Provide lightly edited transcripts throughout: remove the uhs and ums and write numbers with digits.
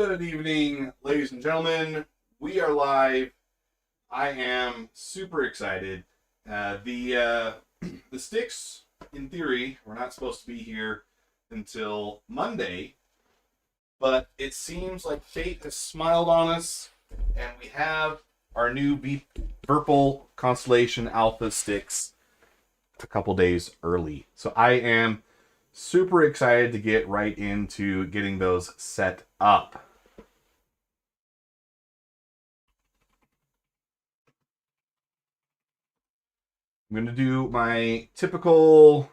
Good evening, ladies and gentlemen. We are live. I am super excited. The sticks, in theory, were not supposed to be here until Monday, but it seems like fate has smiled on us, and we have our new Virpil Constellation Alpha sticks a couple days early. So I am super excited to get right into getting those set up. I'm going to do my typical...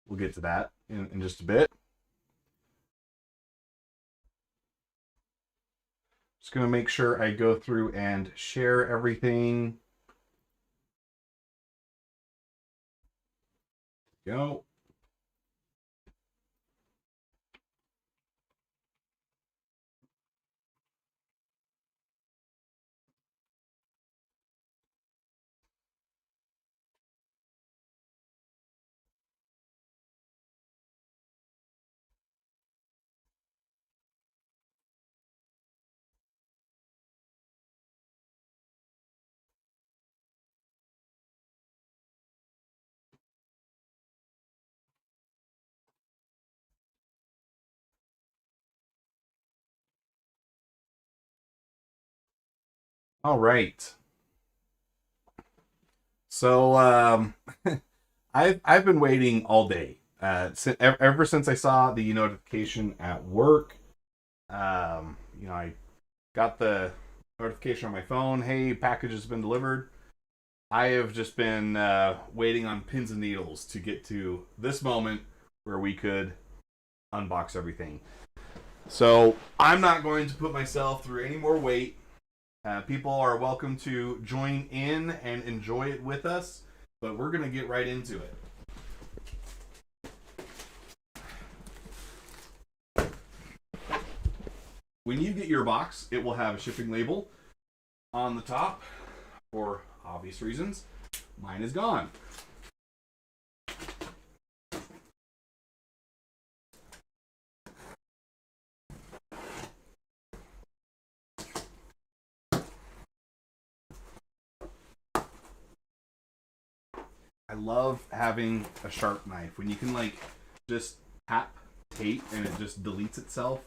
We'll get to that in just a bit. Just going to make sure I go through and share everything. Go. All right. So I've been waiting all day. Ever since I saw the notification at work. I got the notification on my phone. Hey, package has been delivered. I have just been waiting on pins and needles to get to this moment where we could unbox everything. So I'm not going to put myself through any more wait. People are welcome to join in and enjoy it with us, but we're going to get right into it. When you get your box, it will have a shipping label on the top for obvious reasons. Mine is gone. I love having a sharp knife. When you can just tap tape and it just deletes itself.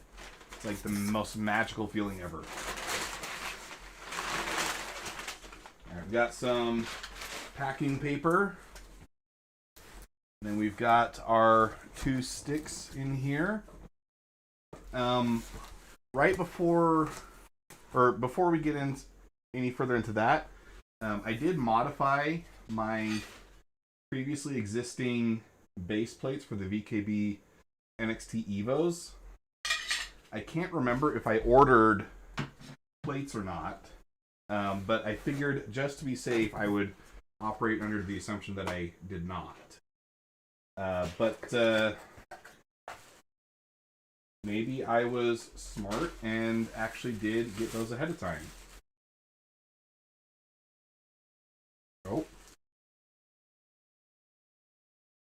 It's like the most magical feeling ever. Alright, we've got some packing paper. Then we've got our 2 sticks in here. Right before we get in any further into that, I did modify my previously existing base plates for the VKB NXT Evos. I can't remember if I ordered plates or not, but I figured just to be safe, I would operate under the assumption that I did not. But maybe I was smart and actually did get those ahead of time. Oh.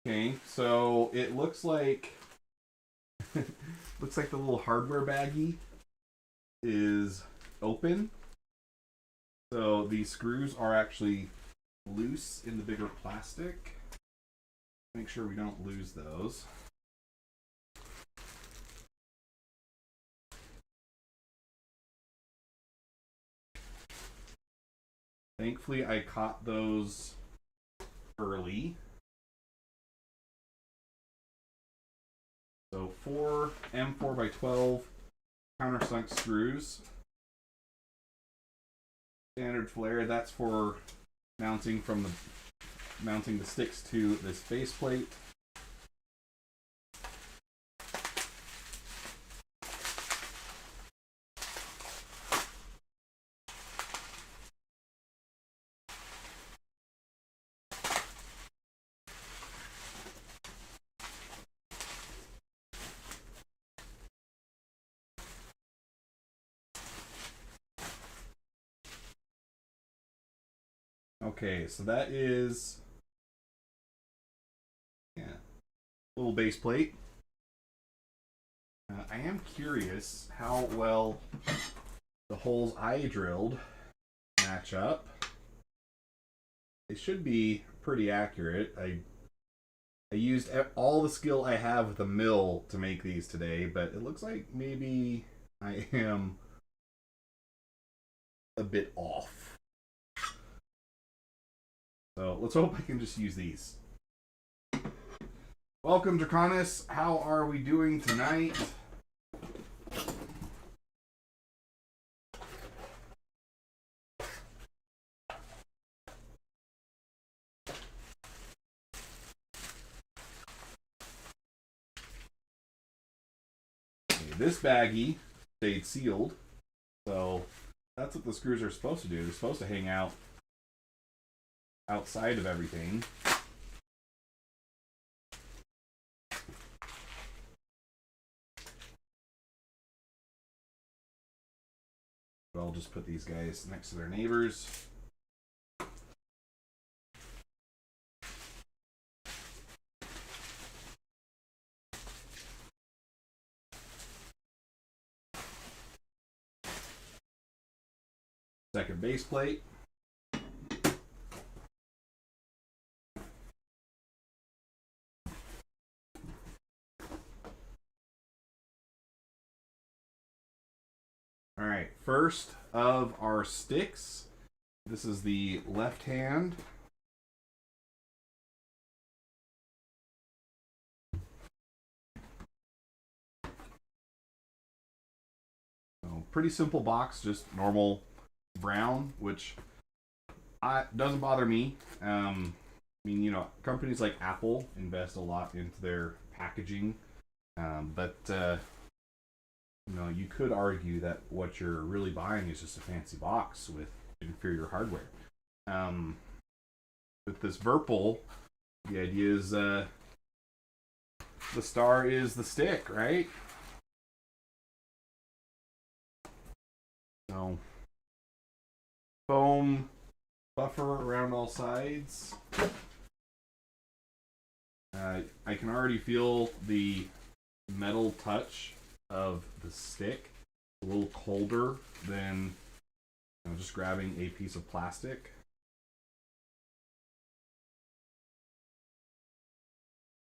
Okay, so it looks like the little hardware baggie is open. So these screws are actually loose in the bigger plastic. Make sure we don't lose those. Thankfully, I caught those early. So 4 M4x12 countersunk screws. Standard flare, that's for mounting the sticks to this base plate. Okay, so that is little base plate. I am curious how well the holes I drilled match up. They should be pretty accurate. I used all the skill I have with the mill to make these today, but it looks like maybe I am a bit off. So let's hope I can just use these. Welcome, Draconis. How are we doing tonight? This baggie stayed sealed, so that's what the screws are supposed to do. They're supposed to hang out outside of everything. But I'll just put these guys next to their neighbors. Second base plate. All right, first of our sticks. This is the left hand. So pretty simple box, just normal brown, which doesn't bother me. I mean, you know, companies like Apple invest a lot into their packaging, but you know, you could argue that what you're really buying is just a fancy box with inferior hardware. With this Virpil, the idea is the star is the stick, right? So foam buffer around all sides. I can already feel the metal touch of the stick. A little colder than, you know, just grabbing a piece of plastic.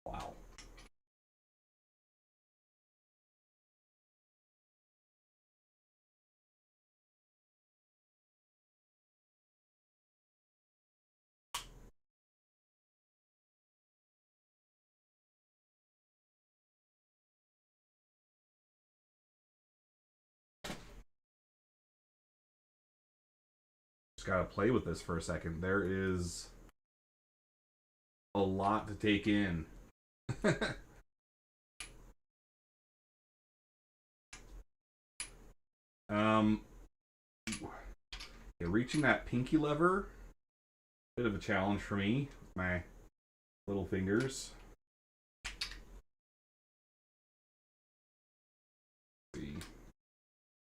Wow. Gotta play with this for a second. There is a lot to take in. Yeah, reaching that pinky lever, bit of a challenge for me. My little fingers. Let's see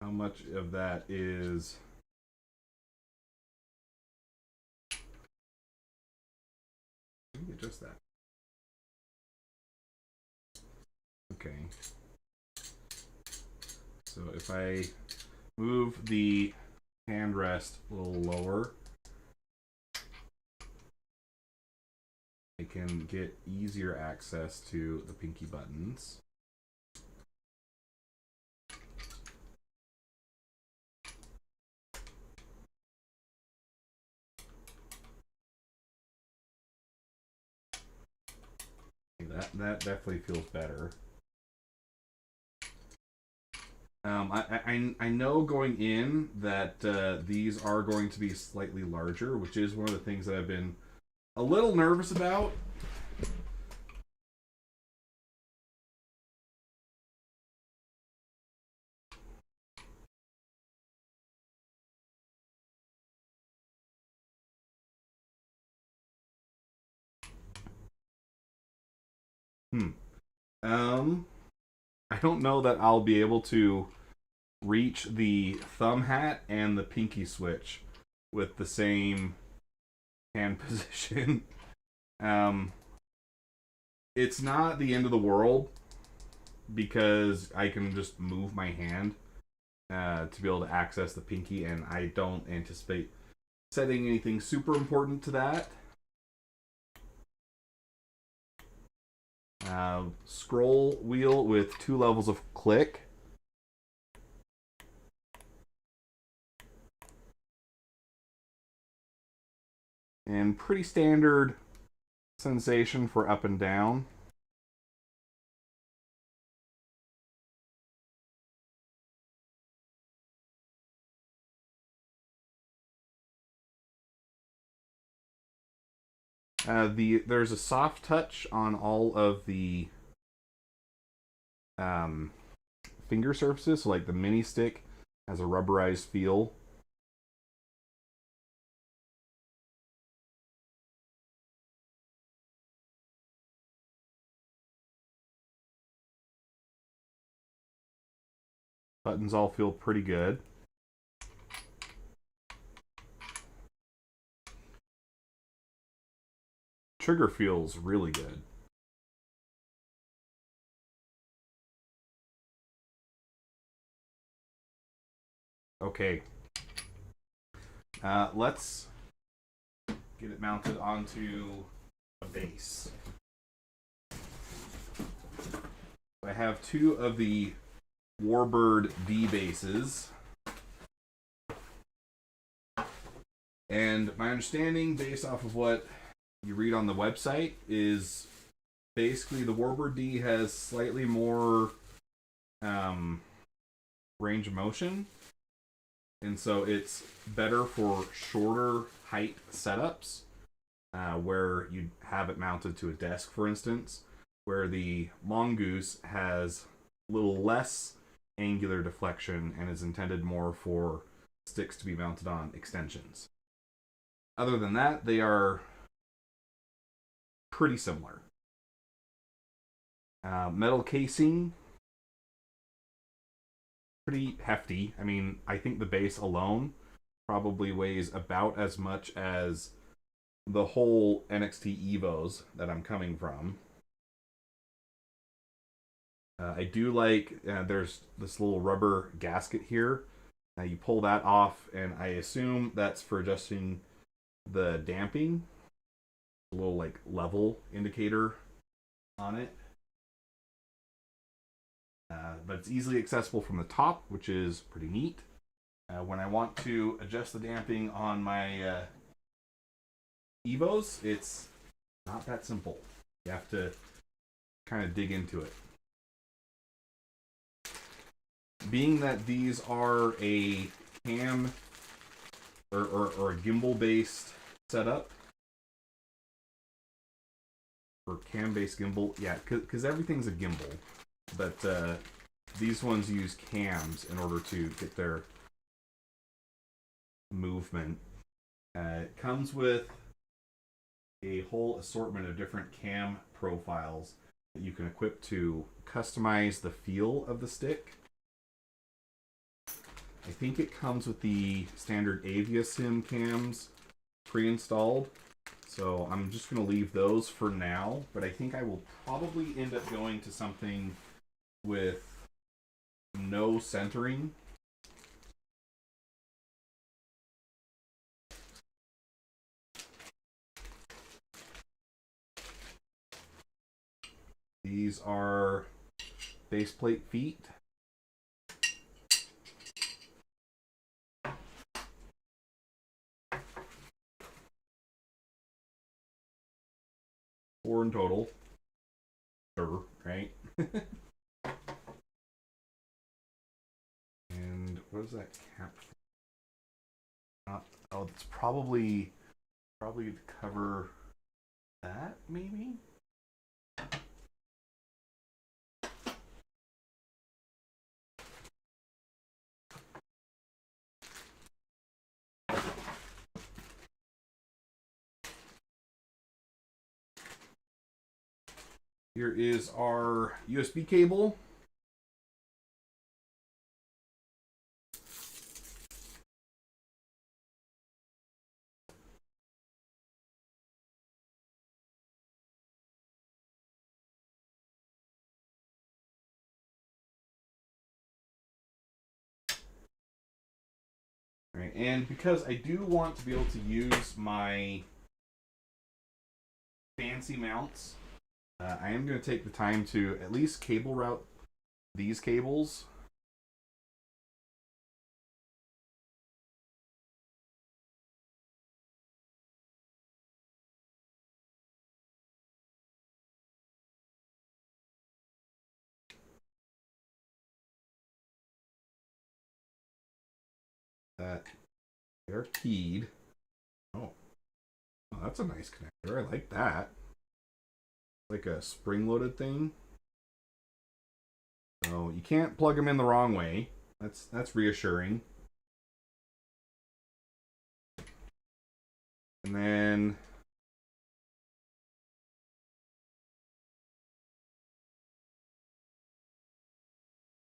how much of that is. Let me adjust that. Okay. So if I move the hand rest a little lower, I can get easier access to the pinky buttons. That definitely feels better. I know going in that these are going to be slightly larger, which is one of the things that I've been a little nervous about. I don't know that I'll be able to reach the thumb hat and the pinky switch with the same hand position. It's not the end of the world. because I can just move my hand to be able to access the pinky, and I don't anticipate setting anything super important to that. Scroll wheel with 2 levels of click. And pretty standard sensation for up and down. There's a soft touch on all of the finger surfaces, so like the mini stick has a rubberized feel. Buttons all feel pretty good. Trigger feels really good. Okay. Let's get it mounted onto a base. I have 2 of the Warbird D bases. And my understanding, based off of what you read on the website, is basically the Warbird D has slightly more range of motion. And so it's better for shorter height setups, where you have it mounted to a desk, for instance, where the Mongoose has a little less angular deflection and is intended more for sticks to be mounted on extensions. Other than that, they are pretty similar. Metal casing, pretty hefty. I mean, I think the base alone probably weighs about as much as the whole NXT Evos that I'm coming from. I do like, there's this little rubber gasket here. Now you pull that off, and I assume that's for adjusting the damping. A little like level indicator on it. But it's easily accessible from the top, which is pretty neat. When I want to adjust the damping on my Evos, it's not that simple. You have to kind of dig into it. Being that these are a cam or a gimbal based setup, or cam based gimbal, yeah, because everything's a gimbal, but these ones use cams in order to get their movement. It comes with a whole assortment of different cam profiles that you can equip to customize the feel of the stick. I think it comes with the standard AviaSim cams pre-installed, so I'm just going to leave those for now, but I think I will probably end up going to something with no centering. These are baseplate feet. Four in total. Sure, right? And what is that cap for? Oh, it's probably to cover that, maybe? Here is our USB cable. Right, and because I do want to be able to use my fancy mounts, I am going to take the time to at least cable route these cables. That they're keyed. Oh, that's a nice connector. I like that. Like a spring-loaded thing. So you can't plug them in the wrong way. That's reassuring. And then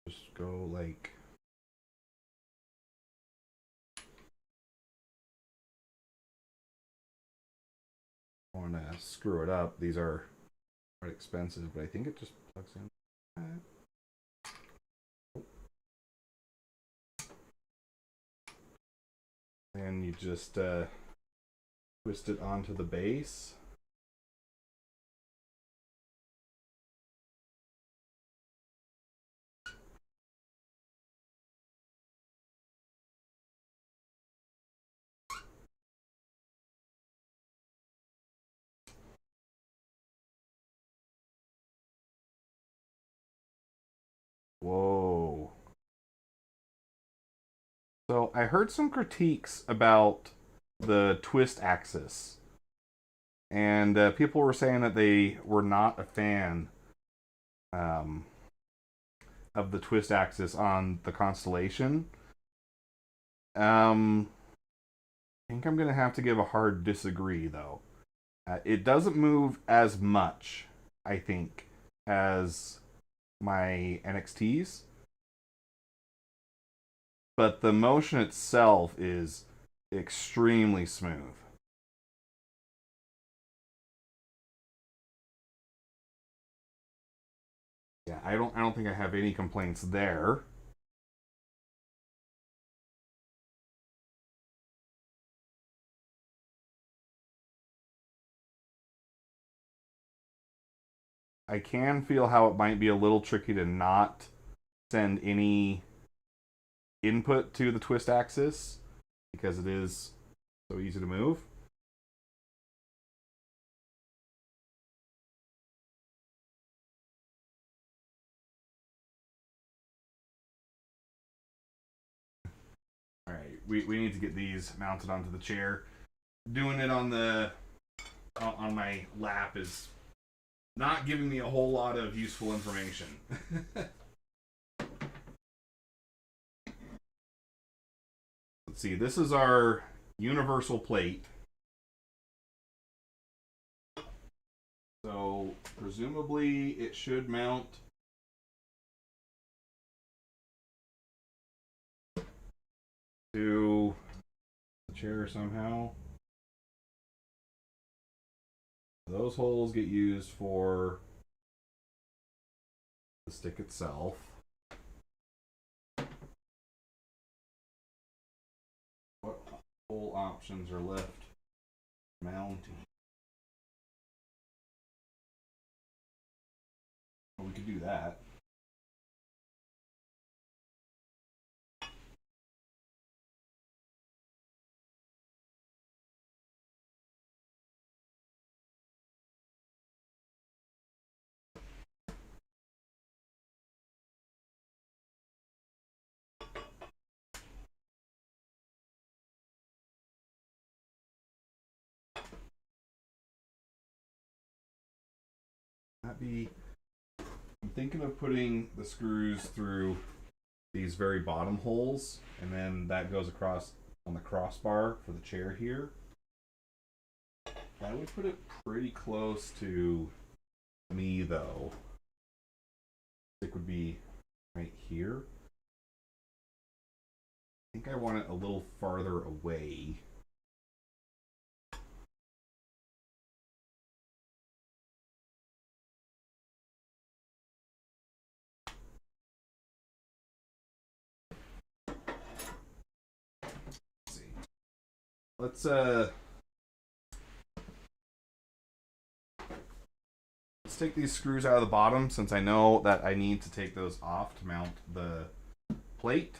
just go like I want to screw it up. These are quite expensive, but I think it just plugs in. And you just twist it onto the base. Whoa. So I heard some critiques about the twist axis, and people were saying that they were not a fan um, of the twist axis on the Constellation. I think I'm gonna have to give a hard disagree, though. It doesn't move as much, I think, as my NXTs, but the motion itself is extremely smooth. Yeah, I don't think I have any complaints there. I can feel how it might be a little tricky to not send any input to the twist axis because it is so easy to move. All right, we need to get these mounted onto the chair. Doing it on my lap is not giving me a whole lot of useful information. Let's see, this is our universal plate. So presumably it should mount to the chair somehow. Those holes get used for the stick itself. What hole options are left mounting? Well, we could do that. That be. I'm thinking of putting the screws through these very bottom holes, and then that goes across on the crossbar for the chair here. That would put it pretty close to me, though. It would be right here. I think I want it a little farther away. let's take these screws out of the bottom, since I know that I need to take those off to mount the plate.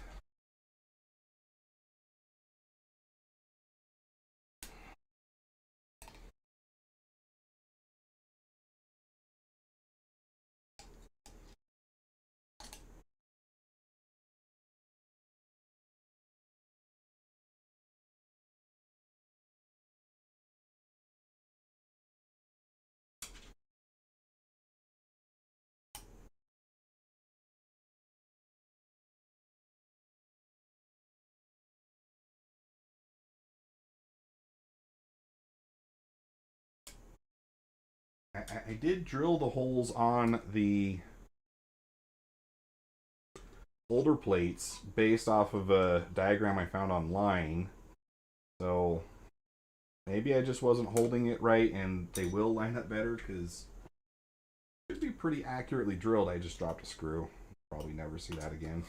I did drill the holes on the older plates based off of a diagram I found online. So maybe I just wasn't holding it right, and they will line up better because it should be pretty accurately drilled. I just dropped a screw. Probably never see that again.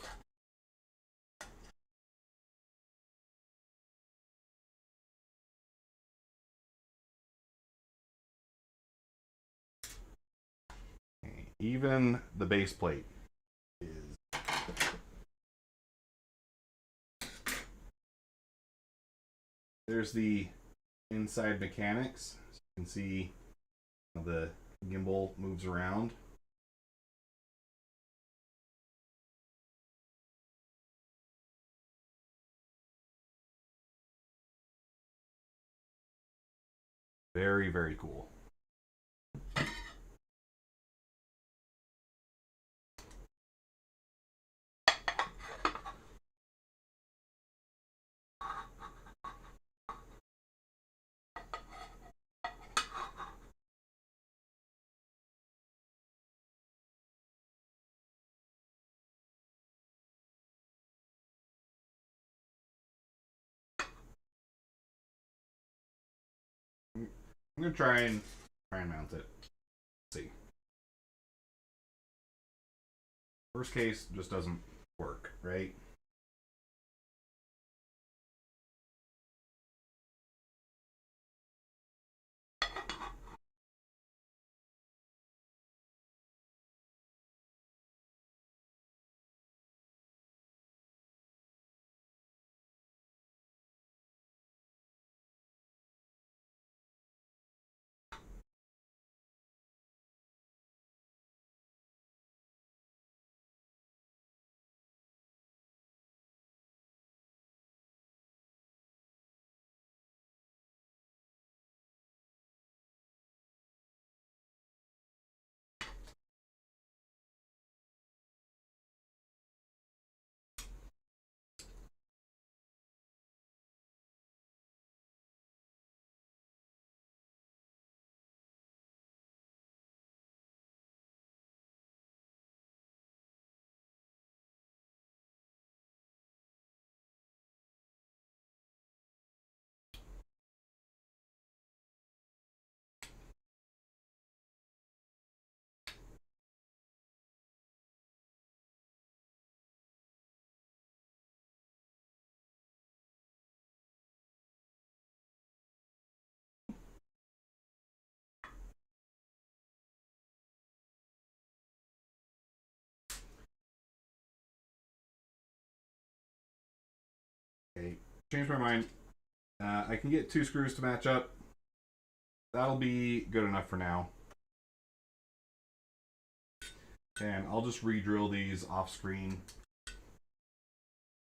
Okay. Even the base plate is there's the inside mechanics. So you can see the gimbal moves around. Very, very cool. I'm gonna try and mount it. Let's see. Worst case, just doesn't work, right? Okay, change my mind. I can get 2 screws to match up. That'll be good enough for now. And I'll just re-drill these off screen.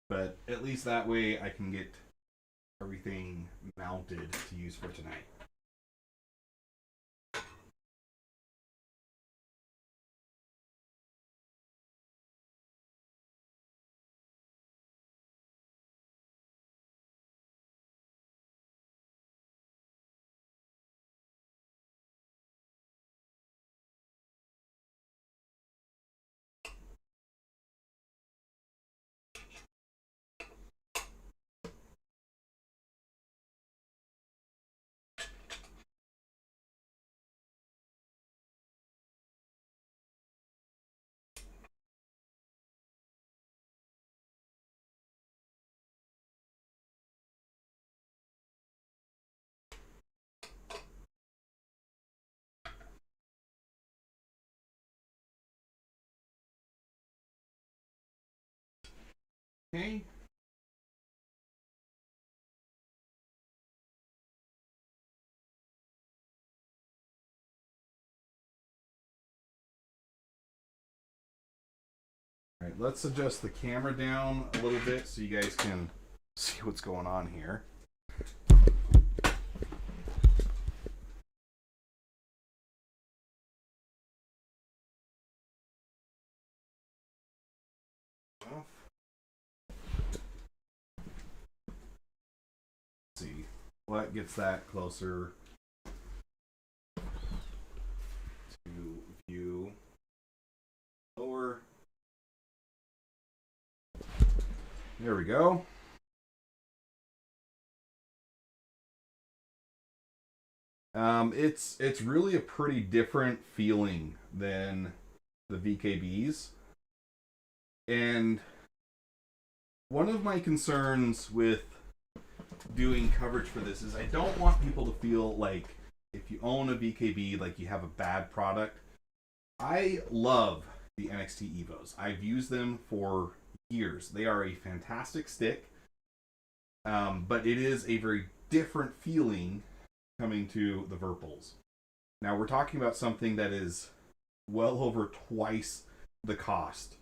But at least that way I can get everything mounted to use for tonight. Okay. All right, let's adjust the camera down a little bit so you guys can see what's going on here. Let's see what gets that closer to view. Lower. There we go. It's really a pretty different feeling than the VKBs. And one of my concerns with doing coverage for this is I don't want people to feel like if you own a VKB, like you have a bad product. I love the NXT Evos. I've used them for years. They are a fantastic stick, but it is a very different feeling coming to the Virpils. Now we're talking about something that is well over twice the cost,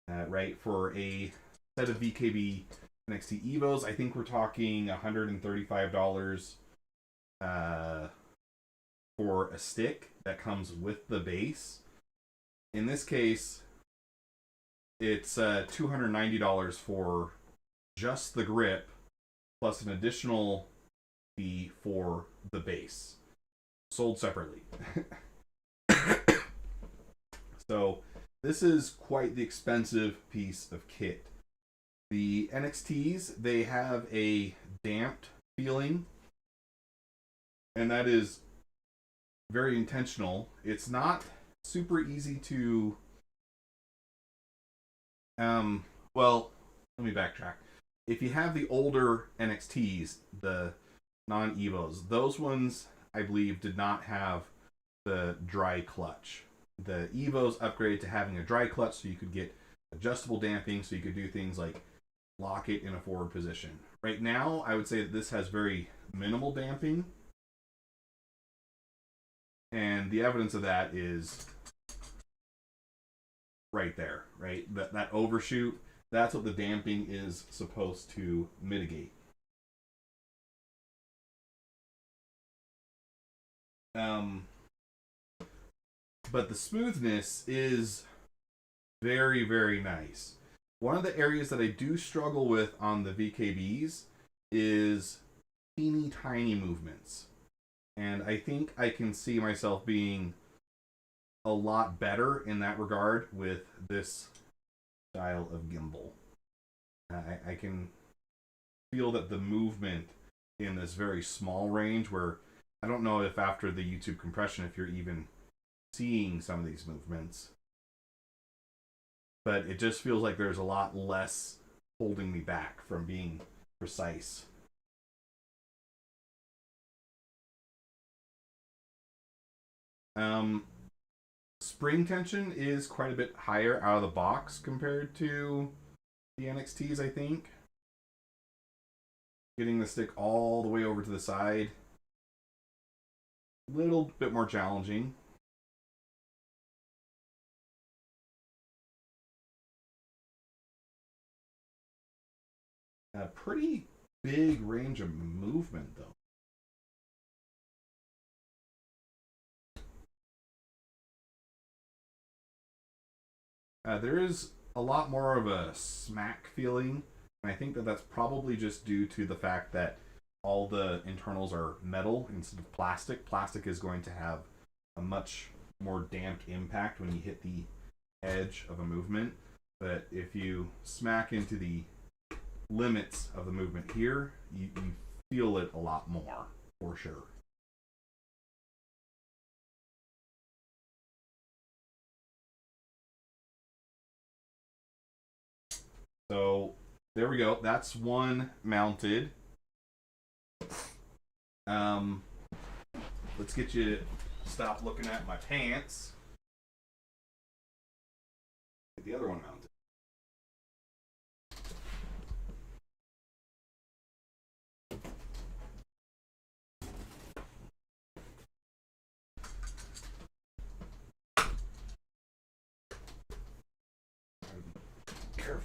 right? For a set of VKB NXT Evos, I think we're talking $135 for a stick that comes with the base. In this case, it's $290 for just the grip, plus an additional fee for the base, sold separately. So this is quite the expensive piece of kit. The NXTs, they have a damped feeling, and that is very intentional. It's not super easy to well, let me backtrack. If you have the older NXTs, the non-Evos, those ones I believe did not have the dry clutch. The Evos upgraded to having a dry clutch so you could get adjustable damping, so you could do things like lock it in a forward position. Right now, I would say that this has very minimal damping, and the evidence of that is right there, right? That overshoot, that's what the damping is supposed to mitigate. But the smoothness is very, very nice. One of the areas that I do struggle with on the VKBs is teeny tiny movements. And I think I can see myself being a lot better in that regard with this style of gimbal. I can feel that the movement in this very small range, where I don't know if after the YouTube compression if you're even seeing some of these movements, but it just feels like there's a lot less holding me back from being precise. Spring tension is quite a bit higher out of the box compared to the NXTs, I think. Getting the stick all the way over to the side, a little bit more challenging. A pretty big range of movement, though. There is a lot more of a smack feeling, and I think that that's probably just due to the fact that all the internals are metal instead of plastic. Plastic is going to have a much more damped impact when you hit the edge of a movement, but if you smack into the limits of the movement here, you feel it a lot more, for sure. So there we go. That's one mounted. Let's get you to stop looking at my pants. Get the other one mounted.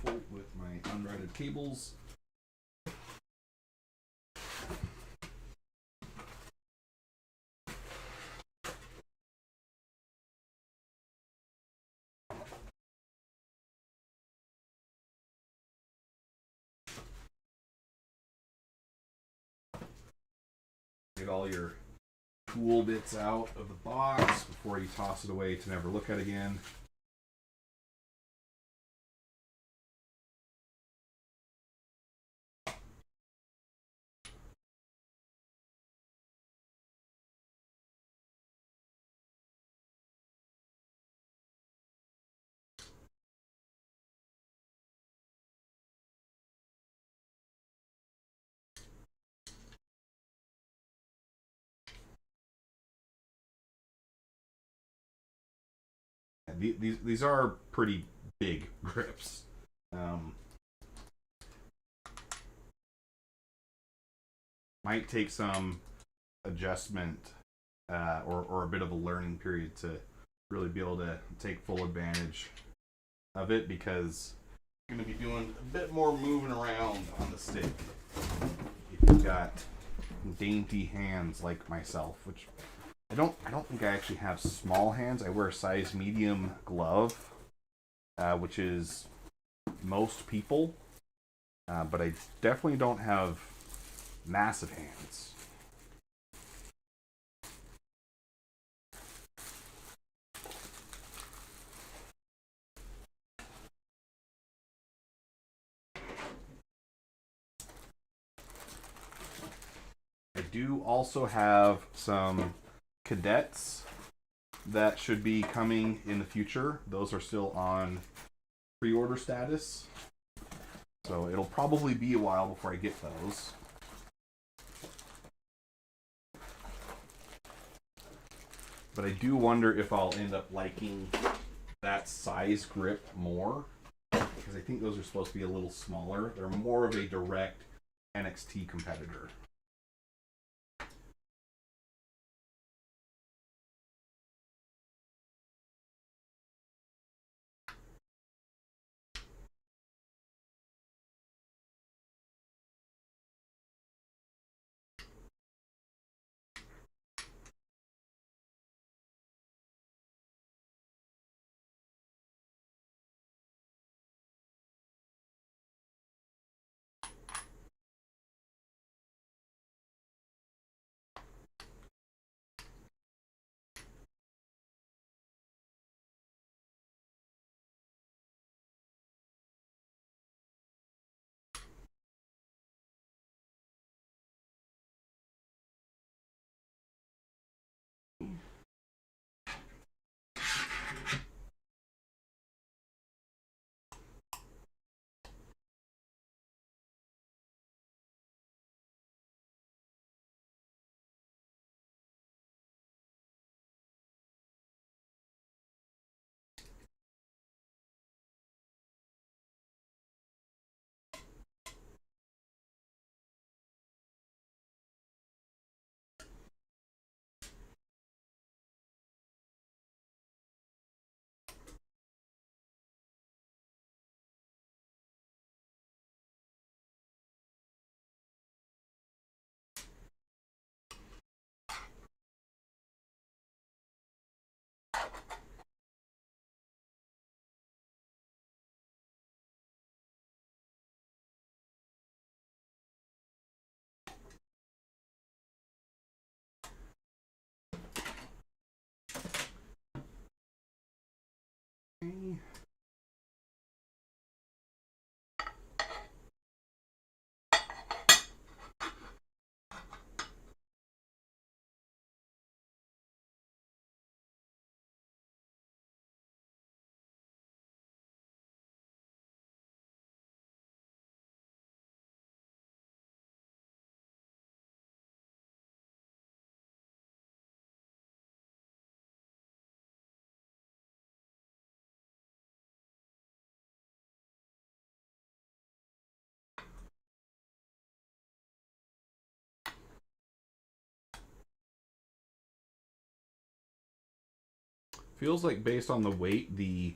careful with my unrouted cables. Get all your tool bits out of the box before you toss it away to never look at again. These are pretty big grips. Might take some adjustment or a bit of a learning period to really be able to take full advantage of it, because I'm going to be doing a bit more moving around on the stick if you've got dainty hands like myself, which I don't think I actually have small hands. I wear a size medium glove, which is most people, but I definitely don't have massive hands. I do also have some cadets that should be coming in the future. Those are still on pre-order status, so it'll probably be a while before I get those. But I do wonder if I'll end up liking that size grip more, because I think those are supposed to be a little smaller. They're more of a direct NXT competitor. Okay. Feels like based on the weight, the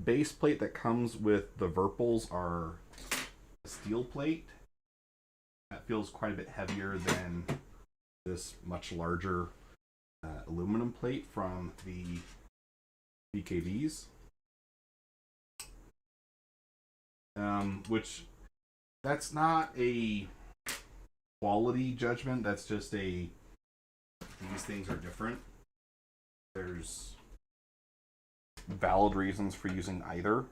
base plate that comes with the Virpils are a steel plate. That feels quite a bit heavier than this much larger aluminum plate from the BKBs. Which that's not a quality judgment, that's just a these things are different. There's valid reasons for using either.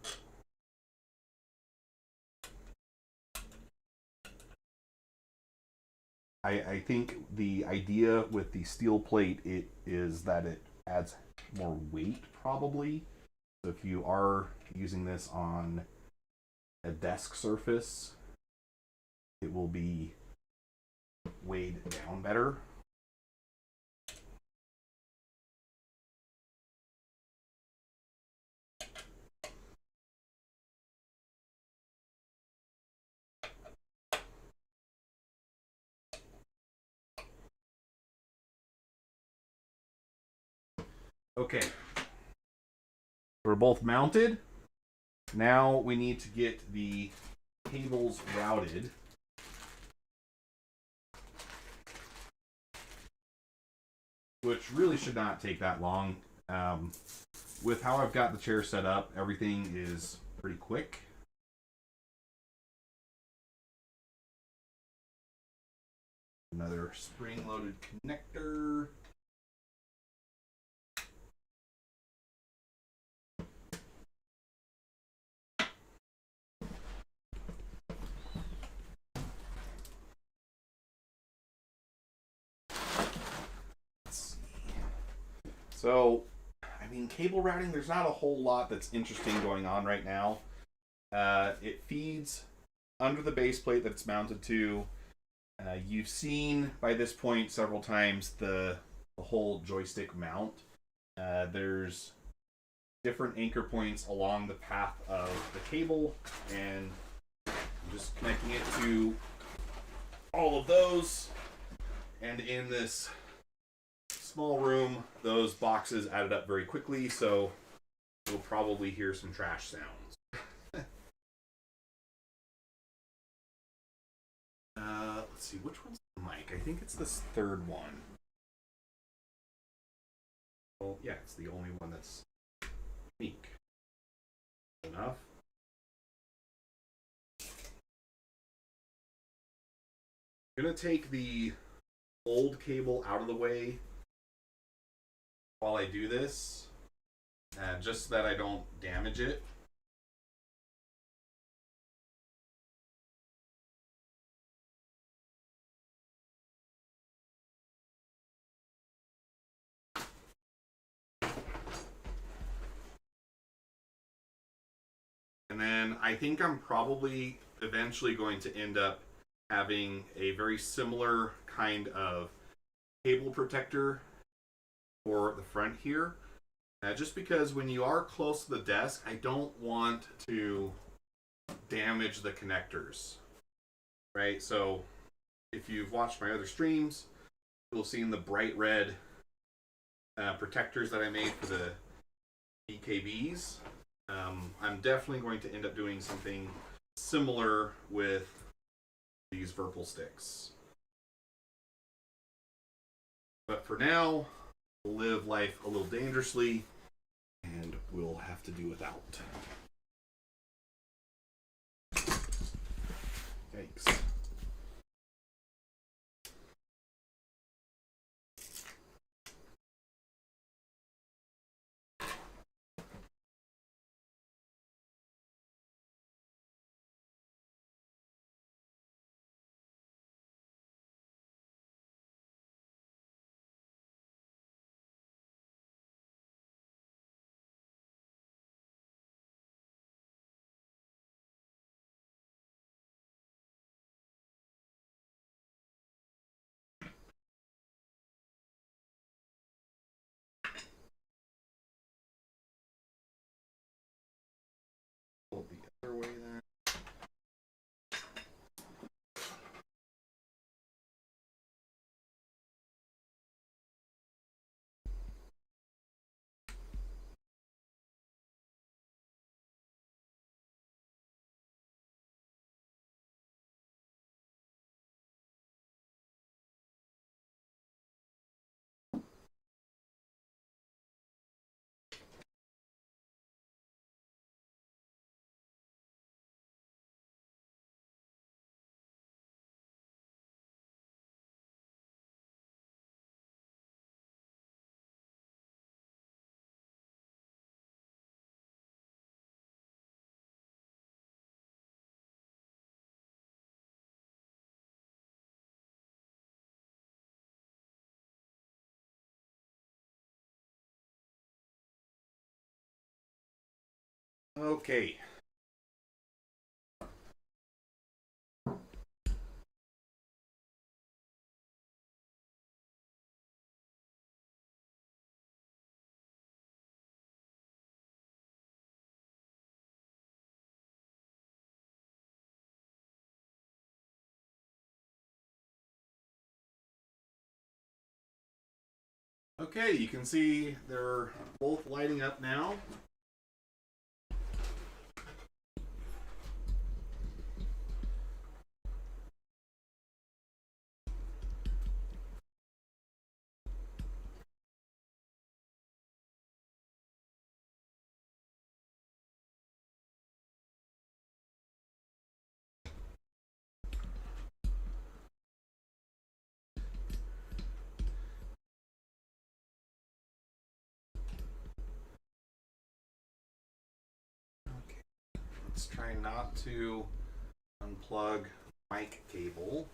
I think the idea with the steel plate is that it adds more weight, probably. So if you are using this on a desk surface, it will be weighed down better. Okay, we're both mounted. Now we need to get the cables routed. Which really should not take that long. With how I've got the chair set up, everything is pretty quick. Another spring-loaded connector. So, I mean, cable routing, there's not a whole lot that's interesting going on right now. It feeds under the base plate that it's mounted to. You've seen by this point several times the whole joystick mount. There's different anchor points along the path of the cable, and I'm just connecting it to all of those. And in this small room, those boxes added up very quickly, so you'll probably hear some trash sounds. Let's see, which one's the mic? I think it's this third one. Well, yeah, it's the only one that's unique. Enough. I'm gonna take the old cable out of the way while I do this, just so that I don't damage it. And then I think I'm probably eventually going to end up having a very similar kind of cable protector for the front here. Just because when you are close to the desk, I don't want to damage the connectors. Right? So if you've watched my other streams, you'll have seen the bright red protectors that I made for the BKBs. I'm definitely going to end up doing something similar with these Virpil sticks. But for now, we'll live life a little dangerously, and we'll have to do without. Thanks. Okay. Okay, you can see they're both lighting up now. Okay, let's try not to unplug mic cable.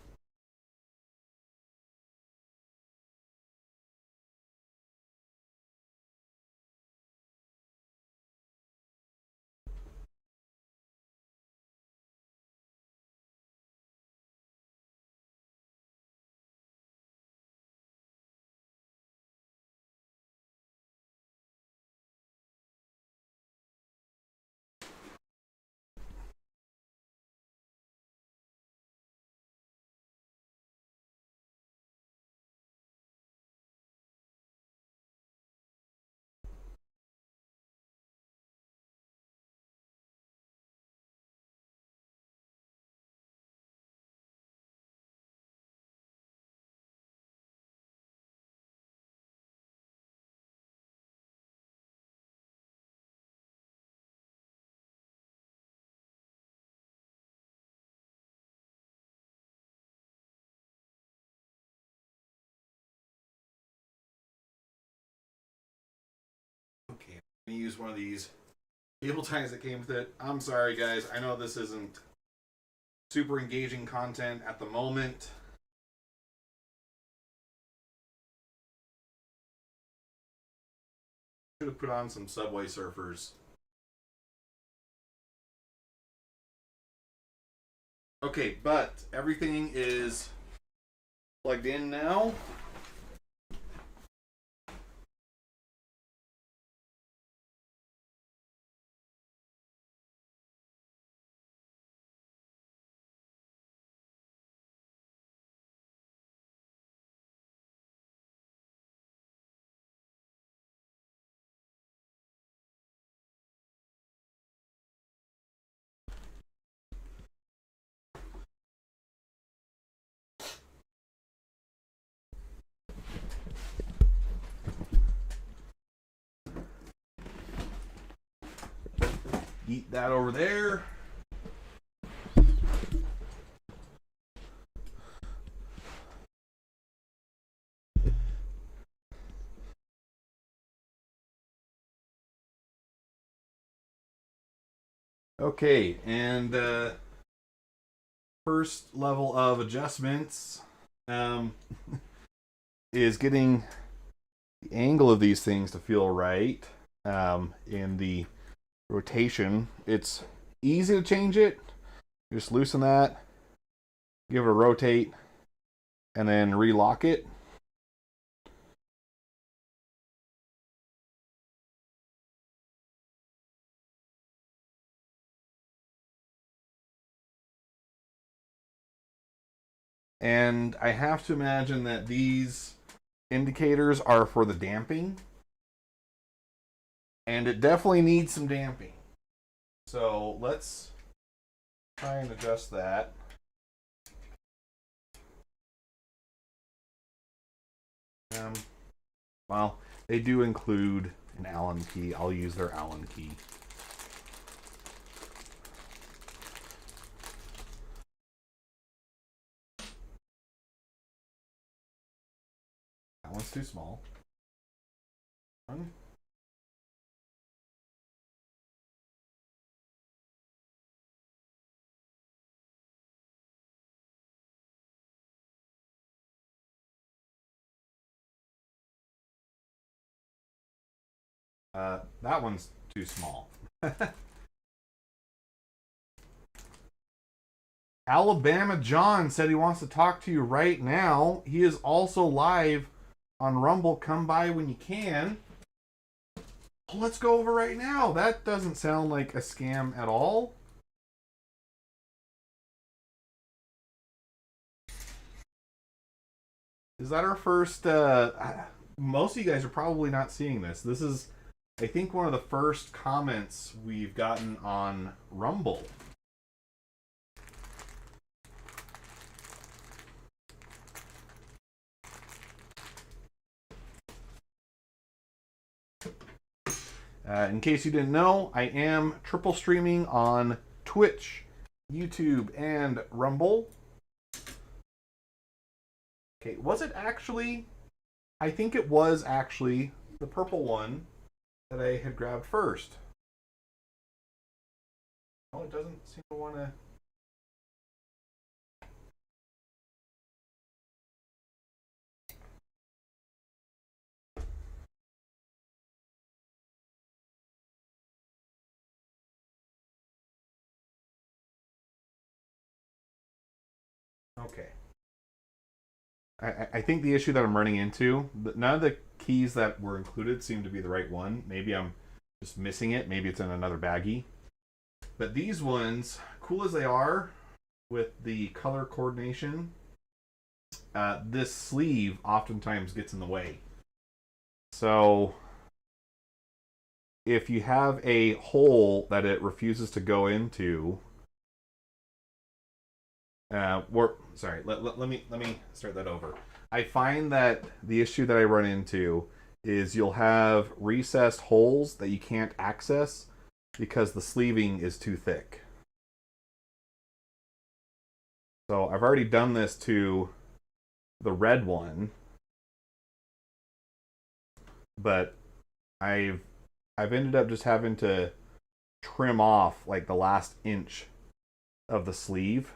Okay, I'm gonna use one of these cable ties that came with it. I'm sorry, guys. I know this isn't super engaging content at the moment. Should have put on some Subway Surfers. Okay, but everything is plugged in now. Eat that over there. Okay, and first level of adjustments um, is getting the angle of these things to feel right in the rotation. It's easy to change it. Just loosen that, give it a rotate, and then relock it. And I have to imagine that these indicators are for the damping. And it definitely needs some damping. So let's try and adjust that. Well, they do include an Allen key. I'll use their Allen key. That one's too small. One. That one's too small. Alabama John said he wants to talk to you right now. He is also live on Rumble. Come by when you can. Let's go over right now. That doesn't sound like a scam at all. Is that our first? Most of you guys are probably not seeing this. This is, I think, one of the first comments we've gotten on Rumble. In case you didn't know, I am triple streaming on Twitch, YouTube, and Rumble. Okay, was it actually? I think it was actually the purple one that I had grabbed first. Oh, it doesn't seem to want to. Okay. I think the issue that I'm running into, none of the keys that were included seem to be the right one. Maybe I'm just missing it. Maybe it's in another baggie. But these ones, cool as they are, with the color coordination, this sleeve oftentimes gets in the way. So if you have a hole that it refuses to go into, let me start that over. I find that the issue that I run into is you'll have recessed holes that you can't access because the sleeving is too thick. So I've already done this to the red one, but I've ended up just having to trim off like the last inch of the sleeve.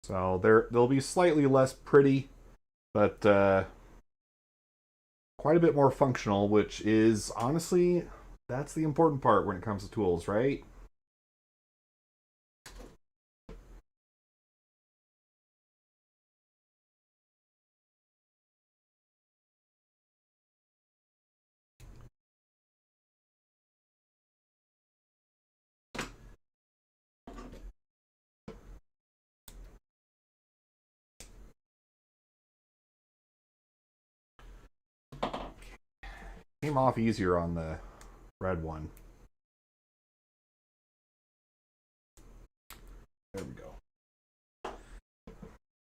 So they'll be slightly less pretty, but quite a bit more functional, which is honestly, that's the important part when it comes to tools, right? Came off easier on the red one. There we go.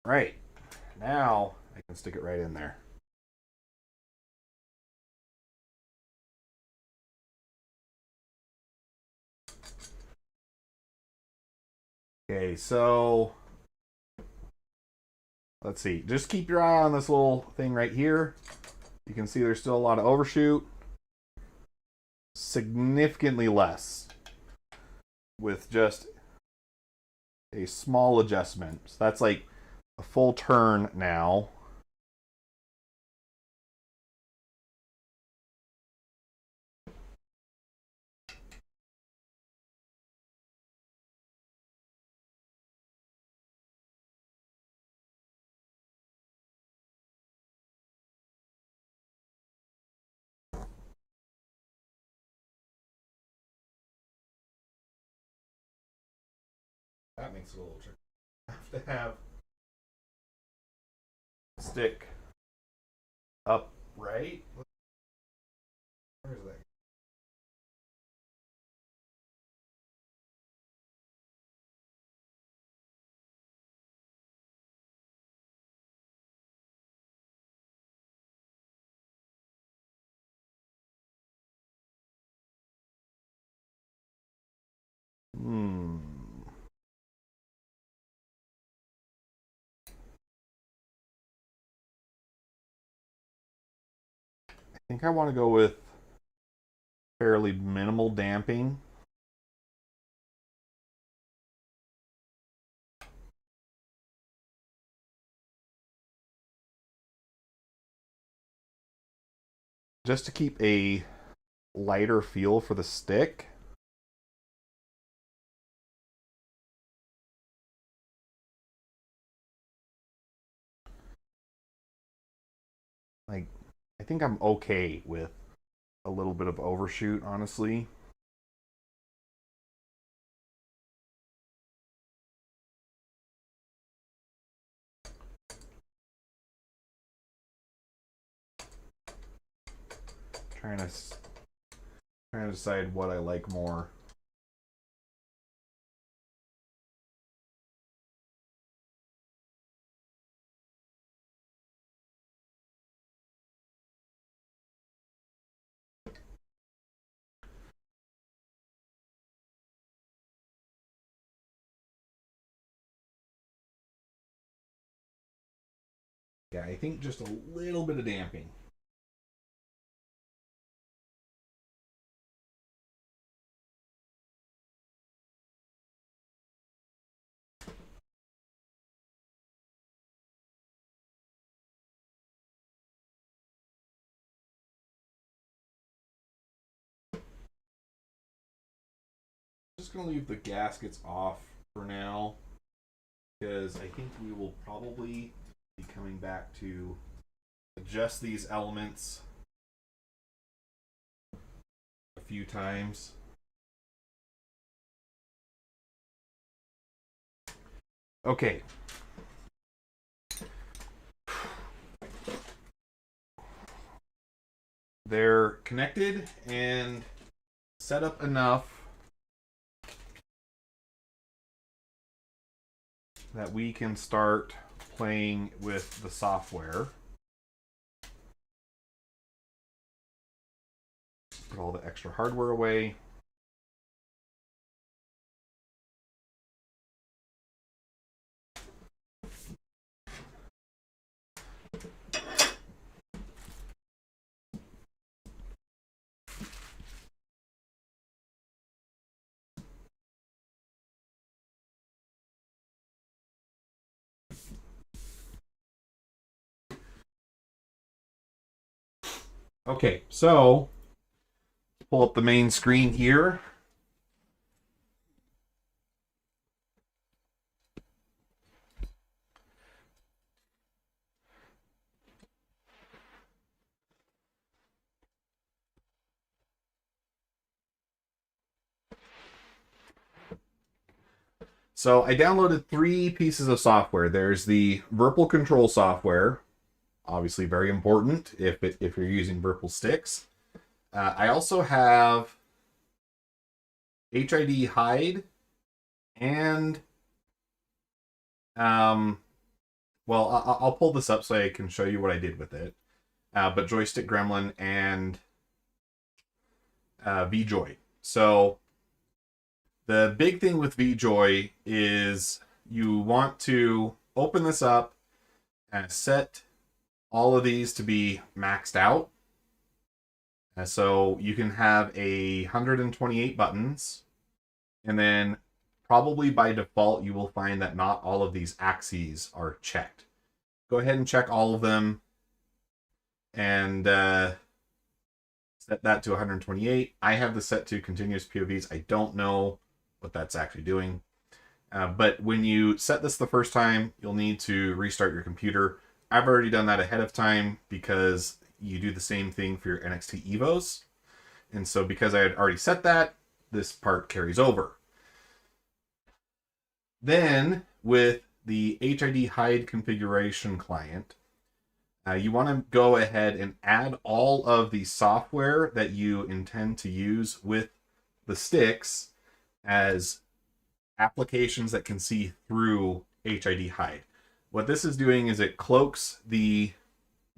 Right. Now I can stick it right in there. Okay, so let's see. Just keep your eye on this little thing right here. You can see there's still a lot of overshoot. Significantly less with just a small adjustment. So that's like a full turn now. That makes it a little tricky. I have to have stick upright. Where is that? think I want to go with fairly minimal damping. Just to keep a lighter feel for the stick. Like, I think I'm okay with a little bit of overshoot, honestly. Trying to decide what I like more. Yeah, I think just a little bit of damping. Just going to leave the gaskets off for now because I think we will probably be coming back to adjust these elements a few times. Okay. They're connected and set up enough that we can start playing with the software. Put all the extra hardware away. Okay, so pull up the main screen here. So I downloaded 3 pieces of software. There's the Virpil control software, obviously very important if you're using Virpil sticks. I also have HID hide and well, I'll pull this up so I can show you what I did with it. But Joystick Gremlin and VJoy. So the big thing with VJoy is you want to open this up and set all of these to be maxed out. And so you can have 128 buttons, and then probably by default you will find that not all of these axes are checked. Go ahead and check all of them and set that to 128. I have this set to continuous POVs. I don't know what that's actually doing. But when you set this the first time, you'll need to restart your computer. I've already done that ahead of time because you do the same thing for your NXT Evos. And so because I had already set that, this part carries over. Then with the HID hide configuration client, you want to go ahead and add all of the software that you intend to use with the sticks as applications that can see through HID hide. What this is doing is it cloaks the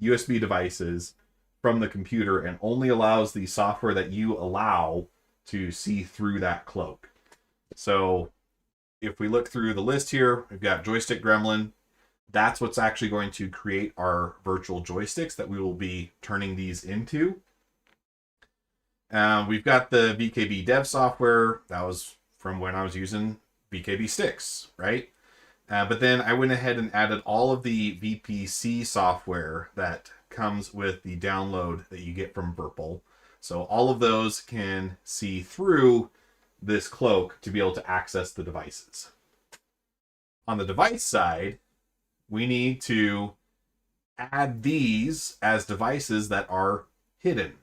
USB devices from the computer and only allows the software that you allow to see through that cloak. So if we look through the list here, we've got Joystick Gremlin. That's what's actually going to create our virtual joysticks that we will be turning these into. We've got the VKB dev software. That was from when I was using VKB sticks, right? But then I went ahead and added all of the VPC software that comes with the download that you get from Virpil. So all of those can see through this cloak to be able to access the devices. On the device side, we need to add these as devices that are hidden,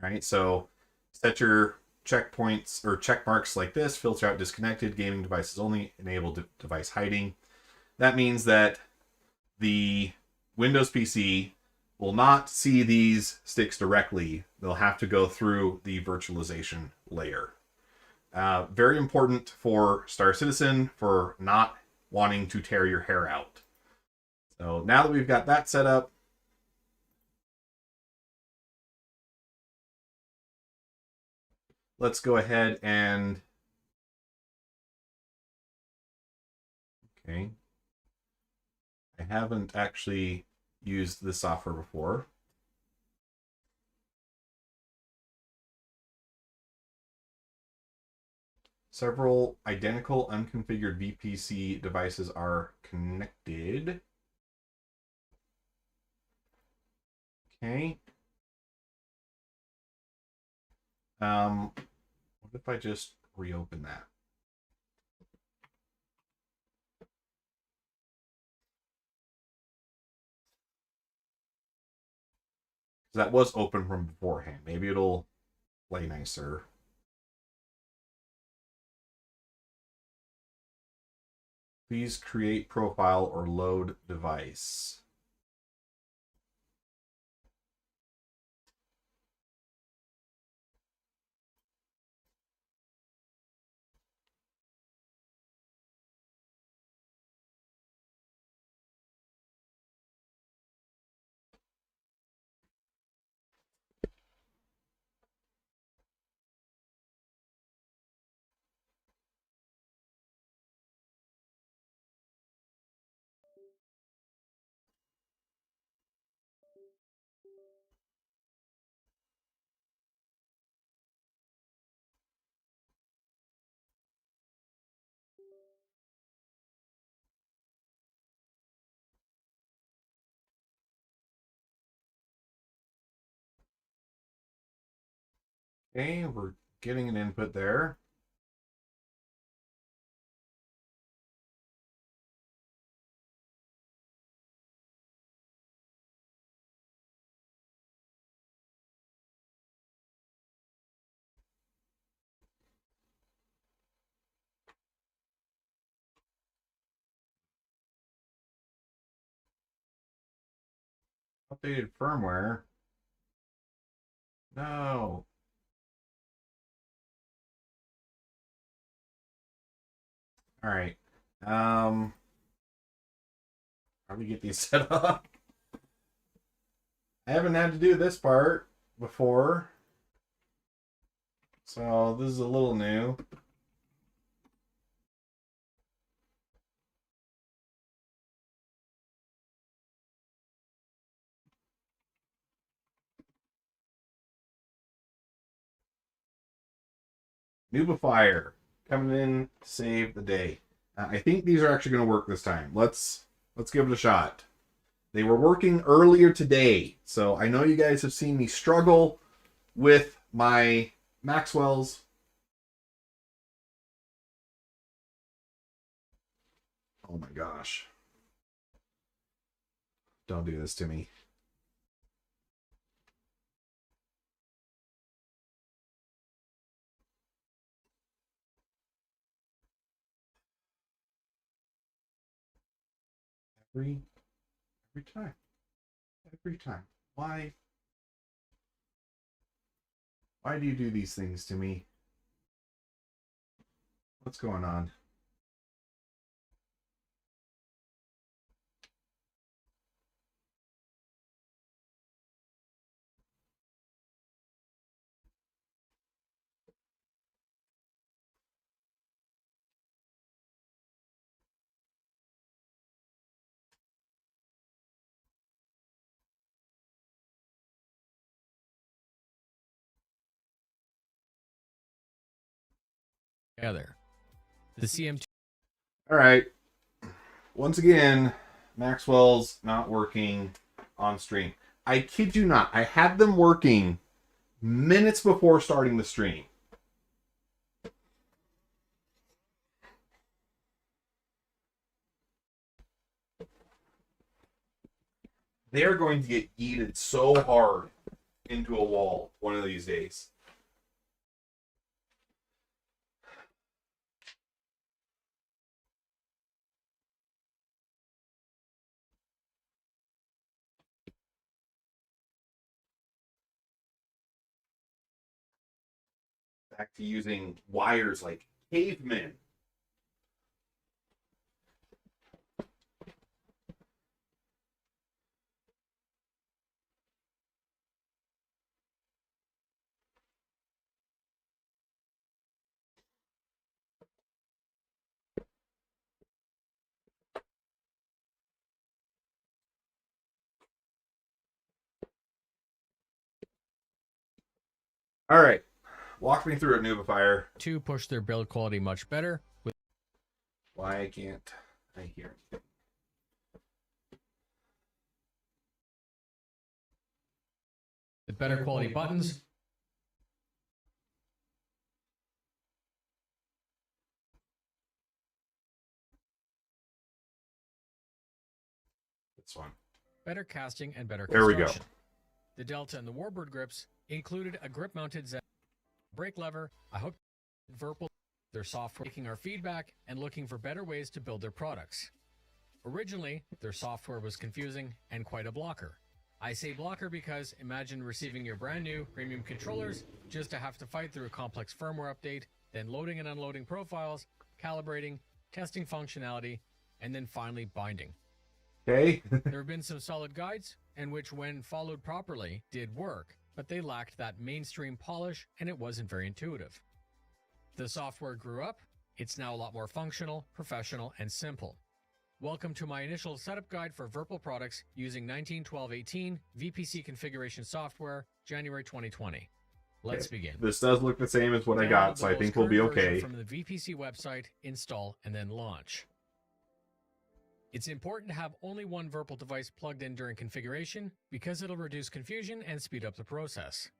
right? So set your checkpoints or check marks like this: filter out disconnected, gaming devices only, enable device hiding. That means that the Windows PC will not see these sticks directly. They'll have to go through the virtualization layer. Very important for Star Citizen for not wanting to tear your hair out. So now that we've got that set up, let's go ahead and... Okay. I haven't actually used this software before. Several identical unconfigured VPC devices are connected. Okay. What if I just reopen that? That was open from beforehand. Maybe it'll play nicer. Please create profile or load device. Okay, we're getting an input there. Updated firmware. No. All right. How do we get these set up? I haven't had to do this part before, so this is a little new. Nubifier coming in to save the day. I think these are actually going to work this time. Let's give it a shot. They were working earlier today, so I know you guys have seen me struggle with my Maxwell's. Oh my gosh. Don't do this to me. Every time. Every time. Why do you do these things to me? What's going on? together. The CM2. All right. Once again, Maxwell's not working on stream. I kid you not. I had them working minutes before starting the stream. They're going to get yeeted so hard into a wall one of these days. Back to using wires like cavemen. All right. Walk me through it, Nubifier. To push their build quality much better. Why can't I hear anything? With better quality buttons. This one. Better casting and better There we go. construction. The Delta and the Warbird grips included a grip-mounted brake lever, a hook, Virpil, their software, taking our feedback and looking for better ways to build their products. Originally, their software was confusing and quite a blocker. I say blocker because imagine receiving your brand new premium controllers just to have to fight through a complex firmware update, then loading and unloading profiles, calibrating, testing functionality, and then finally binding. Okay. There have been some solid guides, and which when followed properly did work, but they lacked that mainstream polish and it wasn't very intuitive. The software grew up, it's now a lot more functional, professional, and simple. Welcome to my initial setup guide for Virpil products using 19.12.18 VPC configuration software, January 2020. Let's begin. This does look the same as what I got, so I think we'll be okay. From the VPC website, install, and then launch. It's important to have only one Virpil device plugged in during configuration because it'll reduce confusion and speed up the process.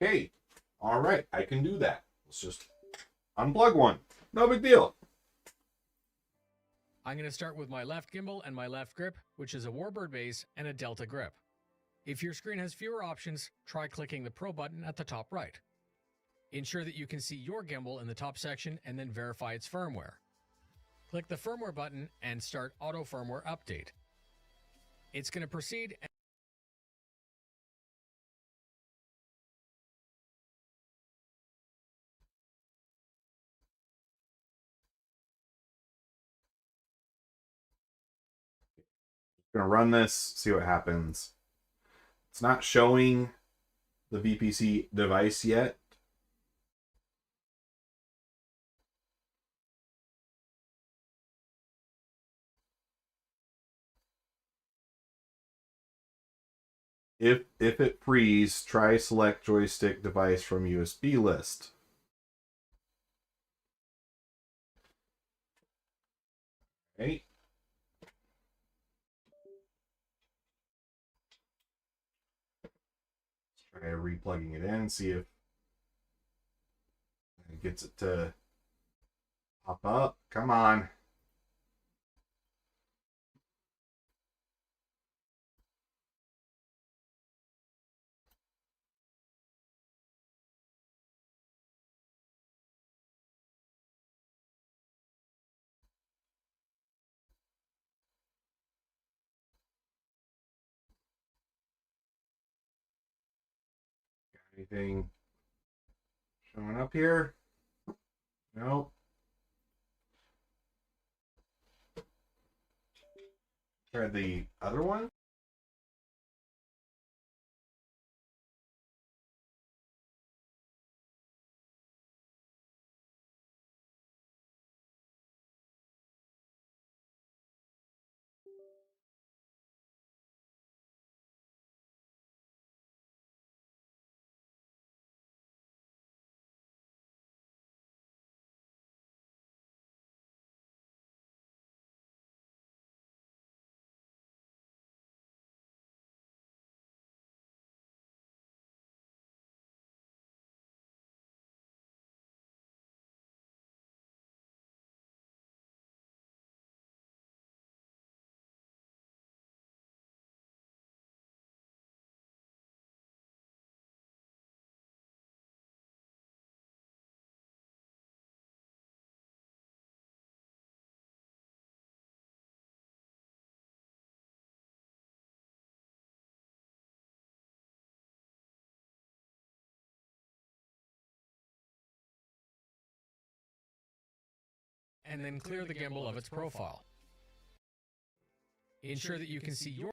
Okay. All right. I can do that. Let's just unplug one. No big deal. I'm going to start with my left gimbal and my left grip, which is a Warbird base and a Delta grip. If your screen has fewer options, try clicking the Pro button at the top right. Ensure that you can see your gimbal in the top section and then verify its firmware. Click the firmware button and start auto firmware update. It's going to proceed and Gonna run this, see what happens. It's not showing the VPC device yet. If it frees, try select joystick device from USB list. Okay. Let's try replugging it in, see if it gets it to pop up. Come on. Anything showing up here? Nope. Try the other one. and then clear the gimbal of its profile. Ensure that you can see your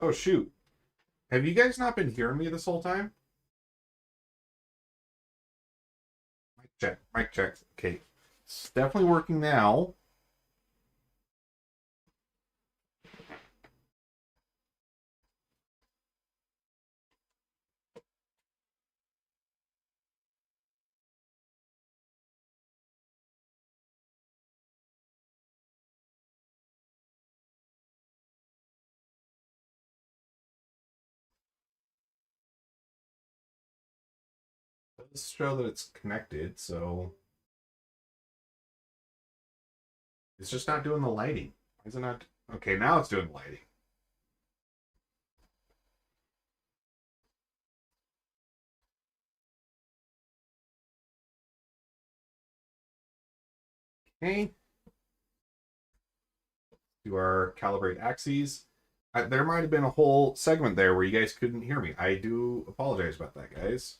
Oh, shoot. Have you guys not been hearing me this whole time? Mic check. Mic check. Okay. It's definitely working now. It does show that it's connected, so it's just not doing the lighting. Why is it not? Okay, now it's doing the lighting. Okay. Do our calibrate axes. There might have been a whole segment there where you guys couldn't hear me. I do apologize about that, guys.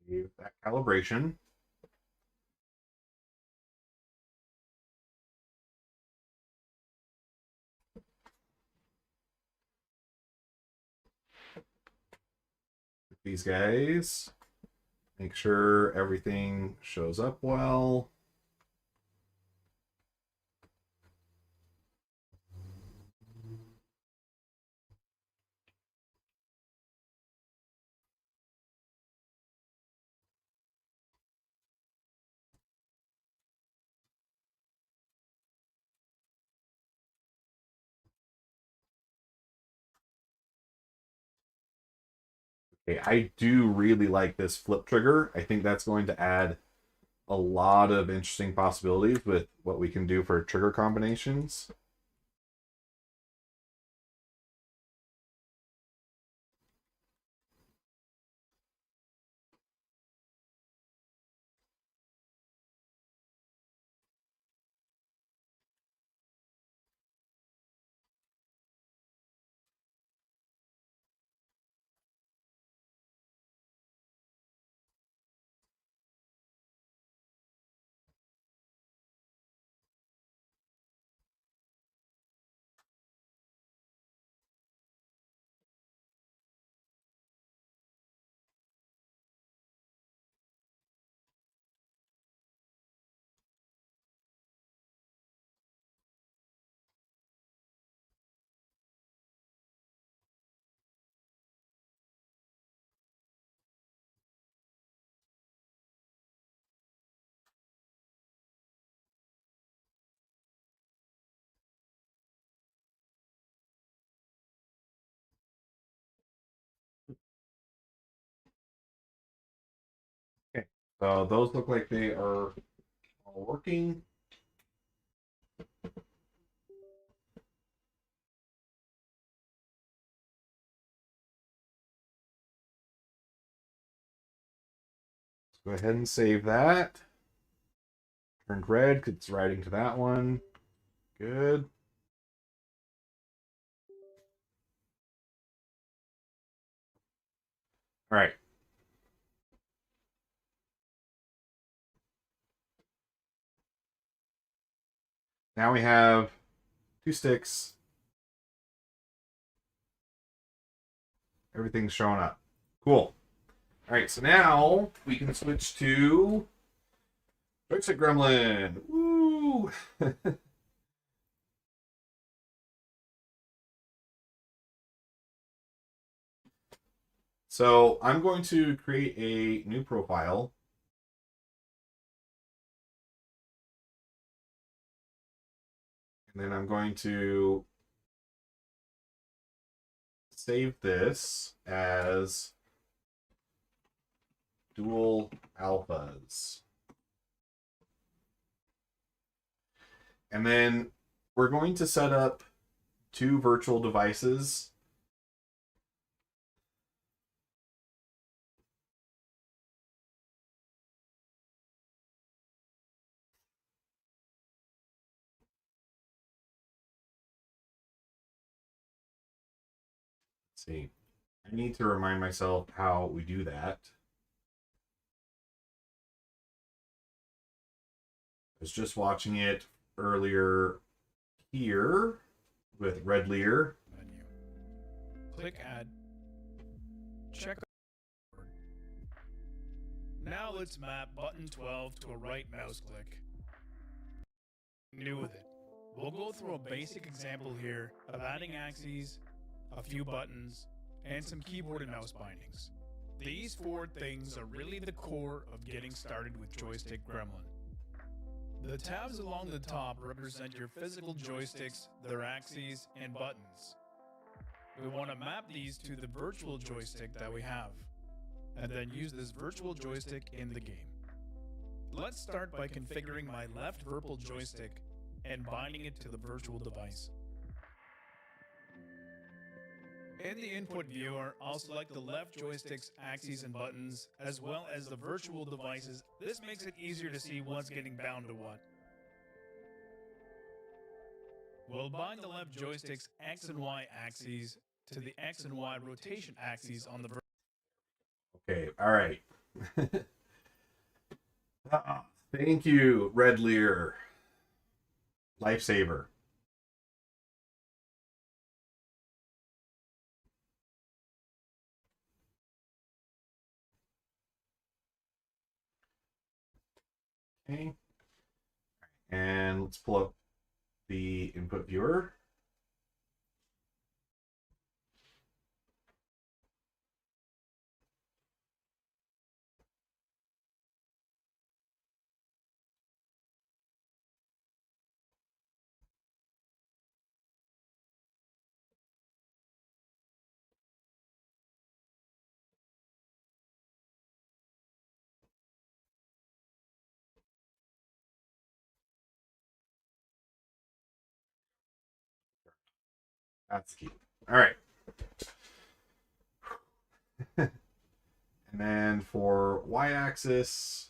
Save that calibration. These guys. Make sure everything shows up well. Okay, I do really like this flip trigger. I think that's going to add a lot of interesting possibilities with what we can do for trigger combinations. Okay, so those look like they are all working. Let's go ahead and save that. Turned red because it's writing to that one. Good. All right. Now we have 2 sticks. Everything's showing up. Cool. All right, so now we can switch to Joystick Gremlin. Woo! So I'm going to create a new profile. And then I'm going to save this as dual alphas. And then we're going to set up 2 virtual devices. Let's see. I need to remind myself how we do that. I was just watching it earlier here with Red Lear. Menu. Click Add. Check. Now let's map button 12 to a right mouse click. New with it. We'll go through a basic example here of adding axes, a few buttons, and some keyboard and mouse bindings. These 4 things are really the core of getting started with Joystick Gremlin. The tabs along the top represent your physical joysticks, their axes, and buttons. We want to map these to the virtual joystick that we have, and then use this virtual joystick in the game. Let's start by configuring my left Virpil joystick and binding it to the virtual device. In the input viewer, I'll select the left joystick's axes and buttons, as well as the virtual devices. This makes it easier to see what's getting bound to what. We'll bind the left joystick's X and Y axes to the X and Y rotation axes on the Okay, all right. Thank you, Red Lear. Lifesaver. Okay. And let's pull up the input viewer. That's key. All right. And then for y-axis,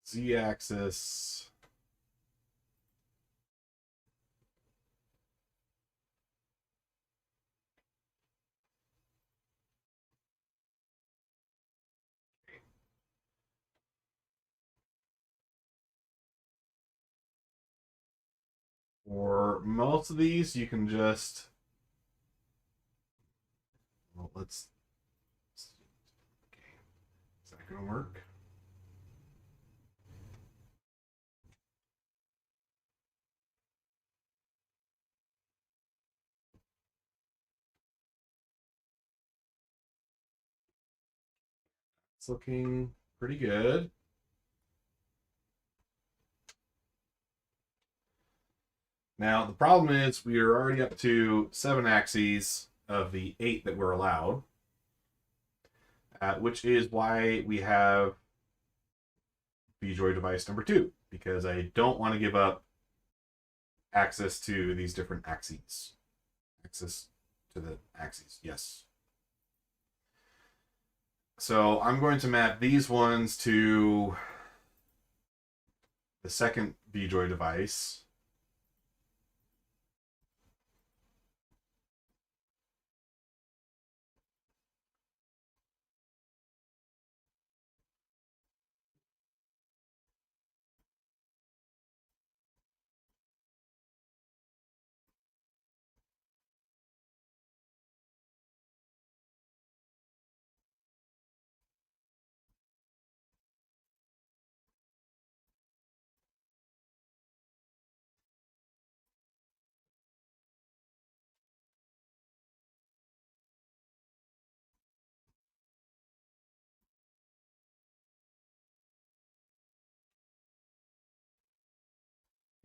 z-axis, for most of these, you can just, well, let's, okay, is that going to work? It's looking pretty good. Now, the problem is we are already up to 7 axes of the 8 that we're allowed, which is why we have VJoy device number 2, because I don't want to give up access to these different axes. Access to the axes, yes. So I'm going to map these ones to the second VJoy device.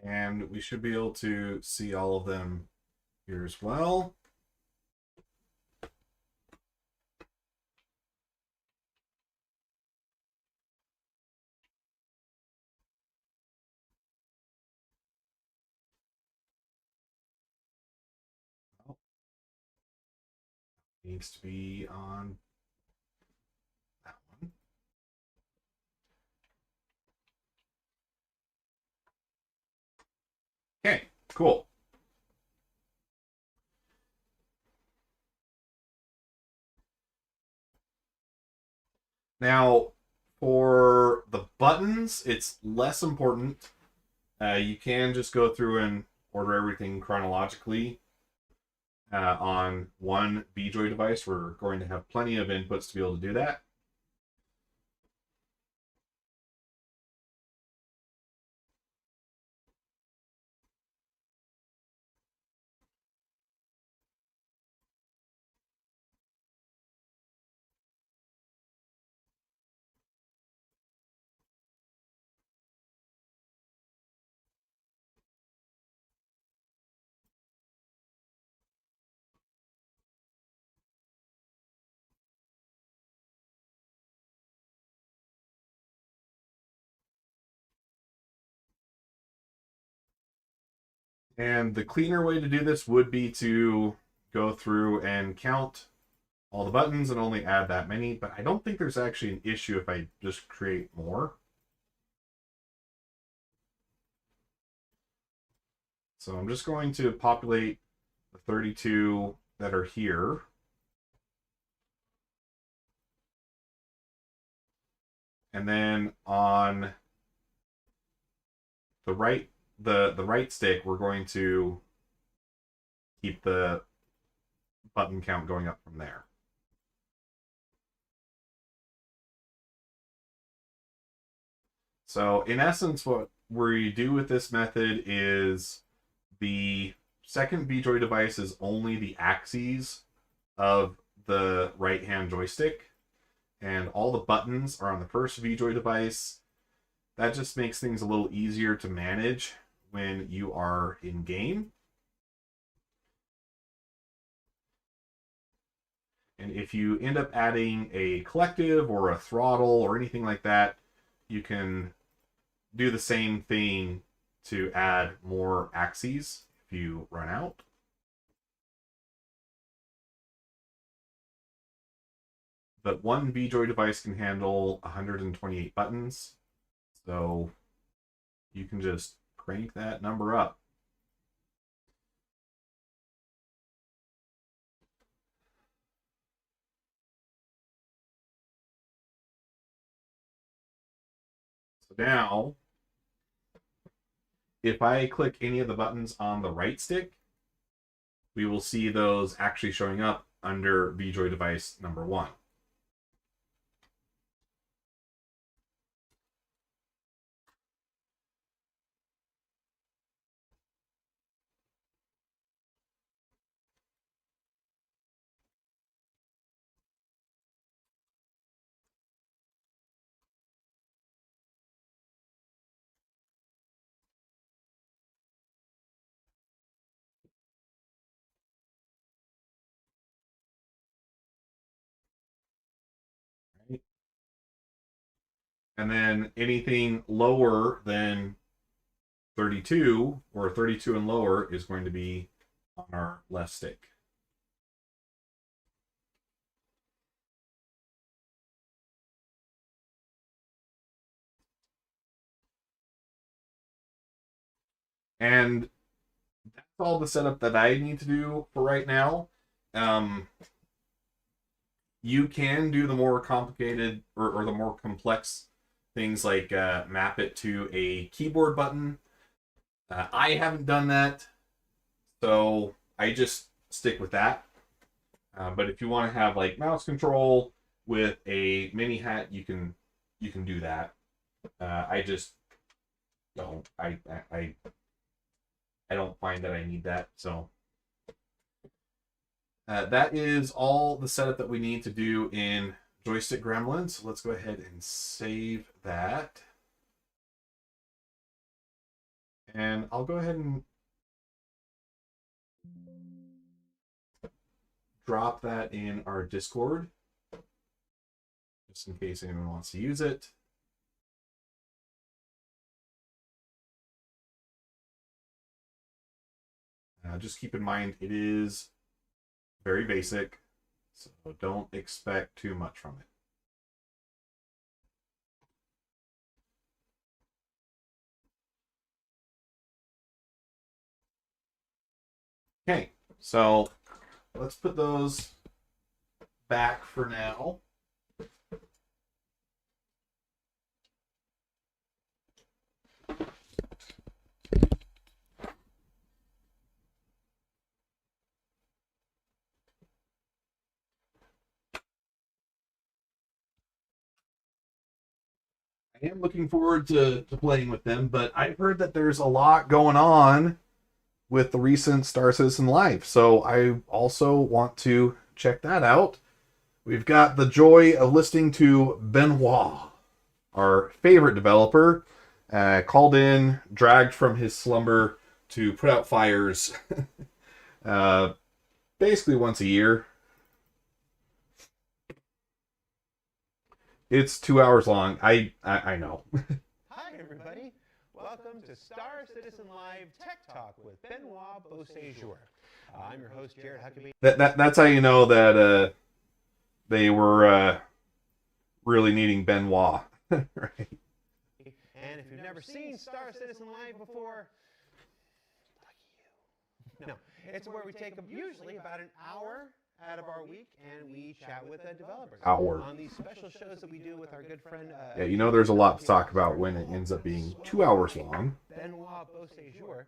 And we should be able to see all of them here as well. Needs to be on Cool. Now, for the buttons, it's less important. You can just go through and order everything chronologically on one VJoy device. We're going to have plenty of inputs to be able to do that. And the cleaner way to do this would be to go through and count all the buttons and only add that many, but I don't think there's actually an issue if I just create more. So I'm just going to populate the 32 that are here. And then on the right stick, we're going to keep the button count going up from there. So in essence, what we do with this method is the second VJoy device is only the axes of the right-hand joystick, and all the buttons are on the first VJoy device. That just makes things a little easier to manage when you are in game. And if you end up adding a collective or a throttle or anything like that, you can do the same thing to add more axes if you run out. But one VJoy device can handle 128 buttons, so you can just crank that number up. So now, if I click any of the buttons on the right stick, we will see those actually showing up under VJoy device number 1. Right? And then anything lower than 32 or 32 and lower is going to be on our left stick. And that's all the setup that I need to do for right now. You can do the more complicated or the more complex things like map it to a keyboard button. I haven't done that, so I just stick with that. But if you want to have like mouse control with a mini hat, you can do that. I just don't. I don't find that I need that. So that is all the setup that we need to do in Joystick Gremlins. Let's go ahead and save that. And I'll go ahead and drop that in our Discord, just in case anyone wants to use it. Just keep in mind, it is very basic, so don't expect too much from it. Okay, so let's put those back for now. I am looking forward to playing with them, but I've heard that there's a lot going on with the recent Star Citizen Live, so I also want to check that out. We've got the joy of listening to Benoit, our favorite developer, called in, dragged from his slumber to put out fires basically once a year. It's 2 hours long. I know. Hi, everybody. Welcome to Star Citizen Live Tech Talk with Benoit Beausejour. I'm your host, Jared Huckabee. That's how you know that they were really needing Benoit. Right. And if you've never seen Star Citizen Live before, lucky you. No, it's where we take usually about an hour out of our week and we chat with developers. Hour. On these special shows that we do with our good friend. Yeah, you know there's a lot to talk about when it ends up being 2 hours long. Benoit Beausejour.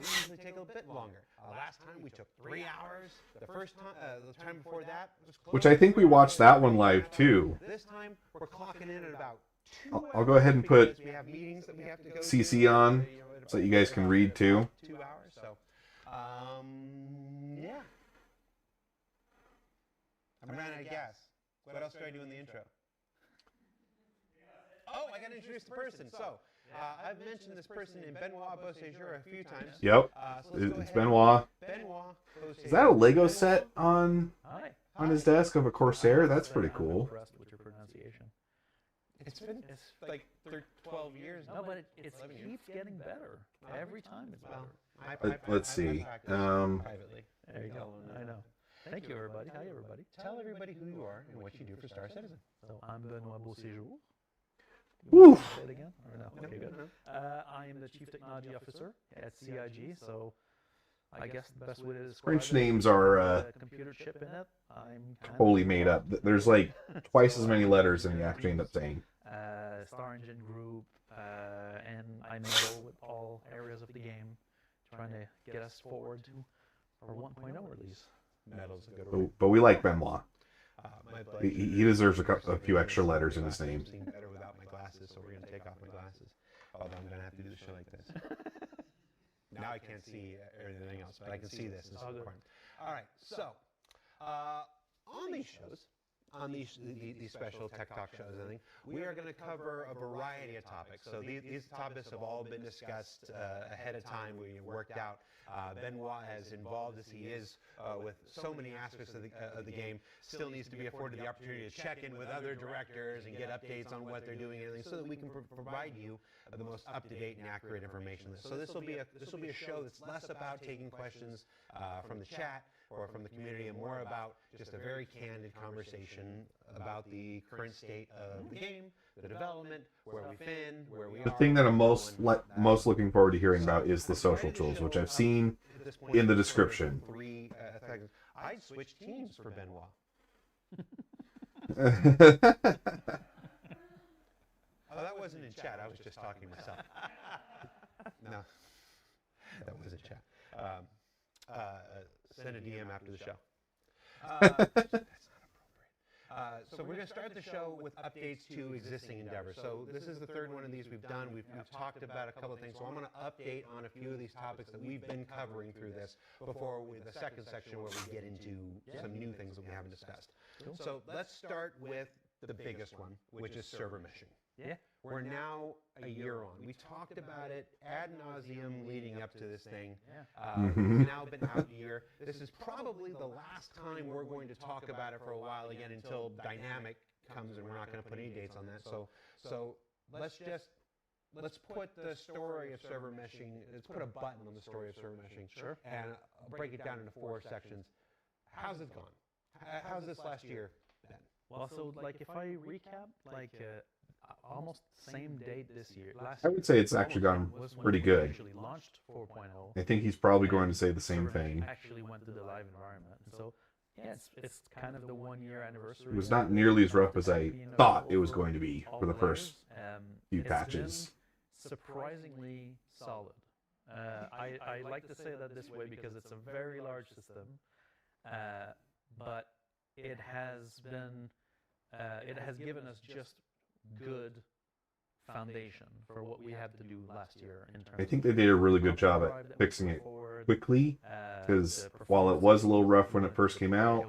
We usually take a bit longer. Last time we took 3 hours. The first time, the time before that was close. Which I think we watched that one live too. This time we're clocking in at about 2 hours. I'll go ahead and put we have meetings that we have to go CC on so that you guys can read too. 2 hours. So, yeah. I'm running out of gas. What else do I do in the intro? Oh, I got to introduce the person. So, I've mentioned this person in Benoit Beausejour a few times. Yep, So let's go it's ahead. Benoit. Benoit Beausejour. Is that a Lego set on Hi. his desk of a Corsair? That's pretty cool. Impressed with your pronunciation. It's been like 12 years. No, but it 11 years. keeps getting better. Every time it's Well, better. Let's see. Privately. There you go. I know. Thank you, everybody. Hi, everybody. Tell everybody who you are and what you do for Star Citizen. So I'm Benoit Beausejour. Woo. Say it again? Or no? Okay, good. I am the Chief Technology Officer at CIG, so I guess the best way to describe French it names is are a computer chip in it. I'm kind totally of- made up. There's like twice as many letters than you actually end up saying. Star Engine Group, and I meddle with all areas of the game, trying to get us forward to our 1.0 release. Metal's a good word. But we like Benoit. My pleasure. He deserves a few extra letters in his name. I'm seeing better without my glasses, so we're going to take off my glasses. Although I'm going to have to do the show like this. Now I can't see everything else, but I can see this. This is important. All right, so on these shows, on these special Tech Talk shows, I think, we are going to cover a variety of topics. So these topics have all been discussed ahead of time. We worked out. Benoit, as involved as he is with so many aspects of the game, still needs to be afforded the opportunity to check in with other directors and get updates on what they're doing and everything, so that we can provide you the most up-to-date and accurate information. So this will be a show that's less about taking questions from the chat or from the community, and more about just a very candid conversation about the current state of the game, the development, where we've been, where we are. The thing that I'm most looking forward to hearing about is the social tools, which I've seen in the description. I'd switch teams for Benoit. Oh, that wasn't in chat. I was just talking to myself. No, that was in chat. Send a DM after the show. That's not appropriate. So we're going to start the show with updates to existing endeavors. So this is the third one of these we've done. We've talked about a couple of things. So I'm going to update on a few of these topics that we've been covering through this before the second section where we get into some new things that we haven't discussed. So let's start with the biggest one, which is server meshing. Yeah. We're now a year on. We talked about it ad nauseum leading up to this thing. It's now been out a year. This is probably the last time we're going to talk about it for a while again, until Dynamic comes, and we're not going to put any dates on that. So let's put the story of server meshing. Let's put a button on the story of server meshing. Sure. And break it down into 4 sections. How's it gone? How's this last year been? Well, so like if I recap, like almost same date this year. Last I would say it's actually gone was when pretty we good. Actually launched 4.0. I think he's probably going to say the same Server Mesh thing. Actually went to the live environment. And so yeah, it's kind of the 1 year anniversary. It was not nearly as rough as I thought it was going to be for the first few It's patches. been surprisingly solid. I like to say that this way because it's a very large system, but it has given us just good foundation for what we had to do last year in terms I think they did a really good job at fixing it quickly, because while it was a little rough when it first came out,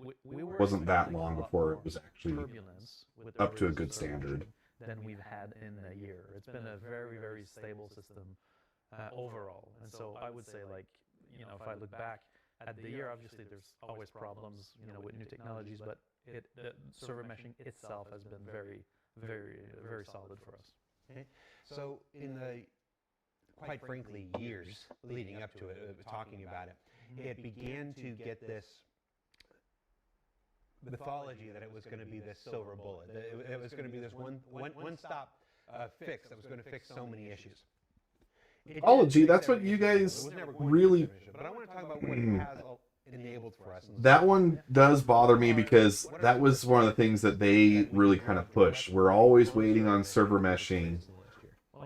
it wasn't that long before it was actually up to a good standard. Than we've had in a year. It's been a very, very stable system overall. And so I would say, like, you know, if I look back at the year, obviously there's always problems, you know, with new technologies, but the server meshing itself has been very, very, very solid for us. Okay. So in the, quite frankly, years leading up to it, talking about it, it began to get this mythology that it was going to be this silver bullet. It was going to be this one-stop fix that was going to fix so many issues. Mythology, that's what you guys really... But I want to talk about what it has enabled for us. That one does bother me because that was one of the things that they really kind of pushed. We're always waiting on server meshing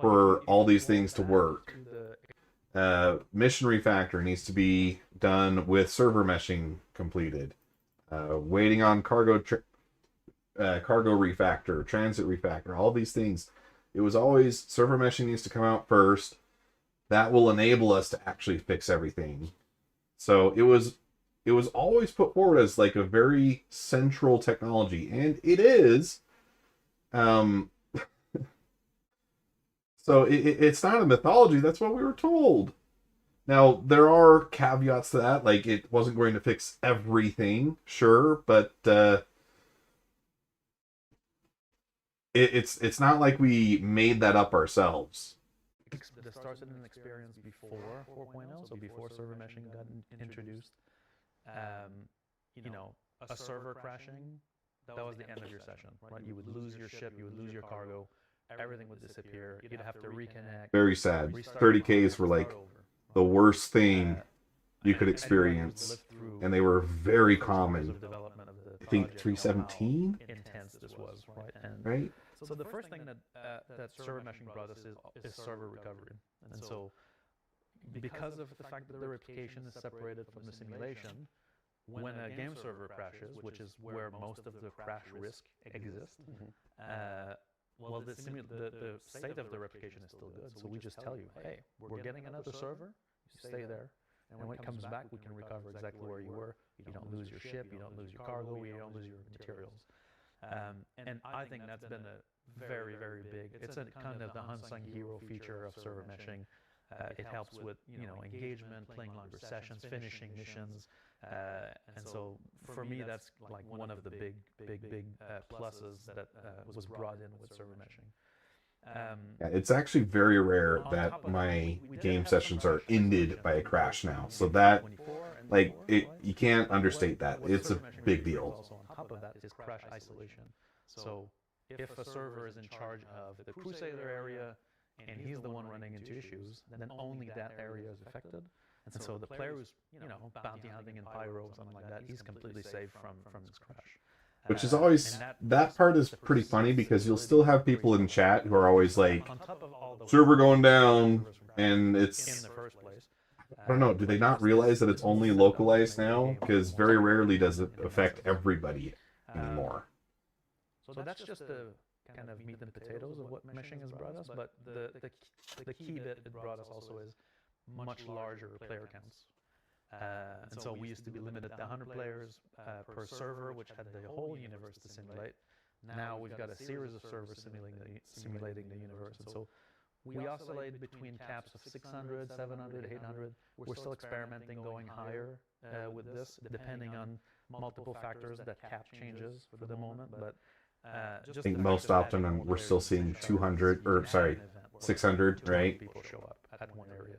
for all these things to work. Mission refactor needs to be done with server meshing completed. Waiting on cargo refactor, transit refactor, all these things. It was always server meshing needs to come out first. That will enable us to actually fix everything. So it was always put forward as like a very central technology, and it is. So it's not a mythology. That's what we were told. Now, there are caveats to that, like it wasn't going to fix everything, sure, but it's not like we made that up ourselves. The Star Citizen experience before 4.0, so before server meshing got introduced, you know, a server crashing, that was the end of your session, right? You would lose your ship, you would lose your cargo, everything would disappear, you'd have to reconnect. Very sad. 30Ks were like the worst thing you could experience, and they were very common. I think 317? Intense this was, right? And right? so the first thing that server meshing brought us is server recovery. And so because of the fact that the replication is separated from the simulation, when a game server crashes, which is where most of the crash risk exists, well, the state of the replication is still good. So we just tell you, hey, we're getting another server, you stay there, and when it comes back, we can recover exactly where you were. You don't lose your ship, you don't lose your cargo, you don't lose your materials. And I think that's been a very, very big, it's a kind of the unsung hero feature of server meshing. It helps with, you know, engagement, playing longer sessions, finishing missions. And so for me, that's like one of the big pluses that was brought in with server meshing. Yeah, it's actually very rare that my game sessions are ended by a crash now. So that, like, you can't understate that. It's a big deal. Also on top of that is crash isolation. So if a server is in charge of the Crusader area and he's the one running into issues, then only that area is affected. And so the player who's, you know, bounty hunting in Pyro or something like that, he's completely safe from this crash. Which is always, that part is pretty funny because you'll still have people in chat who are always like, server going down, and it's, in the first place. I don't know, do they not realize that it's only localized now? Because very rarely does it affect everybody anymore. So that's just the kind of meat and potatoes of what meshing has brought us, but the key bit it brought us also is much larger player counts. And so we used to be limited to 100 players per server, which had the whole universe to simulate. Now we've got a series of servers simulating the universe. And so we oscillate between caps of 600, 700, 800. We're still experimenting going higher with this, depending on multiple factors. That cap changes for the moment, but I think most often we're still seeing 200, or sorry, 600, right? People show up at one area.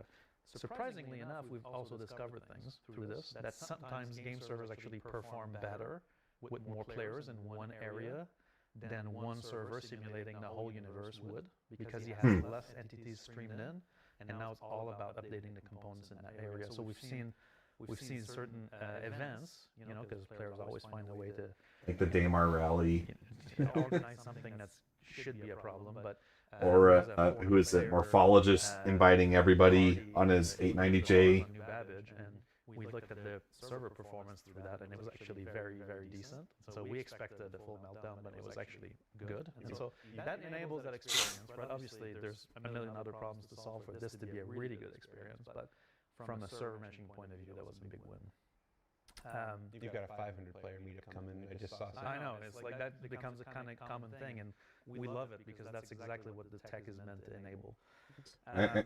Surprisingly enough, we've also discovered things through this, that sometimes game servers actually perform better with more players in one area than one server simulating the whole universe would, because he has less entities streamed in, and now it's all about updating the components in that area. So we've seen certain events, you know, because players always find a way to Like the Daymar rally, organize something that should be a problem, but or who is it? Morphologist inviting everybody on his 890J. New Babbage, and we looked at the server performance through that, and it was actually very, very decent. So we expected the full meltdown, but it was actually good. And so that enables that experience, right? Obviously, there's a million other problems to solve for this to be a really good experience, but from a server meshing point of view, that was a big win. You've got a 500-player meetup coming. I just saw something. I know, it's like that becomes a kind of common thing, and we love it because that's exactly what the tech is meant to enable.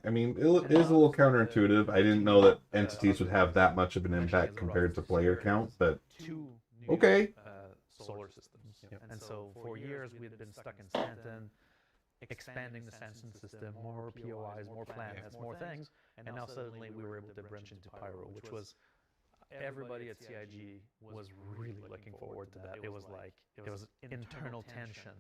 I mean, it is a little counterintuitive. I didn't know that entities would have that much of an impact compared to player count, but okay. Solar systems. And so for years we had been stuck in Stanton, expanding the Stanton system, more POIs, more planets, more things, and now suddenly we were able to branch into Pyro, which was everybody at CIG was really looking forward to that. It was like, it was internal tension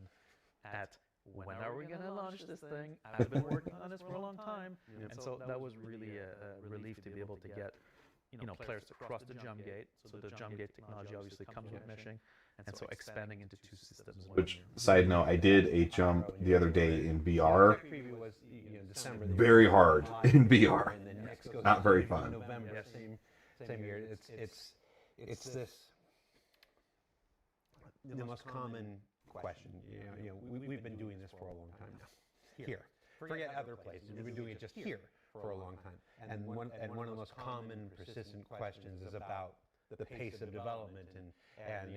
at when are we going to launch this thing? I've been working on this for a long time. And so that was really a relief to be able to get, you know, players to cross the jump gate. So the jump gate technology obviously comes with meshing. And so expanding into two systems. Which, side note, I did a jump the other day in VR. Very hard in VR. Not very fun. November, same year. It's this the most common question. We've been doing this for a long time now. Here, forget other places. We've been doing it just here for a long time. And one of the most common, persistent questions is about the pace of development, and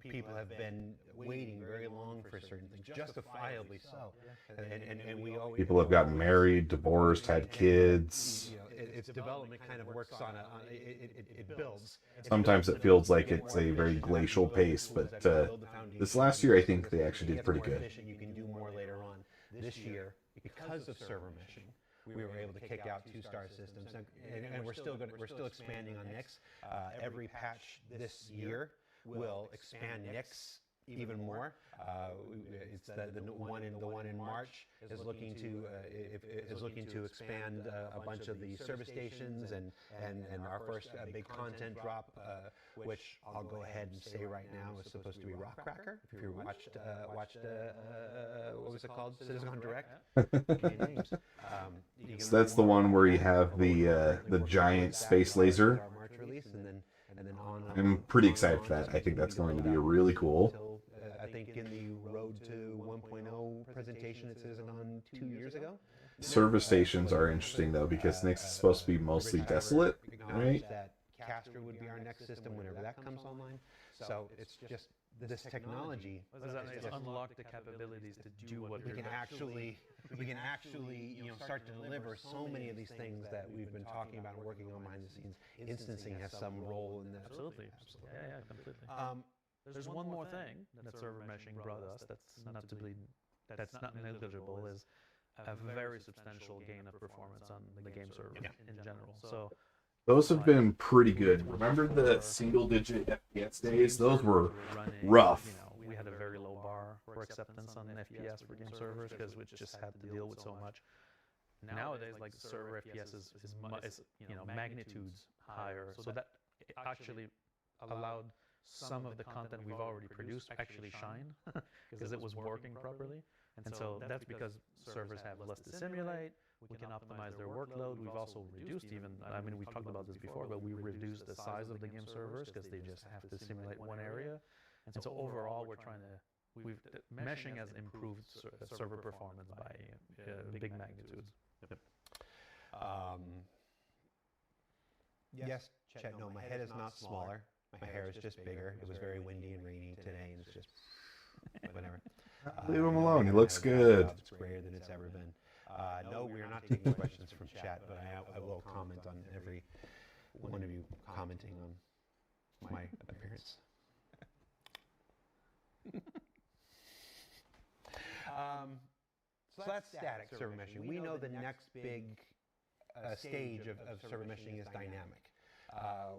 people have been waiting very long for certain things, justifiably so. And we always People have gotten married, divorced, had kids. Its development kind of works on it builds. Sometimes it feels like it's a very glacial pace, but this last year I think they actually did pretty good. You can do more later on. This year, because of server meshing, we were able to kick out 2-star systems, and we're still expanding on Nix. Every patch this year will expand Nix even more. It's the one in March is looking to expand a bunch of the service stations, and our first big content drop, which I'll go ahead and say right now is supposed to be Rockcracker. If you watched what was it called, CitizenCon Direct. Names. So that's the one where you have the giant space laser. Our March release, and then on. I'm pretty excited for that. I think that's going to be really cool. I think in the Road to 1.0 presentation at CitizenCon 2 years ago. Service stations are interesting though, because Nix is supposed to be mostly desolate, right? That Castor would be our next system whenever that comes online. So it's just this technology. It's unlocked the capabilities to do what we can actually start to deliver so many of these things that we've been talking about and working on behind the scenes. Instancing has some role in that. Absolutely. Yeah, completely. There's one more thing that server meshing brought us that's not negligible, is a very substantial gain of performance on the game server in general. So those have been pretty good. Remember the single-digit FPS days? Those were rough. We had a very low bar for acceptance on FPS for game servers because we just had to deal with so much. Nowadays, like, the server FPS is magnitudes higher, so that actually allowed some of the content we've already produced actually shine because it was working properly. And so that's because servers have less to simulate. We can optimize their workload. We've also reduced we've talked about this before, but we reduced the size of the game servers because they just have to simulate one area. And so overall, meshing has improved server performance by big magnitudes. Yes, Chet, no, my head is not smaller. My hair is just bigger. It was very windy and rainy today, and it's just whatever. Leave him alone. He looks good. It's grayer than it's ever been. No, we are not taking questions from chat, but I will comment on every one of you commenting on my appearance. So that's static server meshing. We know the next big stage of server meshing is dynamic.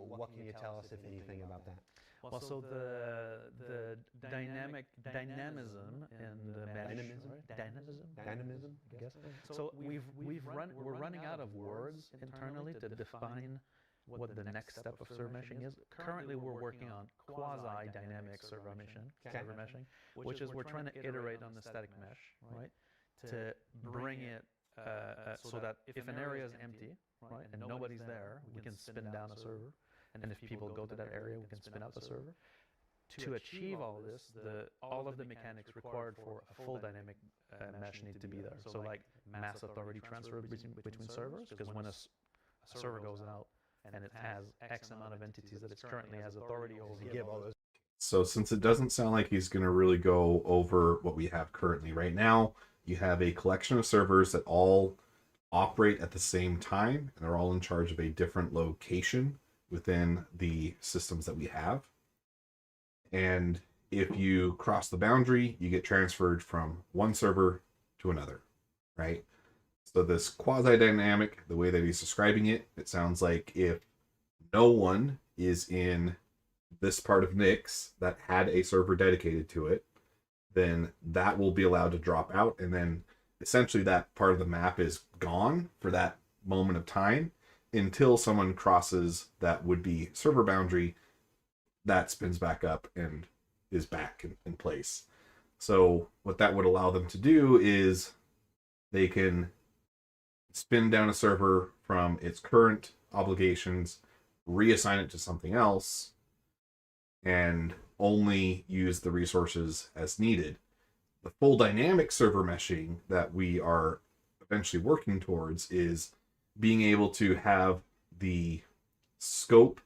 What can you tell us, if anything, about that? Well, so the dynamism in the mesh, Dynamism? right? Dynamism? I guess. So we're running out of words internally to define what the next step of server meshing is. Currently, we're working on quasi-dynamic server meshing, which is we're trying to iterate on the static mesh, right, to bring it so that if an area is empty, right, and nobody's there, we can spin down a server, and if people go to that area, we can spin out the server. To achieve all this, all of the mechanics required for a full dynamic mesh need to be there. So like mass authority transfer between servers, because when a server goes out and it has X amount of entities that it currently has authority over, Give all those. So since it doesn't sound like he's going to really go over what we have currently right now, you have a collection of servers that all operate at the same time, and they're all in charge of a different location within the systems that we have. And if you cross the boundary, you get transferred from one server to another, right? So this quasi-dynamic, the way that he's describing it, it sounds like if no one is in this part of Nix that had a server dedicated to it, then that will be allowed to drop out, and then essentially that part of the map is gone for that moment of time until someone crosses that would-be server boundary. That spins back up and is back in place. So what that would allow them to do is they can spin down a server from its current obligations, reassign it to something else, and only use the resources as needed. The full dynamic server meshing that we are eventually working towards is being able to have the scope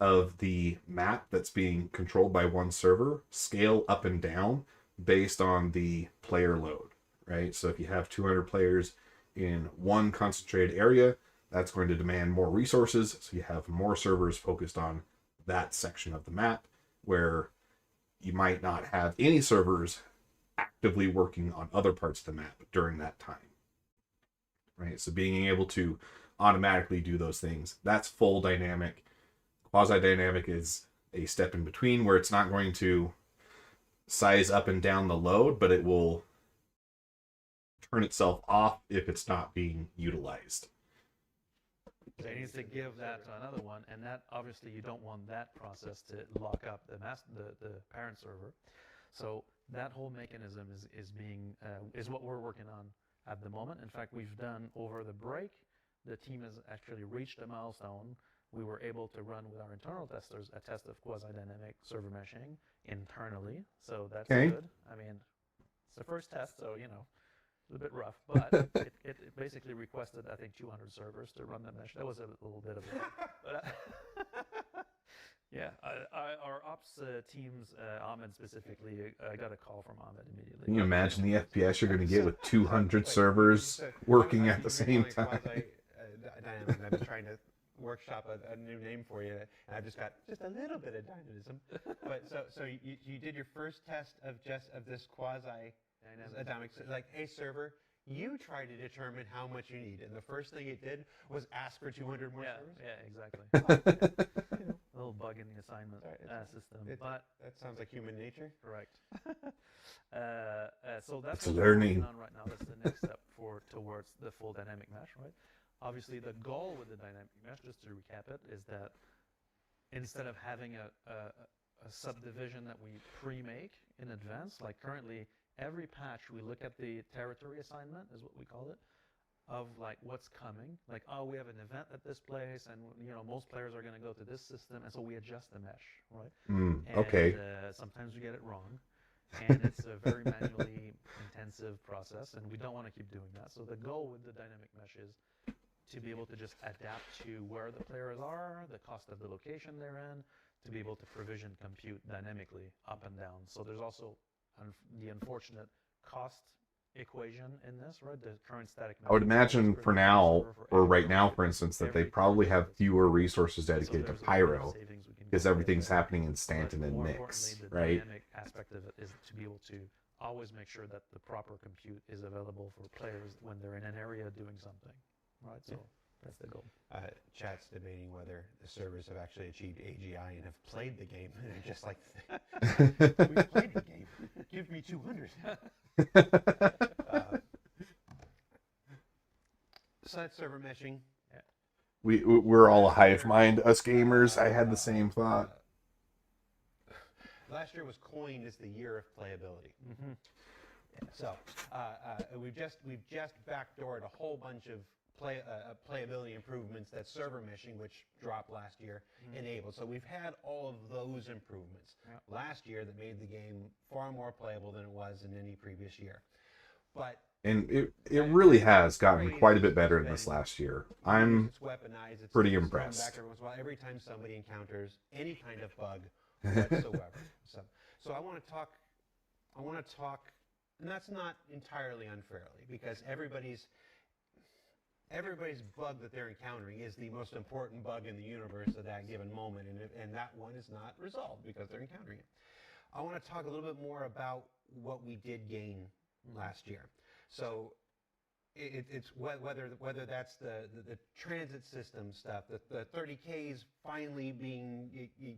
of the map that's being controlled by one server scale up and down based on the player load, right? So if you have 200 players in one concentrated area, that's going to demand more resources, so you have more servers focused on that section of the map, where you might not have any servers actively working on other parts of the map during that time, right? So being able to automatically do those things, that's full dynamic. Quasi-dynamic is a step in between, where it's not going to size up and down the load, but it will turn itself off if it's not being utilized. So it needs to give that to another one, and that obviously you don't want that process to lock up the parent server. So that whole mechanism is what we're working on at the moment. In fact, we've done over the break, the team has actually reached a milestone. We were able to run with our internal testers a test of quasi-dynamic server meshing internally. So that's good. I mean, it's the first test, so it's a bit rough, but it basically requested, I think, 200 servers to run the mesh. That was a little bit of a... Yeah, our ops teams, Ahmed specifically, I got a call from Ahmed immediately. Can you imagine the FPS you're going to get with 200 servers working at the same time? I've been trying to workshop a new name for you, and I've just got just a little bit of dynamism. But so you did your first test of this quasi-dynamic, like, hey server, you try to determine how much you need, and the first thing it did was ask for 200 more servers. Yeah, exactly. A little bug in the assignment system, but that sounds like human nature. Correct. So that's it's what learning. we're working on right now. That's the next step towards the full dynamic mesh, right? Obviously, the goal with the dynamic mesh, just to recap it, is that instead of having a subdivision that we pre-make in advance, like currently, every patch we look at the territory assignment, is what we call it, of like what's coming. Like, oh, we have an event at this place, and most players are going to go to this system, and so we adjust the mesh, right? Okay. Sometimes we get it wrong, and it's a very manually intensive process, and we don't want to keep doing that. So the goal with the dynamic mesh is to be able to just adapt to where the players are, the cost of the location they're in, to be able to provision compute dynamically up and down. So there's also the unfortunate cost equation in this, right? The current static mesh. I would imagine for now, or right now, for instance, that they probably have fewer resources dedicated to Pyro, because everything's happening in Stanton and Nix, right? The dynamic aspect of it is to be able to always make sure that the proper compute is available for players when they're in an area doing something, right? So That's the goal. Chat's debating whether the servers have actually achieved AGI and have played the game. And they're just like, we've played the game. Give me 200. So that's server meshing. We're all a hive mind, us gamers. I had the same thought. Last year was coined as the year of playability. Mm-hmm. So we've just backdoored a whole bunch of playability improvements that server meshing, which dropped last year, enabled. So we've had all of those improvements last year that made the game far more playable than it was in any previous year. But And it really has gotten quite a bit better in this last year. I'm pretty impressed. Every time somebody encounters any kind of bug whatsoever. So I want to talk, and that's not entirely unfairly, because everybody's bug that they're encountering is the most important bug in the universe at that given moment, and that one is not resolved because they're encountering it. I want to talk a little bit more about what we did gain last year. So it's whether that's the transit system stuff, the 30Ks finally being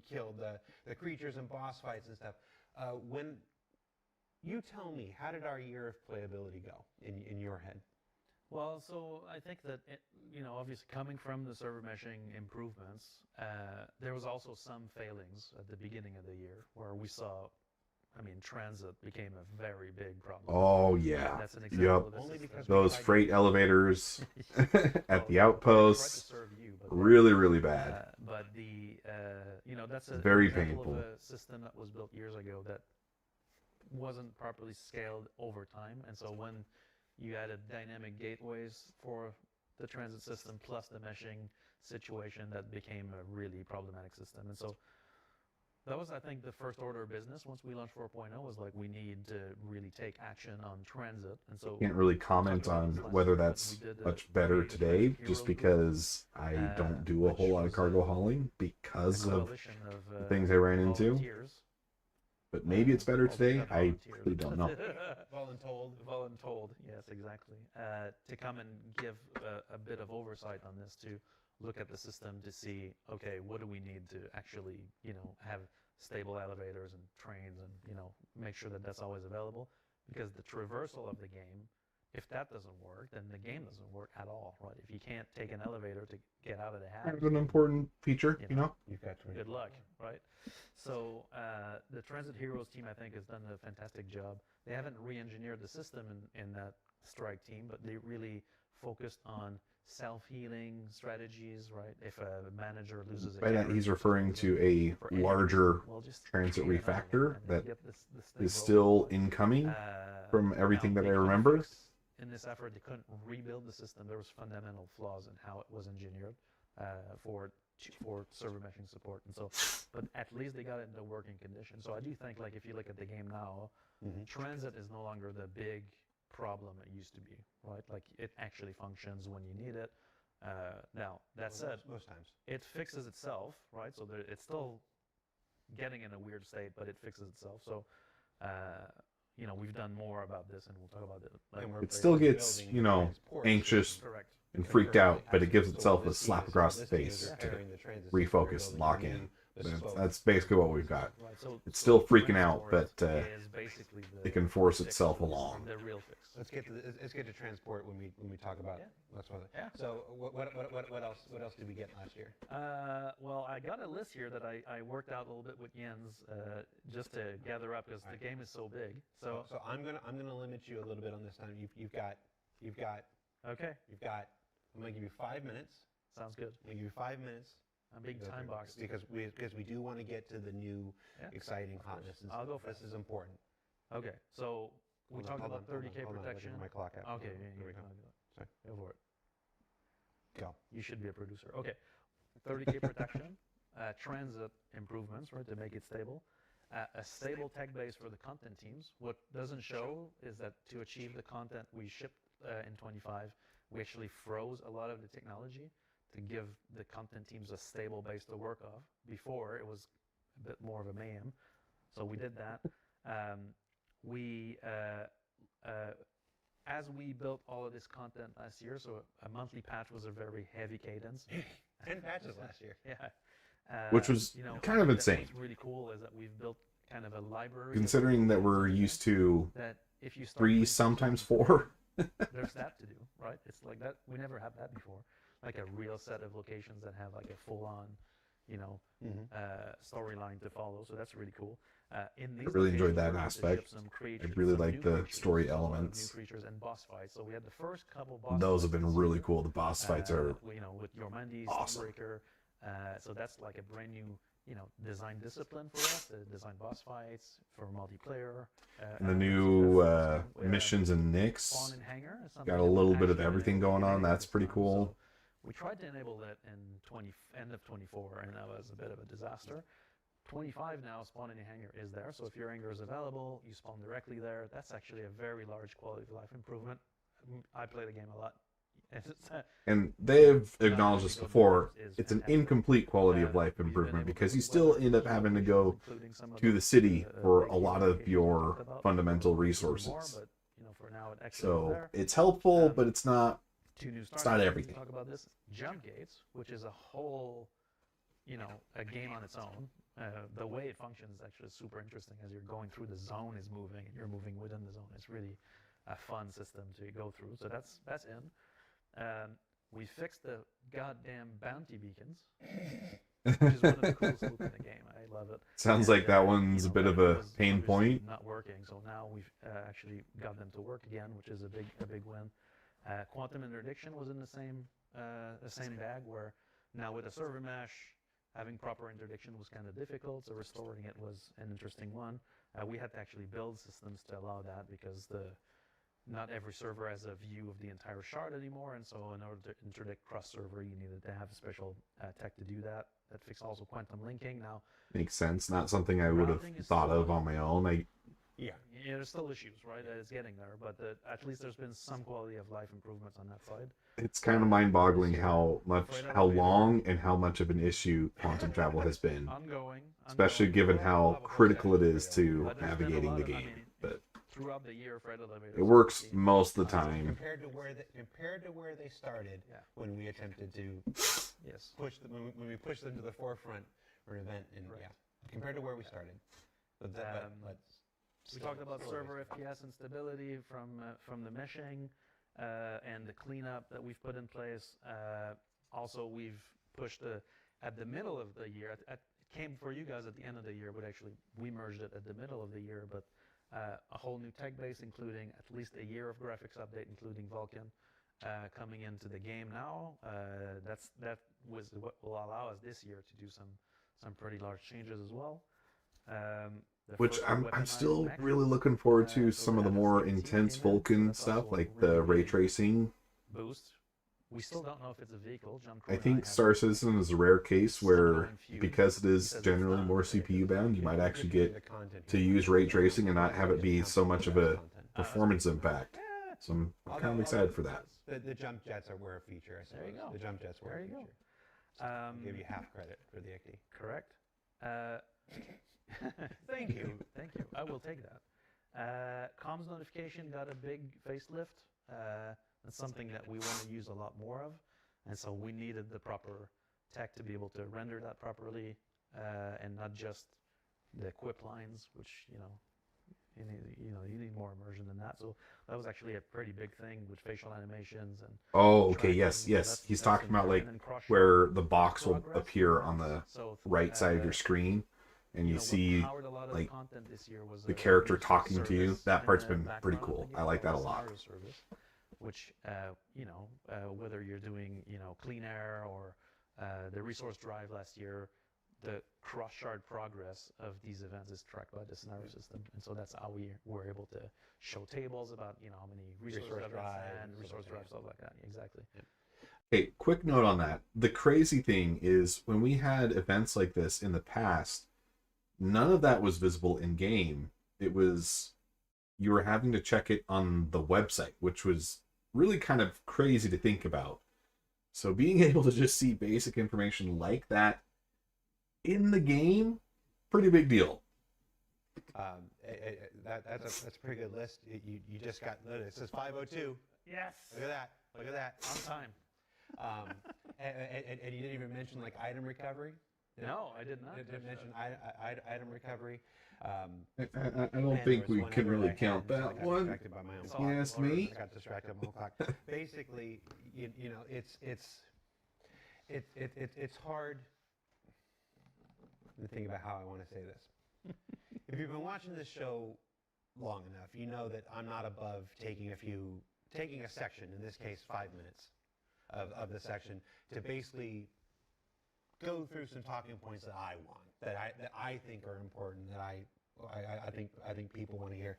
killed, the creatures and boss fights and stuff. When you tell me, how did our year of playability go in your head? Well, so I think that, obviously coming from the server meshing improvements, there was also some failings at the beginning of the year where we saw, transit became a very big problem. Oh, yeah. That's an example Yep. of a system. Those freight elevators at the outposts, really, really bad. But that's a Very example painful. of a system that was built years ago that wasn't properly scaled over time, and so when you added dynamic gateways for the transit system plus the meshing situation, that became a really problematic system. And so that was, I think, the first order of business once we launched 4.0 was like, we need to really take action on transit. And so Can't really comment on whether that's much better today, just because I don't do a whole lot of cargo hauling because of the things I ran into. But maybe it's better today. I really don't know. Voluntold, yes, exactly. To come and give a bit of oversight on this, to look at the system to see, okay, what do we need to actually, have stable elevators and trains, and make sure that that's always available, because the traversal of the game, if that doesn't work, then the game doesn't work at all, right? If you can't take an elevator to get out of the house, It's an important feature, You've got good luck, right? So the Transit Heroes team, I think, has done a fantastic job. They haven't re-engineered the system in that strike team, but they really focused on self-healing strategies, right? If a manager loses a By that, he's referring to a larger transit refactor that is still incoming from everything that I remember. In this effort, they couldn't rebuild the system. There was fundamental flaws in how it was engineered for server meshing support, and so, but at least they got it into working condition. So I do think, like, if you look at the game now, transit is no longer the big problem it used to be, right? Like, it actually functions when you need it. Now, that said, most times it fixes itself, right? So it's still getting in a weird state, but it fixes itself. So, we've done more about this, and we'll talk about it later. It still gets, anxious Correct. and freaked out, but it gives itself a slap across the face to refocus and lock in. That's basically what we've got. Right, so It's still freaking out, but is basically it can force itself along. the real fix. Let's get to transport when we talk about it. Yeah. So what else did we get last year? Well, I got a list here that I worked out a little bit with Jens, just to gather up, because the game is so big. So I'm gonna limit you a little bit on this time. You've got okay, I'm gonna give you 5 minutes. sounds good. I'm gonna give you 5 minutes. I'm big time box because we do want to get to the new exciting hotness. I'll go for this is important. Okay, so we talked Hold on, about 30K hold on, protection. my clock out. Okay, Here we go. Sorry. Go for it. Go. You should be a producer. Okay, 30K protection, transit improvements, right, to make it stable. A stable tech base for the content teams. What doesn't show is that to achieve the content we shipped in 25, we actually froze a lot of the technology to give the content teams a stable base to work off. Before, it was a bit more of a mayhem. So we did that. We as we built all of this content last year, so a monthly patch was a very heavy cadence. 10 patches last year. Yeah. Which was you know, kind of that's insane. What's really cool is that we've built kind of a library. Considering that we're used to that if you start 3, putting sometimes something 4. there's that to do, right? It's like that. We never had that before. Like a real set of locations that have like a full-on, you know, storyline to follow. So that's really cool. In these really enjoyed locations, that we're able to aspect. ship some creatures, I really some like new the creatures, story a lot of elements. New creatures and boss fights. So we had the first couple boss Those fights have been this really year, cool. The boss fights are you know, with your Mandy, awesome. Stonebreaker. So that's like a brand new, you know, design discipline for us to design boss fights for multiplayer. and the so new that's interesting. missions and Spawn Nyx. and Hangar is something Got a that we little bit of actually everything enabled going on. beginning of That's this pretty time. cool. So we tried to enable that in end of 24, and that was a bit of a disaster. 25 now, Spawn and Hangar is there. So if your hangar is available, you spawn directly there. That's actually a very large quality of life improvement. I play the game a lot. And they've acknowledged this Every go before. is It's an fantastic. incomplete quality of life We've been improvement able because to you weather still end up key having to locations, go including some of to the those, city for big a key lot of locations we your talked about. fundamental We'll do more, resources. but, you know, for now it actually is So there. it's helpful, Um, but it's not. 2 new It's not starters, everything. Talk about this jump gates, which is a whole, you know, a game on its own. The way it functions is actually super interesting. As you're going through, the zone is moving, and you're moving within the zone. It's really a fun system to go through. So that's in. We fixed the goddamn bounty beacons, which is one of the coolest loops in the game. I love it. Sounds And, like that you one's a know, bit of it a was pain obviously point. not working, so now we've actually got them to work again, which is a big win. Quantum interdiction was in the same bag, where now with a server mesh, having proper interdiction was kind of difficult, so restoring it was an interesting one. We had to actually build systems to allow that because not every server has a view of the entire shard anymore, and so in order to interdict cross-server, you needed to have special tech to do that. That fixed also quantum linking. Now, Makes sense. Not something I would have routing is thought still of on my own. Yeah. there's still issues, right? It's getting there, but at least there's been some quality of life improvements on that side. It's kind of mind-boggling how long and how much of an issue quantum travel has been, Ongoing. especially given how critical it is to But there's been a navigating lot the of- I game. mean, But throughout the year, Freight Elevators. it works have been- most of the time. Compared to where they started Yeah. when we attempted to Yes. when we pushed them to the forefront for an event, and Right. yeah, compared to where we started. But We talked about server FPS and stability from the meshing and the cleanup that we've put in place. Also, we've pushed at the middle of the year. It came for you guys at the end of the year, but actually we merged it at the middle of the year. But a whole new tech base, including at least a year of graphics update, including Vulkan, coming into the game now. That was what will allow us this year to do some pretty large changes as well. Which I'm still really looking forward to some of the more intense Vulcan stuff, like the ray tracing. Boost. We still don't know if it's a vehicle. I think Star Citizen is a rare case where, because it is generally more CPU bound, you might actually get to use ray tracing and not have it be so much of a performance impact. So I'm kind of excited for that. The jump jets were a feature, I suppose. There you go. The jump jets were There a you go. feature. So I'll give you half credit for the XD. Correct. Thank you. Thank you. I will take that. Comms notification got a big facelift. That's something that we want to use a lot more of. And so we needed the proper tech to be able to render that properly and not just the equip lines, which, you need more immersion than that. So that was actually a pretty big thing with facial animations and Oh, okay, tracking. yes, So yes. that's- He's that's talking about like important. And then cross-shot where the box will progress. appear on the So, right side of your screen, and you what see powered a lot of like content this year was the a character resource talking to you. service That in part's the been pretty background cool. that you I like call that a the lot. scenario service, which whether you're doing clean air or the resource drive last year, the cross shard progress of these events is tracked by the scenario system, and so that's how we were able to show tables about how many resource drives and resource drives, stuff like that. Exactly. Hey, quick note on that. The crazy thing is when we had events like this in the past, none of that was visible in game. It was, you were having to check it on the website, which was really kind of crazy to think about. So being able to just see basic information like that in the game, pretty big deal. That's a pretty good list. You just got, it says 502. Yes. Look at that. Look at that. On time. And you didn't even mention like item recovery. No, I did not. You didn't mention item recovery. I don't think we can really count that one. If you ask me. I got distracted by my own clock. Basically, you know, it's hard to think about how I want to say this. If you've been watching this show long enough, you know that I'm not above taking a section, in this case 5 minutes of the section, to basically go through some talking points that I want, that I think are important, that I think people want to hear.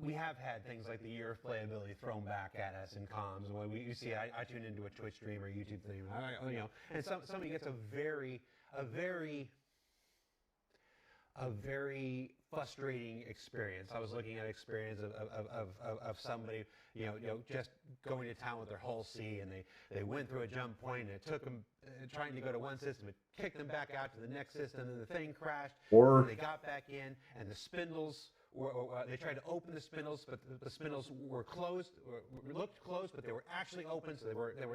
We have had things like the year of playability thrown back at us in comms. When you see, I tune into a Twitch stream or YouTube stream, you know, and somebody gets a very frustrating experience. I was looking at experience of somebody, you know, just going to town with their whole C, and they went through a jump point, and it took them trying to go to one system, it kicked them back out to the next system, and the thing crashed. Or they got back in, and the spindles they tried to open the spindles, but the spindles were closed, looked closed, but they were actually open. So they were in the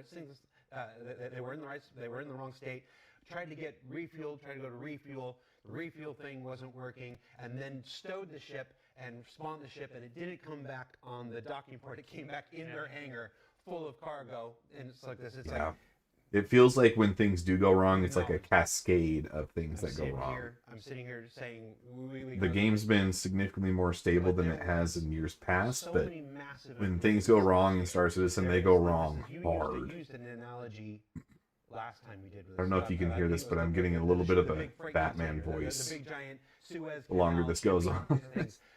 wrong state. Tried to get refueled, tried to go to refuel. The refuel thing wasn't working, and then stowed the ship and spawned the ship, and it didn't come back on the docking port. It came back in their hangar full of cargo, and it's like this. It's like, it feels like when things do go wrong, it's like a cascade of things that go wrong. I'm sitting here saying the game's been significantly more stable than it has in years past, but when things go wrong in Star Citizen, they go wrong hard. You used an analogy last time we did. I don't know if you can hear this, but I'm getting a little bit of a Batman voice the big giant Suez the longer this goes on.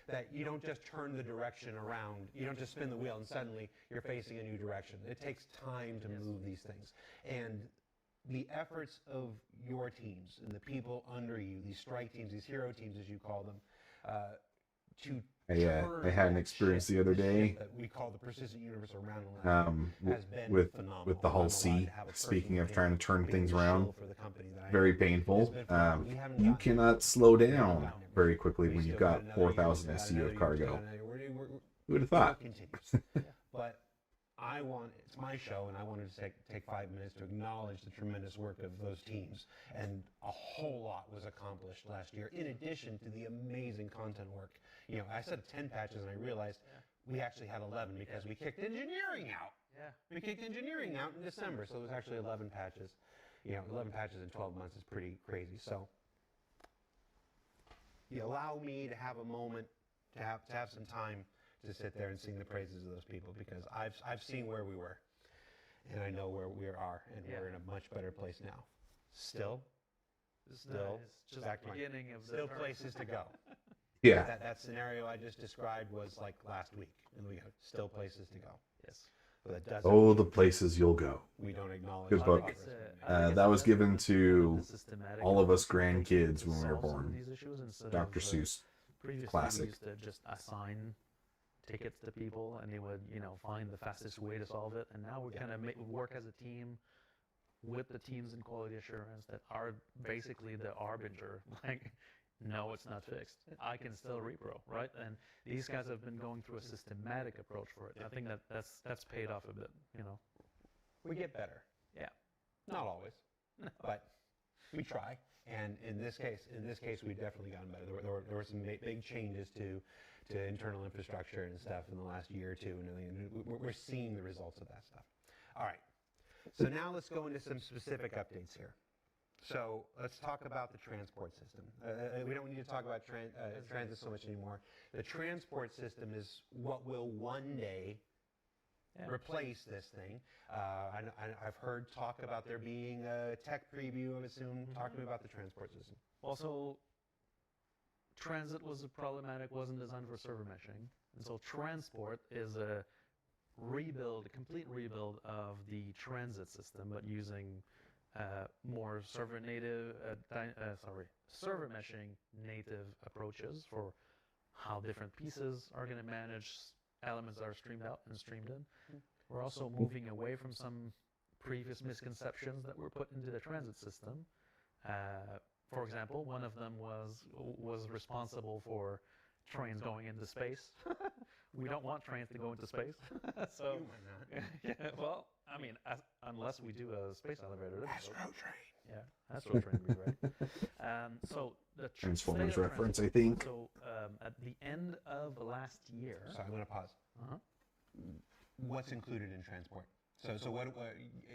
That you don't just turn the direction around. You don't just spin the wheel and suddenly you're facing a new direction. It takes time to move these things. And the efforts of your teams and the people under you, these strike teams, these hero teams as you call them, I had an experience the other day that we call the persistent universe around with the Hull C. Speaking of trying to turn things around, very painful. You cannot slow down very quickly when you've got 4,000 SCU of cargo. Who would have thought? But it's my show, and I wanted to take 5 minutes to acknowledge the tremendous work of those teams. And a whole lot was accomplished last year, in addition to the amazing content work. You know, I said 10 patches, and I realized we actually had 11 because we kicked engineering out. Yeah. We kicked engineering out in December, so it was actually 11 patches. You know, 11 patches in 12 months is pretty crazy. So you allow me to have a moment, to have some time to sit there and sing the praises of those people, because I've seen where we were, and I know where we are, and we're in a much better place now. Still, it's just back the beginning of the still places to go. Yeah. That scenario I just described was like last week, and we have still places to go. Yes. But that doesn't Oh, mean the places you'll go. we don't acknowledge Good the book. progress we've made. That was given the to systematic all of us approach grandkids to when we were solve some of born. these issues instead Dr. of, Seuss. previously classic. we used to just assign tickets to people, and they would, you know, find the fastest way to solve it. And now we kind of work as a team with the teams in quality assurance that are basically the arbinger. Like, no, it's not fixed. I can still repro, right? And these guys have been going through a systematic approach for it. I think that's paid off a bit, you know. We get better. Yeah. Not always, but we try. And in this case, we've definitely gotten better. There were some big changes to internal infrastructure and stuff in the last year or two, and we're seeing the results of that stuff. All right. So now let's go into some specific updates here. So let's talk about the transport system. We don't need to talk about transit so much anymore. The transport system is what will one day replace this thing. I've heard talk about there being a tech preview of it soon. Talk to me about the transport system. Also, transit was problematic, wasn't designed for server meshing. And so transport is a complete rebuild of the transit system, but using more server meshing native approaches for how different pieces are going to manage elements that are streamed out and streamed in. We're also moving away from some previous misconceptions that were put into the transit system. For example, one of them was responsible for trains going into space. We don't want trains to go into space. So, You might not. yeah, well, I mean, unless we do a space elevator. Astro train. Yeah, Astro train would be right. So the Transformers state of reference, I transport. think. So at the end of last year. So I'm going to pause. Uh-huh. What's included in transport? So what?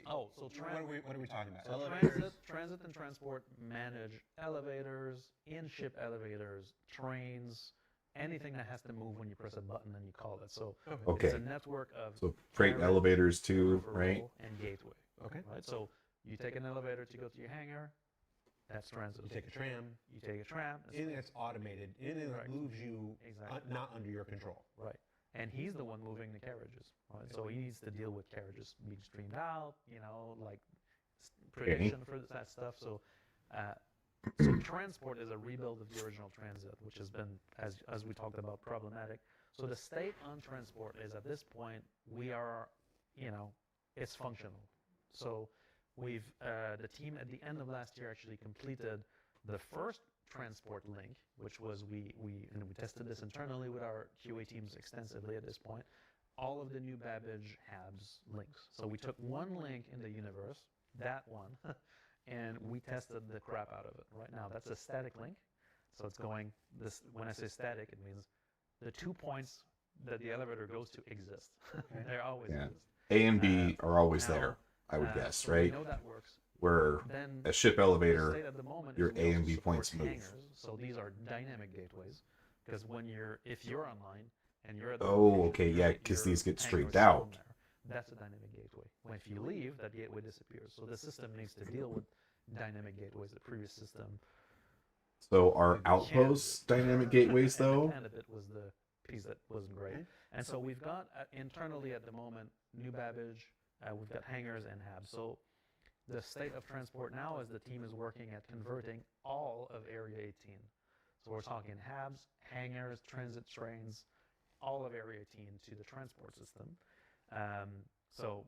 Oh, so what are we talking about? So Elevators. transit and transport manage elevators, in-ship elevators, trains, anything that has to move when you press a button and you call it. So Okay. it's a network of So freight carriage, elevators too, peripheral, right? and gateway. Okay. Right. So you take an elevator to go to your hangar. That's transit. You take a tram. You take a tram. That's Anything that's automated, anything that Correct. moves you Exactly. not under your control. Right. And he's the one moving the carriages, right? So he needs to deal with carriages being streamed out, like prediction for that stuff. So transport is a rebuild of the original transit, which has been, as we talked about, problematic. So the state on transport is at this point, we are, it's functional. So we've, the team at the end of last year actually completed the first transport link, which was we tested this internally with our QA teams extensively at this point. All of the new Babbage HABs links. So we took one link in the universe, that one, and we tested the crap out of it. Right now, that's a static link. So it's going this. When I say static, it means the 2 points that the elevator goes to exist. They always Yeah. exist. A and B are always now, there, I would guess, so right? We know that works. Where Then a ship the elevator, state at the moment your is we A also and B support points move. hangars. So these are dynamic gateways, because if you're online and you're at the Oh, location, okay, yeah, your 'cause these get hangar streamed is shown out. there. That's a dynamic gateway. When if you leave, that gateway disappears. So the system needs to deal with dynamic gateways. The previous system. So are outposts dynamic gateways And though? the candidate was the piece that wasn't great. And so we've got internally at the moment new Babbage. We've got hangars and HABs. So the state of transport now is the team is working at converting all of Area 18. So we're talking HABs, hangars, transit trains, all of Area 18 to the transport system. So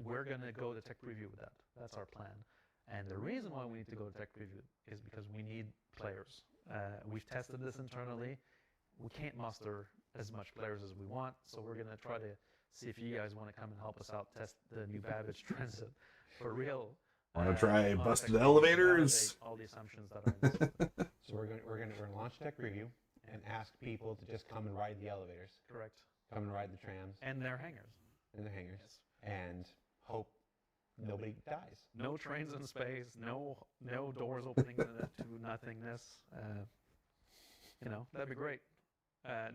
we're going to go to tech preview with that. That's our plan. And the reason why we need to go to tech preview is because we need players. We've tested this internally. We can't muster as much players as we want, so we're going to try to see if you guys want to come and help us out test the new Babbage Transit for real. Want to try on a busted tech preview, elevators? validate all the assumptions that are in the system. So we're going to launch tech review and ask people to just come and ride the elevators, Correct. come and ride the trams And their hangars. and the hangars, and hope nobody dies. No trains in space. No doors opening to nothingness. That'd be great.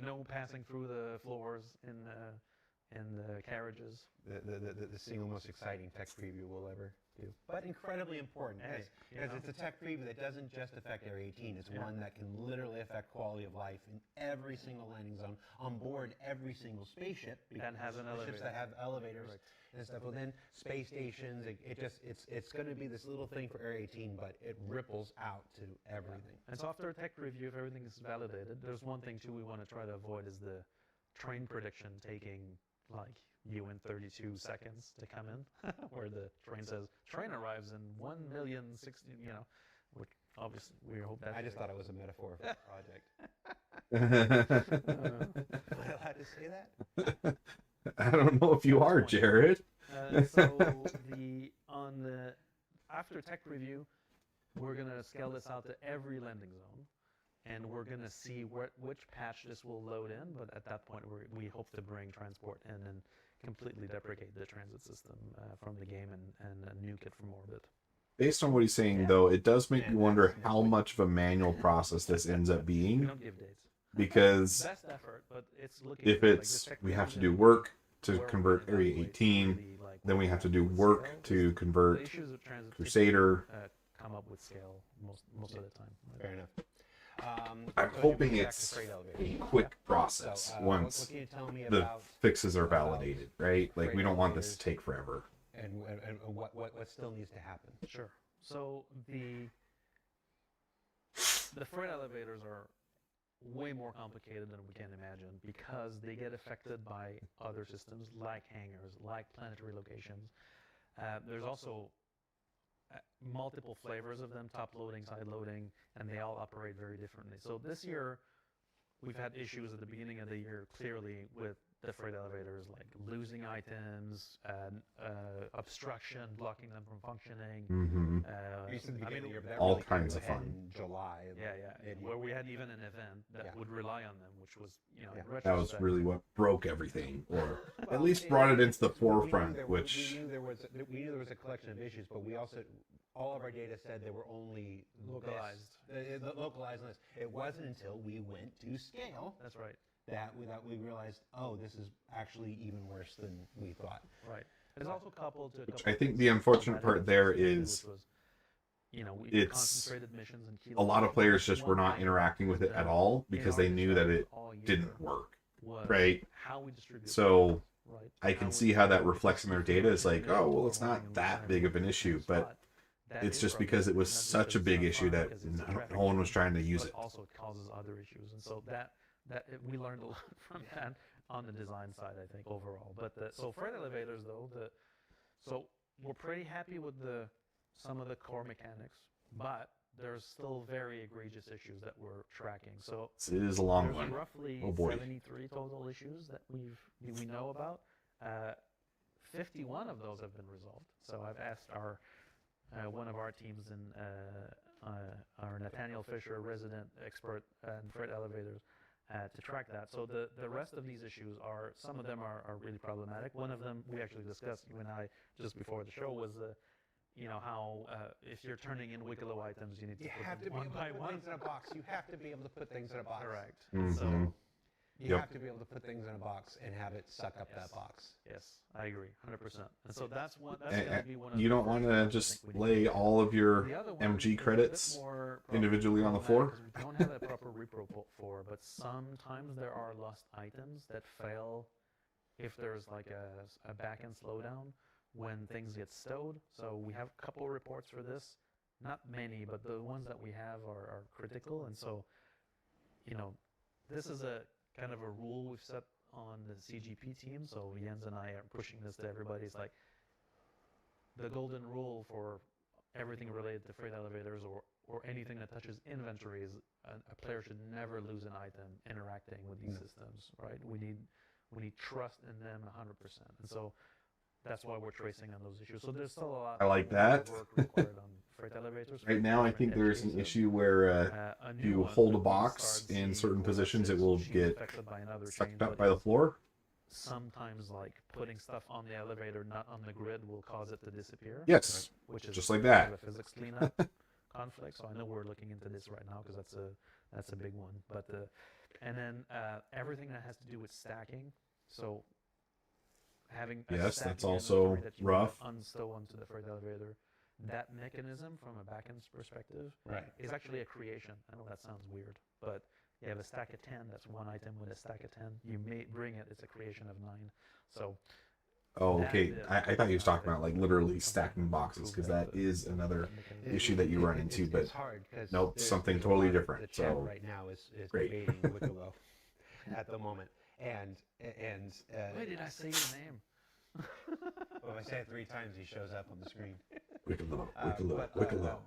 No passing through the floors in the carriages. The single most exciting tech preview we'll ever do. But incredibly important, because it's a tech preview that doesn't just affect Area 18. It's one that can literally affect quality of life in every single landing zone, on board every single spaceship. That has an Ships elevator. that have elevators Correct. and stuff. Well, then space stations. It's going to be this little thing for Area 18, but it ripples out to everything. And so after a tech review, if everything is validated, there's one thing too we want to try to avoid is the train prediction taking like you in 32 seconds to come in, where the train says train arrives in 1,060,000, which obviously we hope that. I just thought it was a metaphor for the project. Am I allowed to say that? I don't know if you are, Jared. After tech review, we're gonna scale this out to every landing zone, and we're gonna see which patch this will load in. But at that point, we hope to bring transport in and completely deprecate the transit system from the game and nuke it from orbit. Based on what he's saying, though, it does make me wonder how much of a manual process this ends up We being. don't give dates. Because Best effort, but it's looking. if it's we have to do work to convert Area 18, then we have to do work to convert The issues of transit Crusader. come up with scale most of the time. Fair enough. I'm So hoping back to it's freight a elevators. quick process So, once what can you tell me the about fixes are validated, right? Like we don't want this to take forever. and what still needs to happen? Sure. So the freight elevators are way more complicated than we can imagine because they get affected by other systems like hangars, like planetary locations. There's also multiple flavors of them, top loading, side loading, and they all operate very differently. So this year, we've had issues at the beginning of the year, clearly, with the freight elevators, like losing items, obstruction, blocking them from functioning. Mm-hmm. All kinds of fun. In July. Where we had even an event that would rely on them, which was, in That was retrospect, really what broke everything, or at least brought it into the forefront, which... We knew there was a collection of issues, but we also, all of our data said they were only localized. Localized on this. It wasn't until we went to scale That's right. that we realized, oh, this is actually even worse than we thought. Right. It's also coupled to. I think the unfortunate part there is, which was, we it's concentrated missions and key a lot of locations. players just were One not item interacting with it that at all in because our they knew that discussions it all year didn't work, was right? How we distribute So right? I can see how that reflects in their data. It's like, oh, well, it's not that big of an issue, but it's just because it was such a big issue that no one was trying to use but it. also it causes other issues, and so we learned a lot from that on the design side, I think, overall. But so freight elevators, though, so we're pretty happy with some of the core mechanics, but there's still very egregious issues that we're tracking. So It is a long there's one. roughly Oh, boy. 73 total issues that we know about. 51 of those have been resolved. So I've asked one of our teams in our Nathaniel Fisher, resident expert in freight elevators, to track that. So the rest of these issues some of them are really problematic. One of them we actually discussed, you and I, just before the show, was how if you're turning in Wicklow items, you need to put them one by one. Things in a box. You have to be able to put things in a box. Correct. Mhm. So You have to be able to put things in a box and have it suck up that box. yes, I agree, 100%. And so that's going to be one of You the don't first want to ones I just think we need to lay do. all of your The other one MG is a credits bit more individually on the floor? problematic 'cause we don't have a proper repro for, but sometimes there are lost items that fail if there's like a back-end slowdown when things get stowed. So we have a couple reports for this, not many, but the ones that we have are critical. And so, this is a kind of a rule we've set on the CGP team. So Jens and I are pushing this to everybody. It's like the golden rule for everything related to freight elevators or anything that touches inventory is a player should never lose an item interacting with these systems, right? We need trust in them 100%. And so that's why we're tracing on those issues. So there's still a lot I like more that. work required on freight elevators. Right now, I think there's an issue where A if new you one hold that a we box started in seeing certain for positions, it is will she's get affected by another sucked change, up but by the floor. sometimes like putting stuff on the elevator, not on the grid, will cause it to disappear. Yes, Which is just like kind that. of a physics cleanup conflict. So I know we're looking into this right now because that's a big one. But and then everything that has to do with stacking. So having a Yes, stacking that's also inventory that you wanna rough. unstow onto the freight elevator. That mechanism, from a backend perspective, Right. is actually a creation. I know that sounds weird, but you have a stack of 10. That's one item with a stack of 10. You may bring it. It's a creation of 9. So Oh, that okay. is- I thought you was talking about like literally stacking boxes because that is another issue that you run into. It's But hard 'cause nope, there's something a totally lot of different, The chat so right now is great. debating Wicklow at the moment, and why did I say your name? well, if I say it 3 times, he shows up on the screen. Wicklow, But, Wicklow.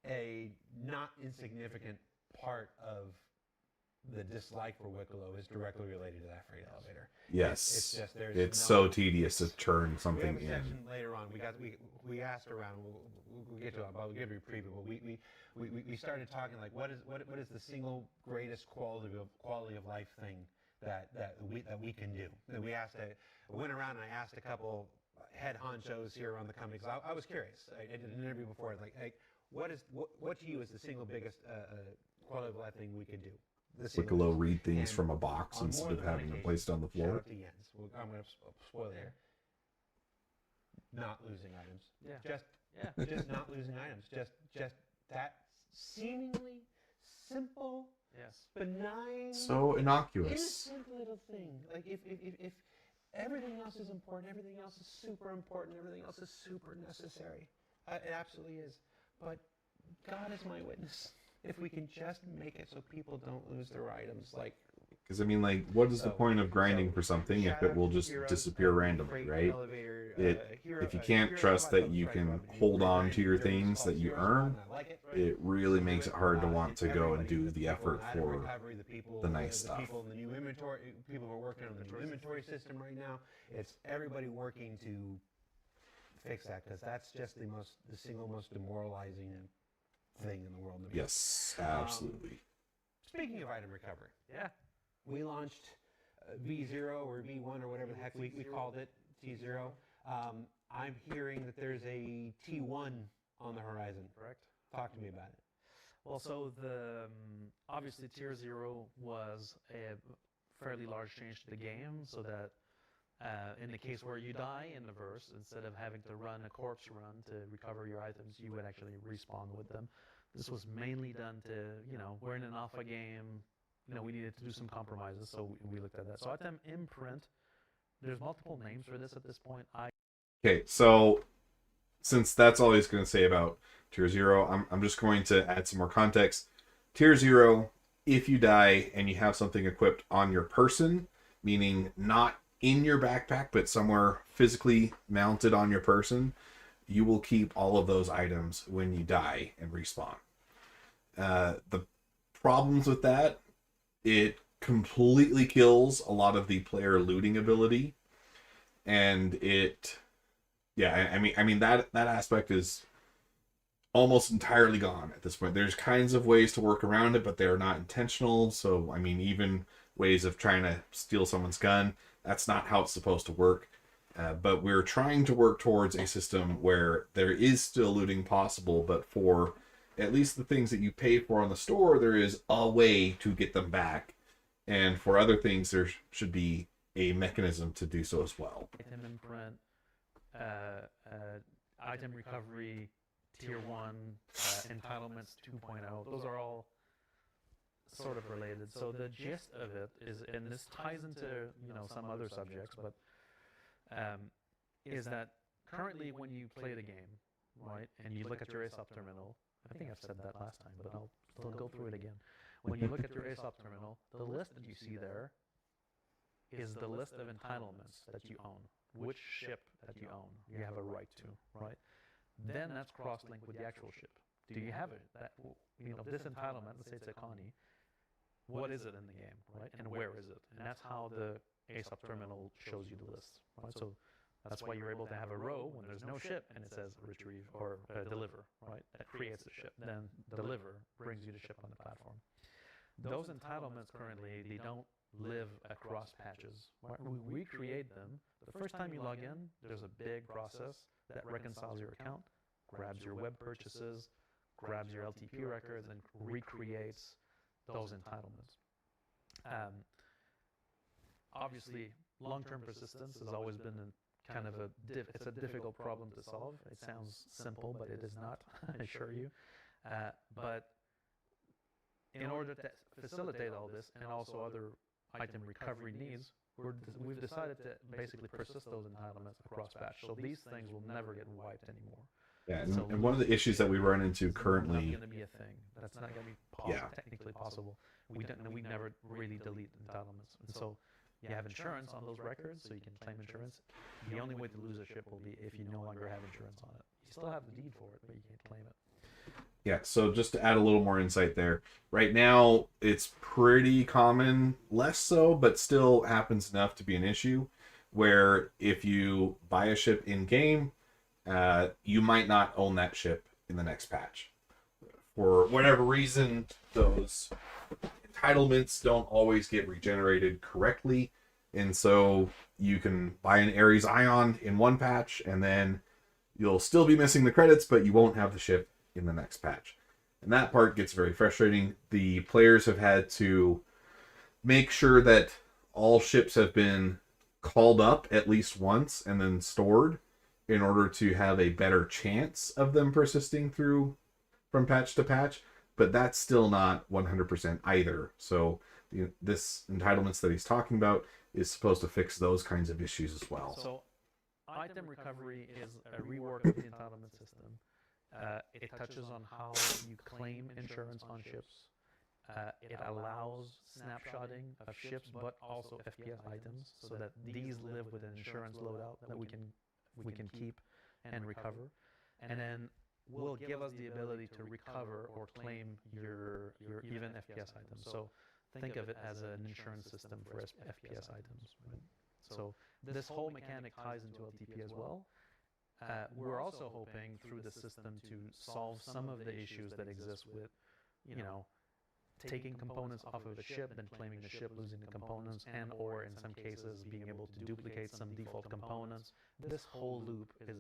a not insignificant part of the dislike for Wicklow is directly related to that freight elevator. Yes, It's just there's it's no- so tedious to turn We have something a in. section later on. We asked around. We'll get to it. But I'll give you a preview. But we started talking like what is the single greatest quality of life thing that we can do. And we asked. I went around and I asked a couple head honchos here around the company because I was curious. I did an interview before. Like what to you is the single biggest quality of life thing we can do? The single Wicklow biggest. read things And from a box on instead more of than one having them occasion, placed on the shout floor. out to Jens. I'm going to spoil it here. Not losing items. Yeah. Just not losing items. Just that seemingly simple, Yes. benign, So innocuous. innocent little thing. Like if everything else is important, everything else is super important, everything else is super necessary. It absolutely is. But God is my witness. If we can just make it so people don't lose their items, like Because I mean, like, what is the So- point of grinding so for something if shout it out will to just Heroes, disappear randomly, freight right? elevator If you can't trust that you can hold on to your things that you earn, it really makes it hard to want to go and do the effort for the nice stuff. People in the new inventory, people who are working on the new inventory system right now, it's everybody working to fix that, because that's just the single most demoralizing thing in the world. Yes, absolutely. Speaking of item recovery, Yeah. we launched V0 or V1 or whatever the heck we called it, T0. I'm hearing that there's a T1 on the horizon. Correct. Talk to me about it. Well, so the obviously Tier 0 was a fairly large change to the game, so that in the case where you die in the verse, instead of having to run a corpse run to recover your items, you would actually respawn with them. This was mainly done to, we're in an alpha game, we needed to do some compromises, so we looked at that. So item imprint, there's multiple names for this at this point. Okay, so since that's all he's going to say about Tier 0, I'm just going to add some more context. Tier 0, if you die and you have something equipped on your person, meaning not in your backpack, but somewhere physically mounted on your person, you will keep all of those items when you die and respawn. The problems with that, it completely kills a lot of the player looting ability, and I mean that aspect is almost entirely gone at this point. There's kinds of ways to work around it, but they're not intentional. So I mean, even ways of trying to steal someone's gun, that's not how it's supposed to work. But we're trying to work towards a system where there is still looting possible, but for at least the things that you pay for on the store, there is a way to get them back. And for other things, there should be a mechanism to do so as well. Item imprint, item recovery, Tier 1, entitlements 2.0, those are all sort of related. So the gist of it is, and this ties into some other subjects, but is that currently when you play the game, right, and you look at your ASOP terminal, I think I've said that last time, but I'll still go through it again. When you look at your ASOP terminal, the list that you see there is the list of entitlements that you own, which ship that you own, you have a right to, right? Then that's cross-linked with the actual ship. Do you have it? This entitlement, let's say it's a Connie, what is it in the game, right? And where is it? And that's how the ASOP terminal shows you the list, right? So that's why you're able to have a row when there's no ship and it says retrieve or deliver, right? That creates the ship. Then deliver brings you the ship on the platform. Those entitlements currently, they don't live across patches. Right? We create them. The first time you log in, there's a big process that reconciles your account, grabs your web purchases, grabs your LTP records, and recreates those entitlements. Obviously, long-term persistence has always been it's a difficult problem to solve. It sounds simple, but it is not, I assure you. But in order to facilitate all this and also other item recovery needs, we've decided to basically persist those entitlements across patch. So these things will never get wiped anymore. Yeah, and one of the issues that we run into currently, that's not going to be a thing. That's not going to be technically possible. We never really delete entitlements, and so you have insurance on those records, so you can claim insurance. The only way to lose a ship will be if you no longer have insurance on it. You still have the deed for it, but you can't claim it. Yeah, so just to add a little more insight there, right now it's pretty common, less so, but still happens enough to be an issue, where if you buy a ship in-game, you might not own that ship in the next patch. For whatever reason, those entitlements don't always get regenerated correctly, and so you can buy an Ares Ion in one patch, and then you'll still be missing the credits, but you won't have the ship in the next patch. And that part gets very frustrating. The players have had to make sure that all ships have been called up at least once and then stored in order to have a better chance of them persisting through from patch to patch, but that's still not 100% either. So this entitlements that he's talking about is supposed to fix those kinds of issues as well. So item recovery is a rework of the entitlement system. It touches on how you claim insurance on ships. It allows snapshotting of ships, but also FPS items, so that these live with an insurance loadout that we can we can keep and recover, and then will give us the ability to recover or claim your even FPS items. So think of it as an insurance system for FPS items. Right? So this whole mechanic ties into LTP as well. We're also hoping through the system to solve some of the issues that exist with, taking components off of the ship, then claiming the ship, losing the components, and or in some cases being able to duplicate some default components. This whole loop is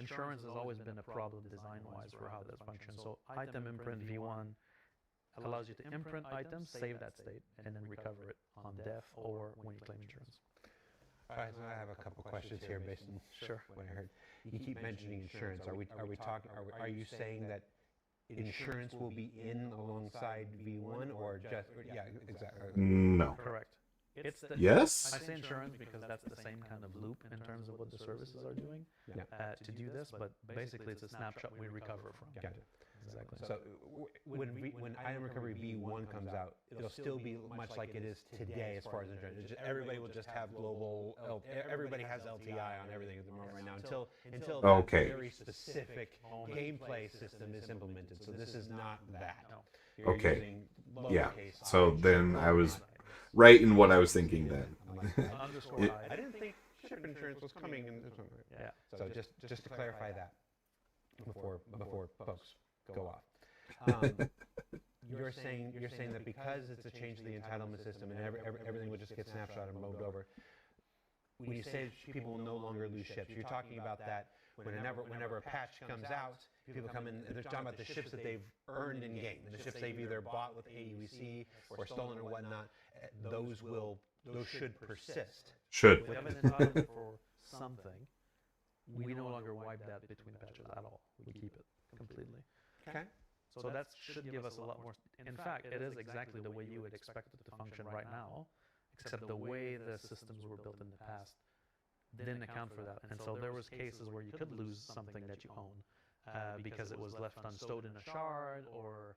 insurance has always been a problem design-wise for how that functions. So item imprint v1 allows you to imprint items, save that state, and then recover it on death or when you claim insurance. All right, so I have a couple questions here based on what I heard. You keep mentioning insurance. Are we talking? Are you saying that insurance will be in alongside V1 or just? Yeah, exactly. No. Correct. It's the, Yes? I say insurance because that's the same kind of loop in terms of what the services are doing to do this, but basically it's a snapshot we recover from. Gotcha. Exactly. So when item recovery V1 comes out, it'll still be much like it is today as far as insurance. Everybody will just have global. Everybody has LTI on everything at the moment right now until Okay. that very specific gameplay system is implemented. So this is not that. Okay. Using Yeah. lowercase So I. then I was right in what I was thinking then. Underscore It- I. I didn't think ship insurance was coming in. Yeah. So just to clarify that before folks go off. You're saying that because it's a change to the entitlement system and everything will just get snapshot and moved over. When you say people will no longer lose ships, you're talking about that whenever a patch comes out, people come in and they're talking about the ships that they've earned in game, and the ships they've either bought with AUEC or stolen or whatnot. Those should persist. Should. If we have an entitlement for something, we no longer wipe that between patches at all. We keep it completely. Okay. So that should give us a lot more. In fact, it is exactly the way you would expect it to function right now, except the way the systems were built in the past didn't account for that. And so there was cases where you could lose something that you own because it was left unstowed in a shard or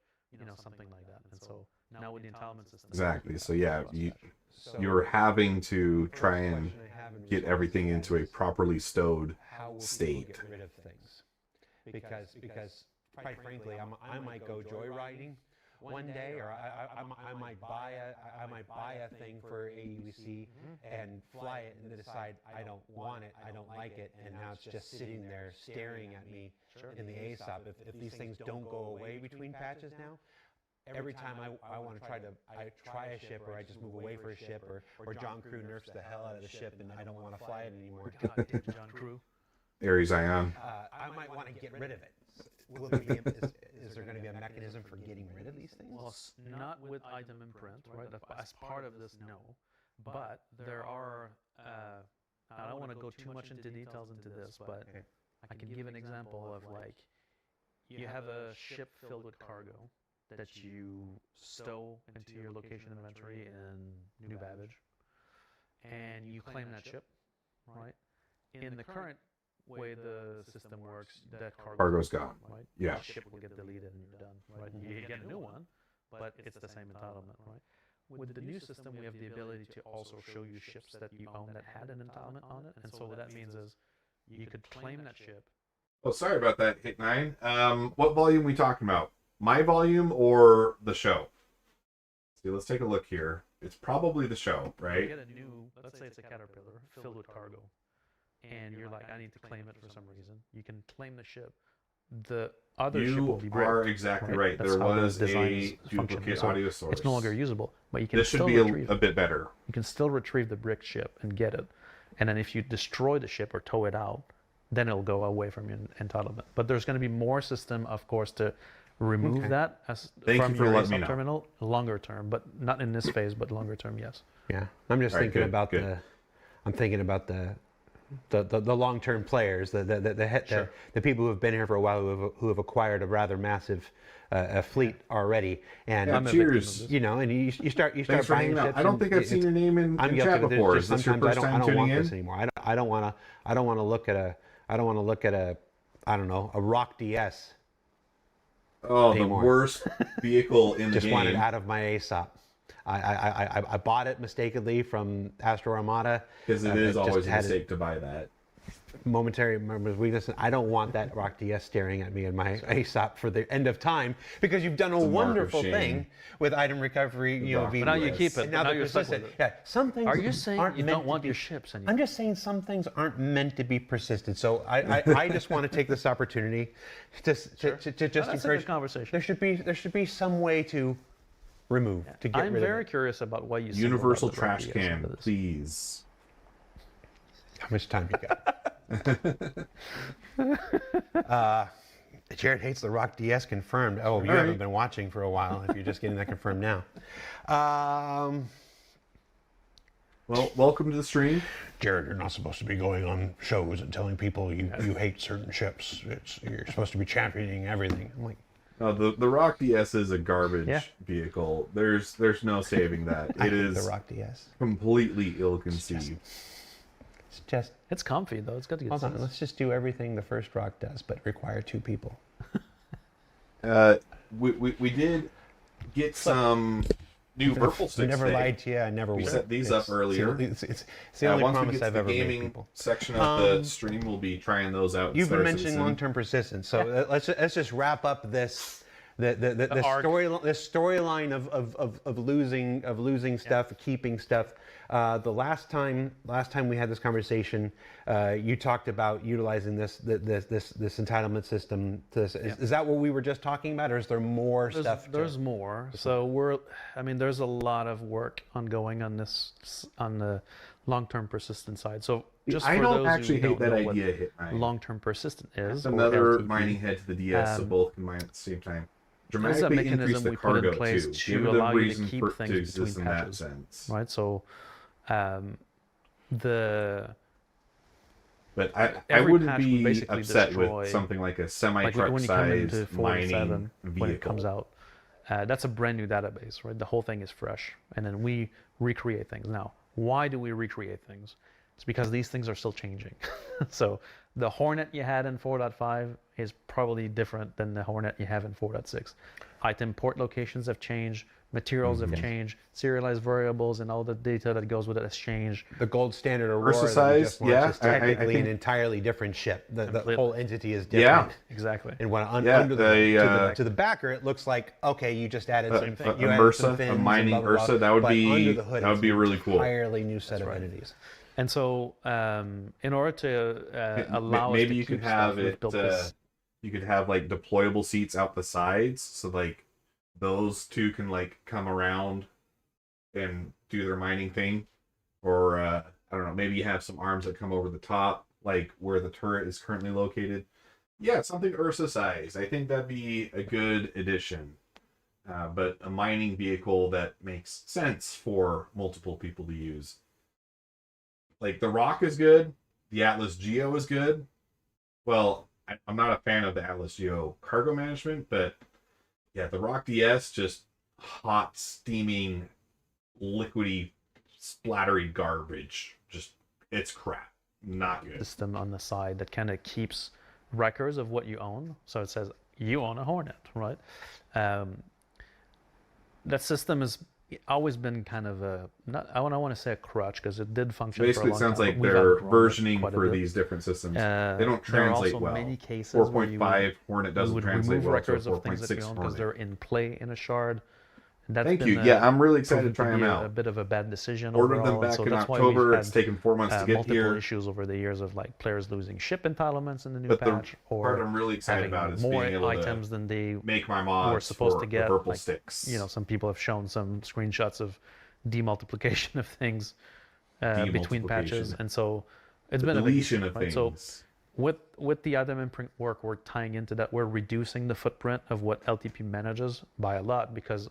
something like that. And so now with the entitlement system, Exactly. So yeah, you're having to try and get everything into a properly stowed How will people state. get rid of things? Because quite frankly, I might go joyriding one day, or I might buy a thing for AUEC and fly it, and then decide I don't want it, I don't like it, and now it's just sitting there staring at me in the ASOP. If these things don't go away between patches now, every time I want to try a ship, or I just move away for a ship, or John Crew nerfs the hell out of the ship, and I don't want to fly it anymore. God damn John Crew. Ares Ion. I might want to get rid of it. Will there be is there going to be a mechanism for getting rid of these things? Well, not with item imprint, right? As part of this, no. But there are, I don't want to go too much into details into this, but I can give an example of you have a ship filled with cargo that you stow into your location inventory in New Babbage, and you claim that ship, right? In the current way the system works, that Cargo's gone. right? Yeah. The ship will get deleted and you're done, right? You get a new one, but it's the same entitlement, right? With the new system, we have the ability to also show you ships that you own that had an entitlement on it, and so what that means is you could claim that ship. Oh, sorry about that, Hit 9. What volume we talking about? My volume or the show? See, let's take a look here. It's probably the show, You right? get a new, let's say it's a Caterpillar filled with cargo, and you're like, I need to claim it for some reason. You can claim the ship. The other ship will be You bricked, are exactly right. That's There how the was designs a function. duplicate So audio source. it's no longer usable, but you can This should still be retrieve. a bit better. You can still retrieve the brick ship and get it, and then if you destroy the ship or tow it out, then it'll go away from your entitlement. But there's going to be more system, of course, to remove that Thank from you for your letting me ASOP know. terminal longer term, but not in this phase, but longer term, yes. Yeah, I'm just All right, thinking good, about good. I'm thinking about the long-term players, the people who have been here for a while, who have acquired a rather massive fleet already, and Yeah, I'm a victim of cheers. this. you know, and you start Thanks for buying hanging out. ships. I don't and think I've seen your name in I'm chat guilty of it. before. Just Is this your sometimes first I time don't tuning want in? this anymore. I don't want to look at a I don't know, a Rock DS. Oh, Anymore. the worst vehicle in the Just game. want it out of my ASOP. I bought it mistakenly from Astro Armada. Because it is just always a had it- mistake to buy that. momentary weakness. I don't want that Rock DS staring at me in my ASOP for the end of time, because you've done a a mark of wonderful shame. thing with item recovery. You know, Rock But now you Yes. keep it. and But now now the you're stuck with persistent. it. Yeah, some things Are you saying aren't you meant don't to want be- your ships anymore? I'm just saying some things aren't meant to be persistent. So I just want to take this opportunity to just That's a encourage. good conversation. There should be some way to remove, to get I'm rid very of it. curious about why you singled Universal out the trash RPS can, into this. please. How much time you got? Jared hates the Rock DS, confirmed. Oh, you haven't been watching for a while if you're just getting that confirmed now. Well, welcome to the stream. Jared, you're not supposed to be going on shows and telling people you hate certain ships. You're supposed to be championing everything. I'm like, The Rock DS is a garbage Yeah. vehicle. There's no saving that. I It hate is the Rock DS. completely ill-conceived. It's just, It's comfy though. It's got to get hold on, sense. let's just do everything the first Rock does, but require 2 people. We did get some new Virpil sticks I never today. lied to you. I never We will. set these up earlier. It's the only Once we promise get to I've the ever made gaming people. section of the stream, we'll be trying those out. You've been Star mentioning Citizen. long-term persistence, so let's just wrap up this the arc. storyline of losing stuff, keeping stuff. The last time we had this conversation, you talked about utilizing this entitlement system. Is that what we were just talking about, or is there more stuff? There's more. So there's a lot of work ongoing on this, on the long-term persistent side. So just I for don't those actually who hate don't that know idea what hit mine. long-term persistent is, or Another LTP, mining head to the DS, so both can mine at the same time. There's a Dramatically increase mechanism the we put in cargo place too. to Give it a allow you to reason keep for it things to exist between in that patches. sense. right? So the But I every wouldn't patch would be basically upset destroy- with something like a like semi-truck when you come into size 4 to 7 mining vehicle. when it comes out, that's a brand new database, right? The whole thing is fresh, and then we recreate things. Now, why do we recreate things? It's because these things are still changing. So the Hornet you had in 4.5 is probably different than the Hornet you have in 4.6. Item port locations have changed, materials have changed, serialized variables and all the data that goes with it has changed. The gold standard Aurora Versus that we size, just launched yeah, is I technically an think- entirely different ship. The Completely. whole entity is Yeah. different. Exactly. And when Yeah, under the, to the backer, it looks like, okay, you just added some a things. You added some MRSA, fins a and mining blah, blah, blah. Ursa, that would But be under the hood, that would it's be an really cool. entirely new set of entities. And so, in order to allow us Maybe to you could keep have stuff, we've it. built this. You could have like deployable seats out the sides, so like those two can like come around and do their mining thing, or I don't know. Maybe you have some arms that come over the top, like where the turret is currently located. Yeah, something Ursa size. I think that'd be a good addition. But a mining vehicle that makes sense for multiple people to use. Like the Rock is good, the Atlas Geo is good. Well, I'm not a fan of the Atlas Geo cargo management, but yeah, the Rock DS just hot, steaming, liquidy, splattery garbage. Just it's crap. Not good. System on the side that kind of keeps records of what you own. So it says you own a Hornet, right? That system has always been kind of a I don't want to say a crutch because it did function. Basically, for a it long sounds time, like but we've they're outgrown it versioning quite a for bit. these different systems. They don't There are translate also well. many cases where you 4.5 Hornet we doesn't would translate remove well to a records of things that you 4.6 own because Hornet. they're in play in a shard. And that's Thank been you. Yeah, I'm really excited to proven try be them a out. bit of a bad decision Ordered overall, them and back so in that's why October. we've It's had taken 4 months to get multiple here. issues over the years of like players losing ship entitlements in the new But the patch, part or I'm really excited having about is more being able items to than they make my were mods supposed for to get. the Virpil Like, sticks. you know, some people have shown some screenshots of demultiplication of things between patches, Demultiplication. and so it's the been a big deletion issue, of right? things. So with the item imprint work, we're tying into that. We're reducing the footprint of what LTP manages by a lot because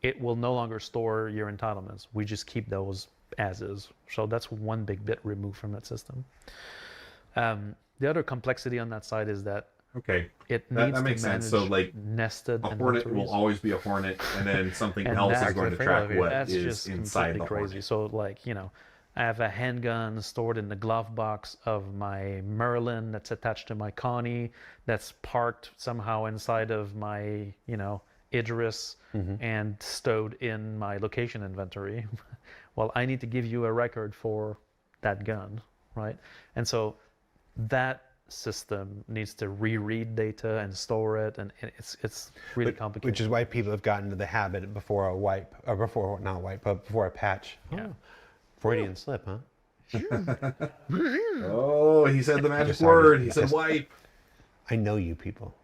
it will no longer store your entitlements. We just keep those as is. So that's one big bit removed from that system. The other complexity on that side is that Okay, it that needs makes to manage sense. So like nested a Hornet inventories. will always be a Hornet, and then something And else that's is going to the track fail of what That's is just inside completely the crazy. Hornet. So like, you know, I have a handgun stored in the glove box of my Merlin that's attached to my Connie, that's parked somehow inside of my, you know, Idris and stowed in my location inventory. Well, I need to give you a record for that gun, right? And so that system needs to reread data and store it, and it's really complicated. Which is why people have gotten to the habit before a wipe, or before, not wipe, but before a patch. Yeah. Oh, Freudian slip, huh? Oh, he said the magic Decided- word. He said just- wipe. I know you people.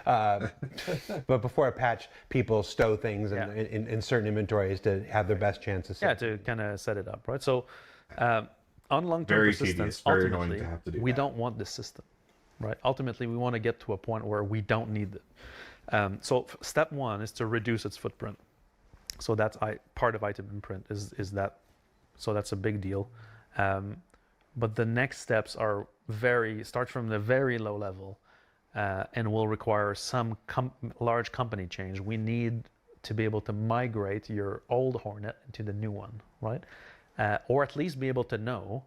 But before a patch, people stow things Yeah. in certain inventories to have their best chances. Yeah, to kind of set it up, right? So on long-term Very persistence, tedious, very annoying ultimately, to have to do we that. don't want this system, right? Ultimately, we want to get to a point where we don't need it. So step one is to reduce its footprint. So that's part of item imprint is that. So that's a big deal. But the next steps are start from the very low level, and will require some large company change. We need to be able to migrate your old Hornet into the new one, right? Or at least be able to know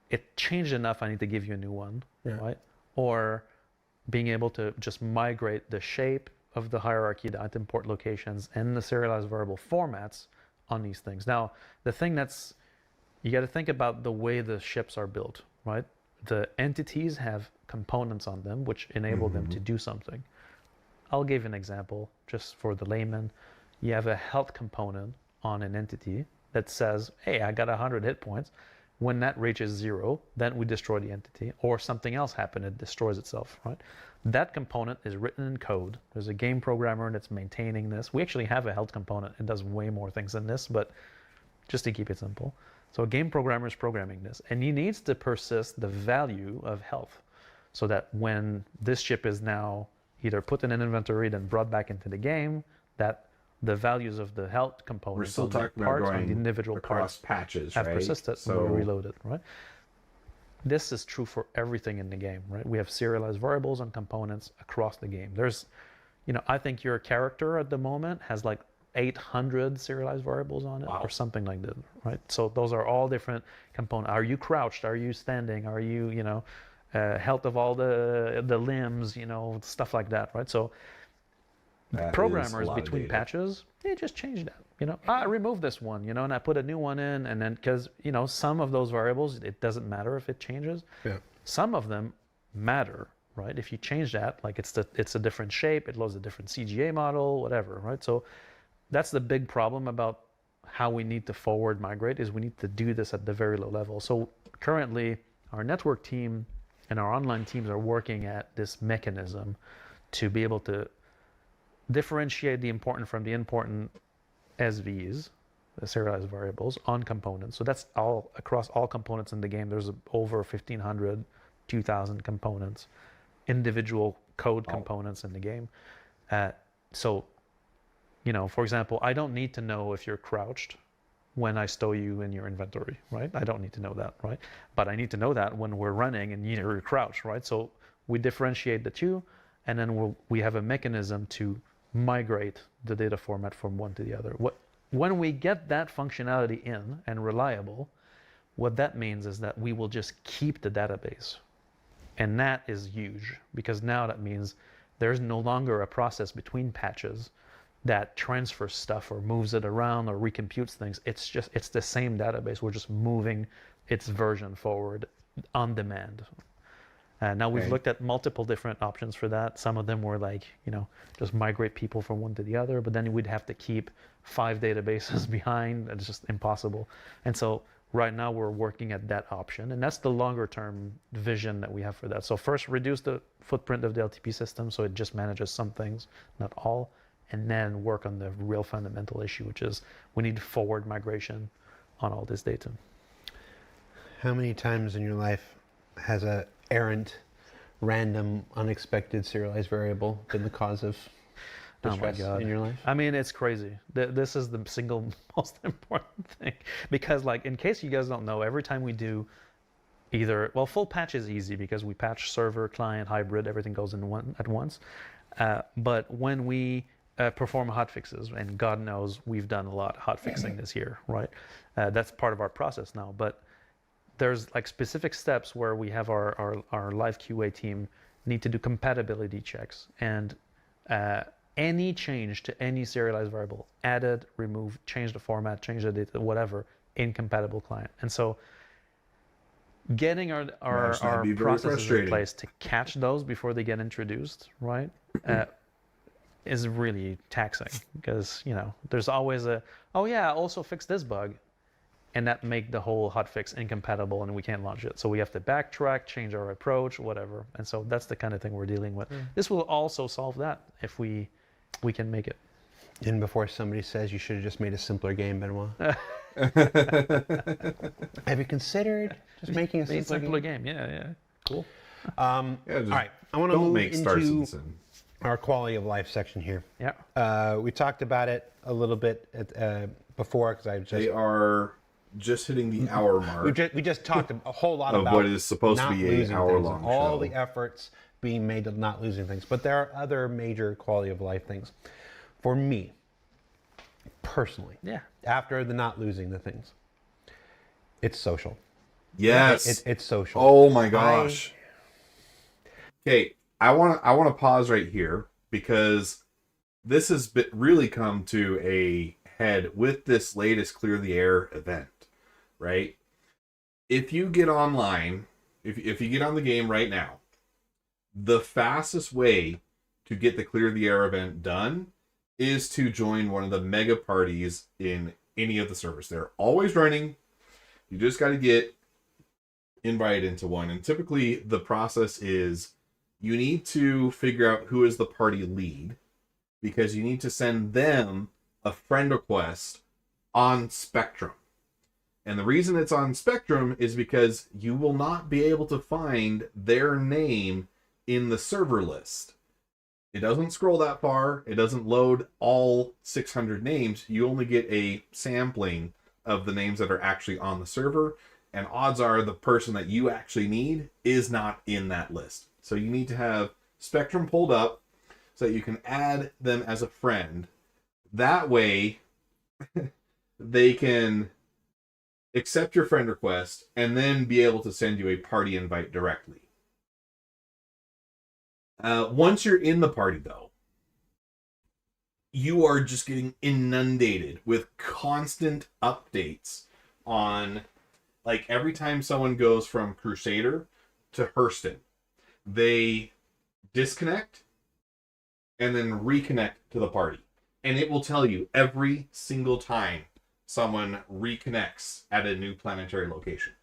it changed enough, I need to give you a new one, right? Or being able to just migrate the shape of the hierarchy, the item port locations, and the serialized variable formats on these things. Now, the thing you got to think about the way the ships are built, right? The entities have components on them which enable them to do something. I'll give an example just for the layman. You have a health component on an entity that says, hey, I got 100 hit points. When that reaches 0, then we destroy the entity, or something else happened, it destroys itself, right? That component is written in code. There's a game programmer that's maintaining this. We actually have a health component. It does way more things than this, but just to keep it simple. So a game programmer is programming this, and he needs to persist the value of health so that when this ship is now either put in an inventory, then brought back into the game, that the values of the health components, We're still of the talking about parts, of going the individual across parts patches, have right? persisted So when we reload it, right? This is true for everything in the game, right? We have serialized variables and components across the game. There's, I think your character at the moment has like 800 serialized variables on it, or something like that, right? So those are all different components. Are you crouched? Are you standing? Are you, health of all the limbs, stuff like that, right? So that is a programmers lot of between data. patches, they just change that. I remove this one, and I put a new one in, and then because some of those variables, it doesn't matter if it changes. Yeah. Some of them matter, right? If you change that, like it's a different shape, it loads a different CGA model, whatever, right? So that's the big problem about how we need to forward migrate, is we need to do this at the very low level. So currently, our network team and our online teams are working at this mechanism to be able to differentiate the important from the important SVs, the serialized variables, on components. So that's all across all components in the game. There's over 1,500, 2,000 components, individual code components in the game. So, for example, I don't need to know if you're crouched when I stow you in your inventory, right? I don't need to know that, right? But I need to know that when we're running and you're crouched, right? So we differentiate the two, and then we have a mechanism to migrate the data format from one to the other. When we get that functionality in and reliable, what that means is that we will just keep the database. And that is huge, because now that means there's no longer a process between patches that transfers stuff or moves it around or recomputes things. It's the same database. We're just moving its version forward on demand. Now we've looked at multiple different options for that. Some of them were like, just migrate people from one to the other, but then we'd have to keep 5 databases behind. It's just impossible. And so right now we're working at that option, and that's the longer term vision that we have for that. So first, reduce the footprint of the LTP system so it just manages some things, not all, and then work on the real fundamental issue, which is we need forward migration on all this data. How many times in your life has a errant, random, unexpected serialized variable been the cause of distress in your life? I mean, it's crazy. This is the single most important thing, because like, in case you guys don't know, every time we do full patch is easy because we patch server, client, hybrid, everything goes in at once. But when we perform hotfixes, and God knows we've done a lot of hotfixing this year, right? That's part of our process now. But there's like specific steps where we have our live QA team need to do compatibility checks, and any change to any serialized variable, added, removed, change the format, change the data, whatever, incompatible client. And so getting Imagine our that'd be very processes in frustrating. place to catch those before they get introduced, right, is really taxing, because there's always oh yeah, also fix this bug, and that make the whole hotfix incompatible and we can't launch it. So we have to backtrack, change our approach, whatever. And so that's the kind of thing we're dealing with. This will also solve that if we can make it. And before somebody says you should have just made a simpler game, Benoit. Have you considered just making a simpler game? Yeah. Cool. All right, I want to Don't move make Star into Citizen. our quality of life section here. Yeah. We talked about it a little bit before, because I They are just hitting the hour mark. we just talked a whole lot Of about what is supposed to not be a losing hour-long things, and all show. the efforts being made of not losing things. But there are other major quality of life things. For me, personally, Yeah. after the not losing the things, it's social. Yes. It's social. Oh my gosh. Okay, I want to pause right here, because this has really come to a head with this latest Clear the Air event, right? If you get online, if you get on the game right now, the fastest way to get the Clear the Air event done is to join one of the mega parties in any of the servers. They're always running. You just got to get invited into one. And typically the process is you need to figure out who is the party lead, because you need to send them a friend request on Spectrum. And the reason it's on Spectrum is because you will not be able to find their name in the server list. It doesn't scroll that far. It doesn't load all 600 names. You only get a sampling of the names that are actually on the server. And odds are the person that you actually need is not in that list. So you need to have Spectrum pulled up so that you can add them as a friend. That way, they can accept your friend request and then be able to send you a party invite directly. Once you're in the party, though, you are just getting inundated with constant updates on, like, every time someone goes from Crusader to Hurston, they disconnect and then reconnect to the party. And it will tell you every single time someone reconnects at a new planetary location.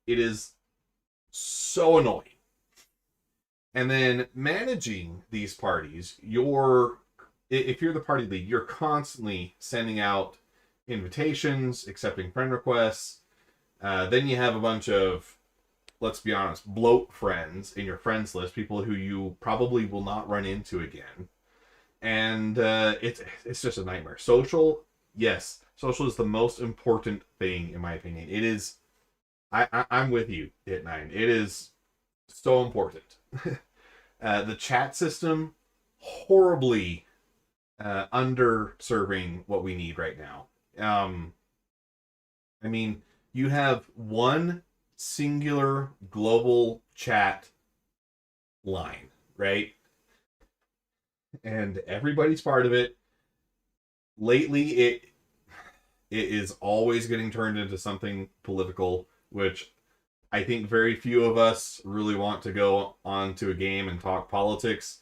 It is so annoying. And then managing these parties, if you're the party lead, you're constantly sending out invitations, accepting friend requests. Then you have a bunch of, let's be honest, bloat friends in your friends list, people who you probably will not run into again. And it's just a nightmare. Social, yes, social is the most important thing, in my opinion. It is, I'm with you, Hit9. It is so important. The chat system, horribly underserving what we need right now. I mean, you have one singular global chat line, right? And everybody's part of it. Lately, it is always getting turned into something political, which I think very few of us really want to go onto a game and talk politics.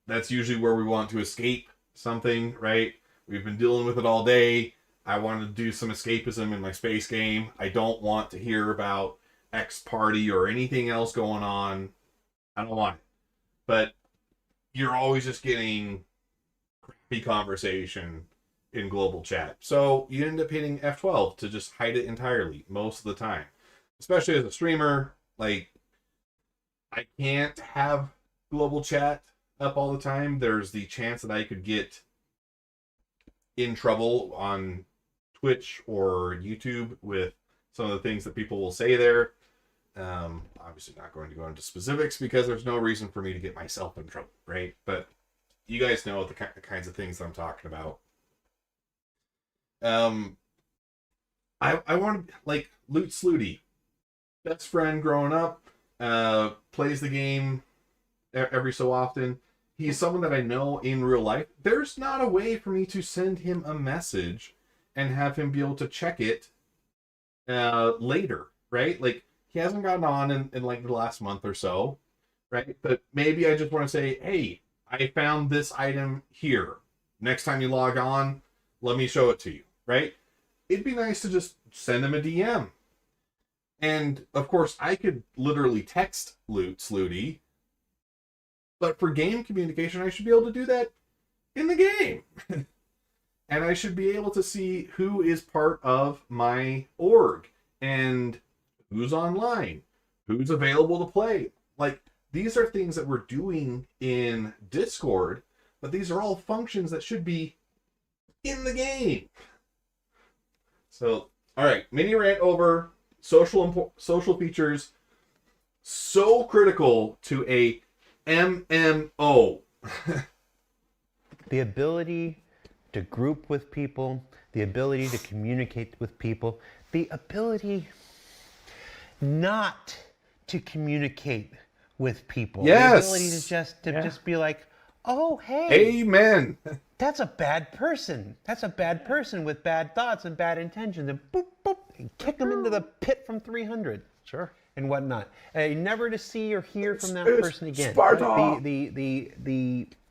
That's usually where we want to escape something, right? We've been dealing with it all day. I want to do some escapism in my space game. I don't want to hear about X party or anything else going on. I don't want it. But you're always just getting crappy conversation in global chat. So you end up hitting F12 to just hide it entirely most of the time. Especially as a streamer, like, I can't have global chat up all the time. There's the chance that I could get in trouble on Twitch or YouTube with some of the things that people will say there. Obviously not going to go into specifics because there's no reason for me to get myself in trouble, right? But you guys know the kinds of things that I'm talking about. I want to, like, Loot Slooty, best friend growing up, plays the game every so often. He's someone that I know in real life. There's not a way for me to send him a message and have him be able to check it later, right? Like, he hasn't gotten on in like the last month or so, right? But maybe I just want to say, hey, I found this item here. Next time you log on, let me show it to you, right? It'd be nice to just send him a DM. And of course, I could literally text Slooty, but for game communication, I should be able to do that in the game. And I should be able to see who is part of my org and who's online, who's available to play. Like, these are things that we're doing in Discord, but these are all functions that should be in the game. So, all right, mini rant over. Social features so critical to a MMO. The ability to group with people, the ability to communicate with people, the ability not to communicate with people. Yes. The ability to just be like, oh, hey. Amen. That's a bad person. That's a bad person with bad thoughts and bad intentions. And boop, boop, and kick them into the pit from 300. Sure. And whatnot. Never to see or hear from that It's person again. Sparta!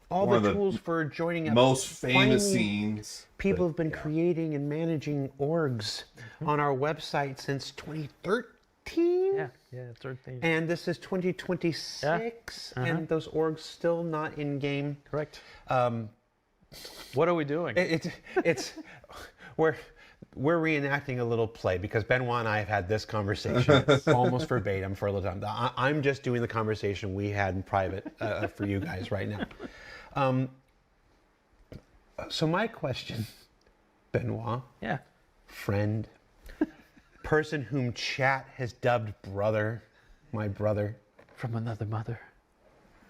All One the of the tools for joining up. Most famous Finally, scenes. People have been creating and managing orgs on our website since 2013. Yeah, 13. And this is 2026, and those orgs still not in game. Correct. What are we doing? It's we're reenacting a little play because Benoit and I have had this conversation almost verbatim for a little time. I'm just doing the conversation we had in private for you guys right now. So my question, Benoit, Yeah. friend, person whom chat has dubbed brother, my brother. From another mother.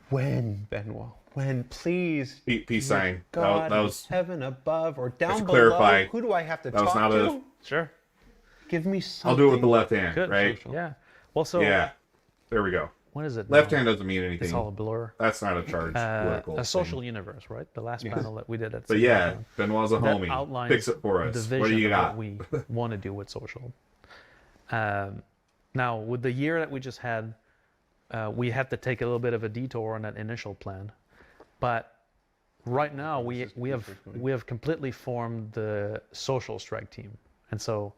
When, Benoit? When, please? Peace sign. God, That was heaven above or down to below. clarify, Who do I have to that was talk not to? a- Sure. Give me something. I'll do it with the left hand, Good. right? Yeah. Well, so Yeah. There we go. what is it? Left now? hand doesn't mean It's anything. all a blur. That's not a charged political A social thing. universe, right? The last panel that we did at But yeah, Benoit's a that homie. outlines Fix it for the us. vision What do you of got? what we want to do with social. Now, with the year that we just had, we had to take a little bit of a detour on that initial plan, but right now we have completely formed the social strike team, and so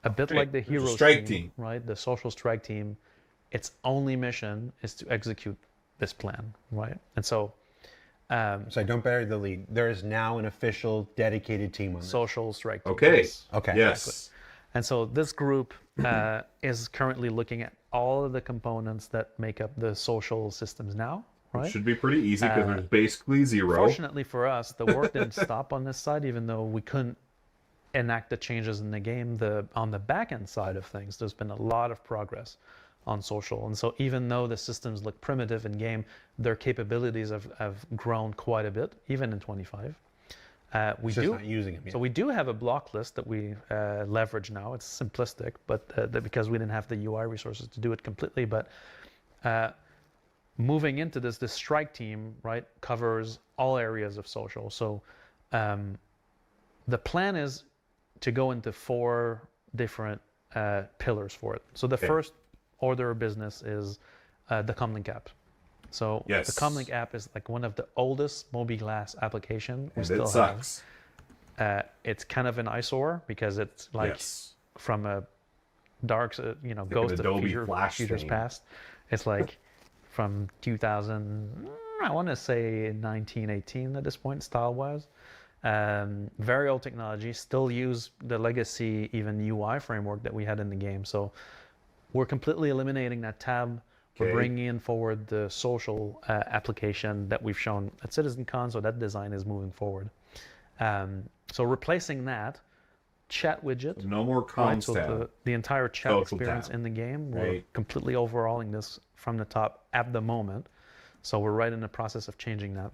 a bit like the There's a hero strike team. right? The social strike team, its only mission is to execute this plan, right? And so. So don't bury the lead. There is now an official dedicated team on this. Social strike team. Okay. Yes. Okay. Yes. And so this group is currently looking at all of the components that make up the social systems now, right? It should be pretty easy because there's basically zero. Fortunately for us, the work didn't stop on this side, even though we couldn't enact the changes in the game. On the back end side of things, there's been a lot of progress on social. And so even though the systems look primitive in game, their capabilities have grown quite a bit, even in 25. It's just not using them yet. So we do have a block list that we leverage now. It's simplistic, but because we didn't have the UI resources to do it completely. But moving into this strike team, right, covers all areas of social. So the plan is to go into 4 different pillars for it. So the first order of business is the Comlink app. So Yes. the Comlink app is like one of the oldest MobiGlass application we And still it sucks. have. It's kind of an eyesore because it's like Yes. from a dark, ghost of Adobe futures Flash thing. past. It's like from 2000, I want to say 1918 at this point, style-wise. Very old technology, still use the legacy even UI framework that we had in the game. So we're completely eliminating that tab. We're Okay. bringing in forward the social application that we've shown at CitizenCon, so that design is moving forward. So replacing that, chat widget, No more comms so tab. the entire chat Social experience tab. in the game, we're Right. completely overhauling this from the top at the moment. So we're right in the process of changing that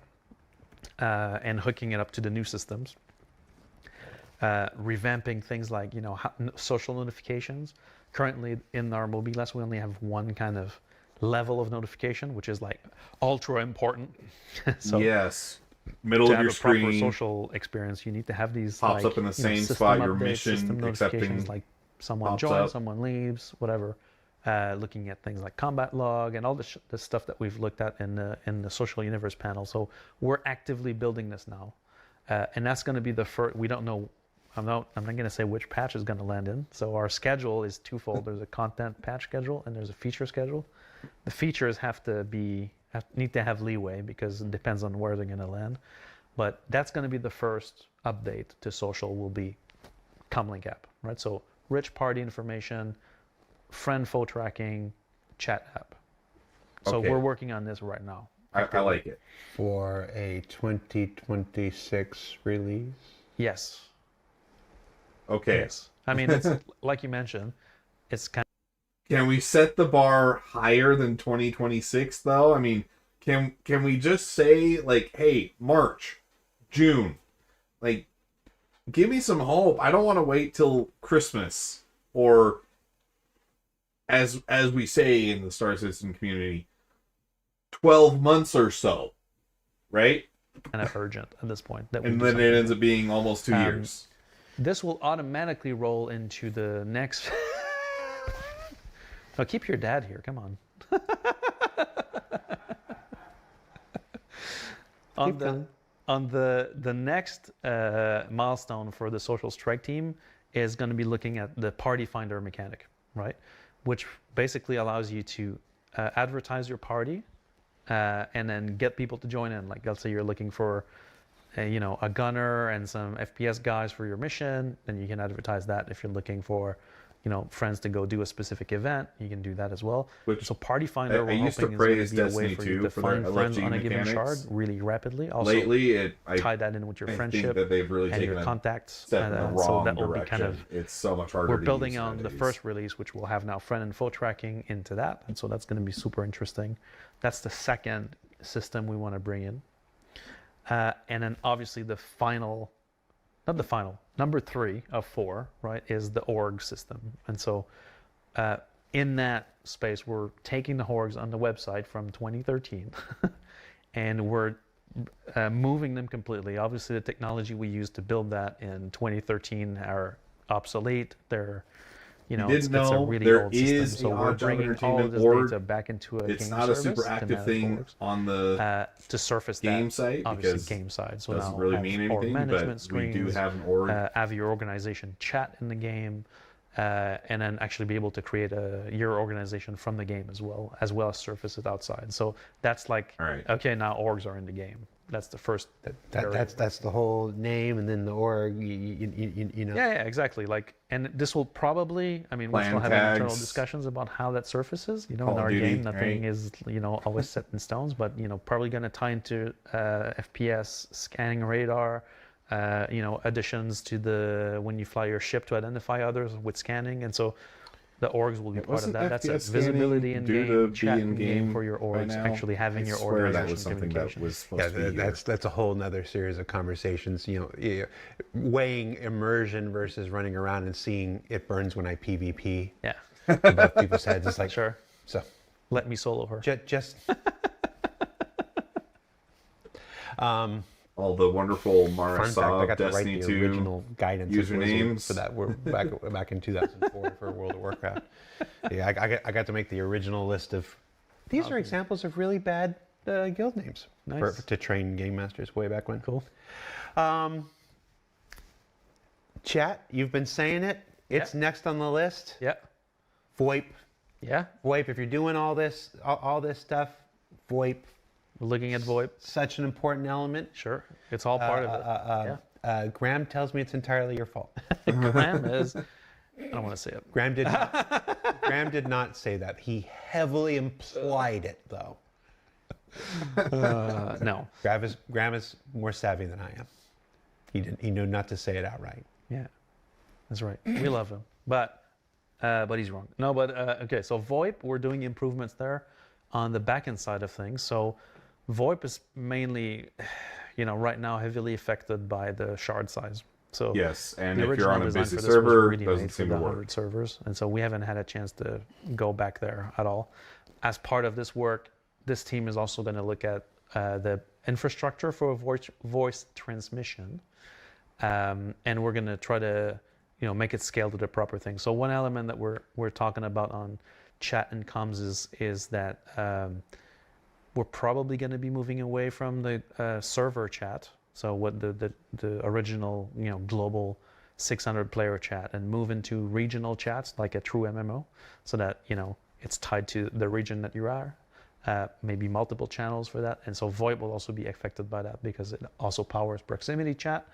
and hooking it up to the new systems. Revamping things like social notifications. Currently in our MobiGlass, we only have one kind of level of notification, which is like ultra important. So Yes. Middle to of have your a proper screen. social experience, you need to have these Pops like, up in the same system spot your updates, mission system accepting notifications, like someone pops joins, up. someone leaves, whatever. looking at things like combat log and all the stuff that we've looked at in the social universe panel. So we're actively building this now, and that's going to be the first. We don't know. I'm not going to say which patch is going to land in. So our schedule is twofold. There's a content patch schedule and there's a feature schedule. The features need to have leeway because it depends on where they're going to land. But that's going to be the first update to social. Will be Comlink app, right? So rich party information, friend phone tracking, chat app. So Okay. we're working on this right now. I like it. For a 2026 release. Yes. Okay. Yes. I mean, it's like you mentioned, it's kind Can we set the bar higher than 2026 though? I mean, can we just say like, hey, March, June, like, give me some hope. I don't want to wait till Christmas or, as we say in the Star Citizen community, 12 months or so, right? of urgent at this point. That we And do then something. it ends up being almost 2 years. This will automatically roll into the next. Oh, keep your dad here. Come on. On the next milestone for the social strike team is going to be looking at the party finder mechanic, right? Which basically allows you to advertise your party and then get people to join in. Like, let's say you're looking for a gunner and some FPS guys for your mission, then you can advertise that. If you're looking for, friends to go do a specific event, you can do that as well. Which So Party Finder, I we're used to hoping is going praise to be a way Destiny for you 2 to for their find friends LFG on a given shard mechanics. really rapidly. Also, Lately, tie that in with your I friendship think that they've really and taken your a contacts. step in the So wrong that will direction. be kind of. It's so much harder. We're to building use on the nowadays. first release, which will have now friend and foe tracking into that, and so that's going to be super interesting. That's the second system we want to bring in, and then obviously number 3 of 4, right, is the org system, and so in that space, we're taking the orgs on the website from 2013, and we're moving them completely. Obviously, the technology we used to build that in 2013 are obsolete. They're, it's a really there old system. is So a we're Odd Job bringing all of Entertainment this org. data back into a It's game not a service super to active manage thing orgs, on the to surface game that, site obviously because game side. So doesn't now really have mean org anything, management but we do screens, have an org. have your organization chat in the game, and then actually be able to create your organization from the game as well as surface it outside. So that's like, All right. okay, now orgs are in the game. That's the first. That's the whole name, and then the org. Yeah, exactly. Like, and this will probably. I mean, we're Plan still having internal tags. discussions about how that surfaces. In Call of our Duty, game, nothing right? is always set in stones. But probably going to tie into FPS scanning radar. Additions to when you fly your ship to identify others with scanning, and so the orgs will be part of wasn't that. That's a FPS visibility in scanning due game, to chat be in in game game for your by orgs, now? actually having I your swear organization that was something communication. that was supposed to be here. that's a whole nother series of conversations. Weighing immersion versus running around and seeing it burns when I PvP Yeah, above people's heads. It's like sure. so. Let me solo her. Just All the wonderful fun fact, I Marasov got to write Destiny the 2 original guidance of Blizzard usernames. for that. We're back in 2004 for World of Warcraft. Yeah, I got to make the original list of. These are examples of really bad guild names Nice. to train game masters way back when. Cool. Chat, you've been saying it. It's next on the list. Yeah. VoIP. Yeah. VoIP. If you're doing all this stuff, VoIP. We're looking at VoIP. Such an important element. Sure. It's all part of it. Graham tells me it's entirely your fault. Graham is. I don't want to say it. Graham did not say that. He heavily implied it, though. No. Graham is more savvy than I am. He knew not to say it outright. Yeah. That's right. We love him. But he's wrong. No, but okay. So VoIP, we're doing improvements there on the backend side of things. So VoIP is mainly, right now heavily affected by the shard size. So Yes, and the if original you're on a design busy for this was server, really it doesn't made for seem the to 100 work. servers, and so we haven't had a chance to go back there at all. As part of this work, this team is also going to look at the infrastructure for voice transmission, and we're going to try to make it scale to the proper thing. So one element that we're talking about on chat and comms is that we're probably going to be moving away from the server chat, so what the original global 600 player chat, and move into regional chats like a true MMO, so that it's tied to the region that you are. Maybe multiple channels for that, and so VoIP will also be affected by that because it also powers proximity chat,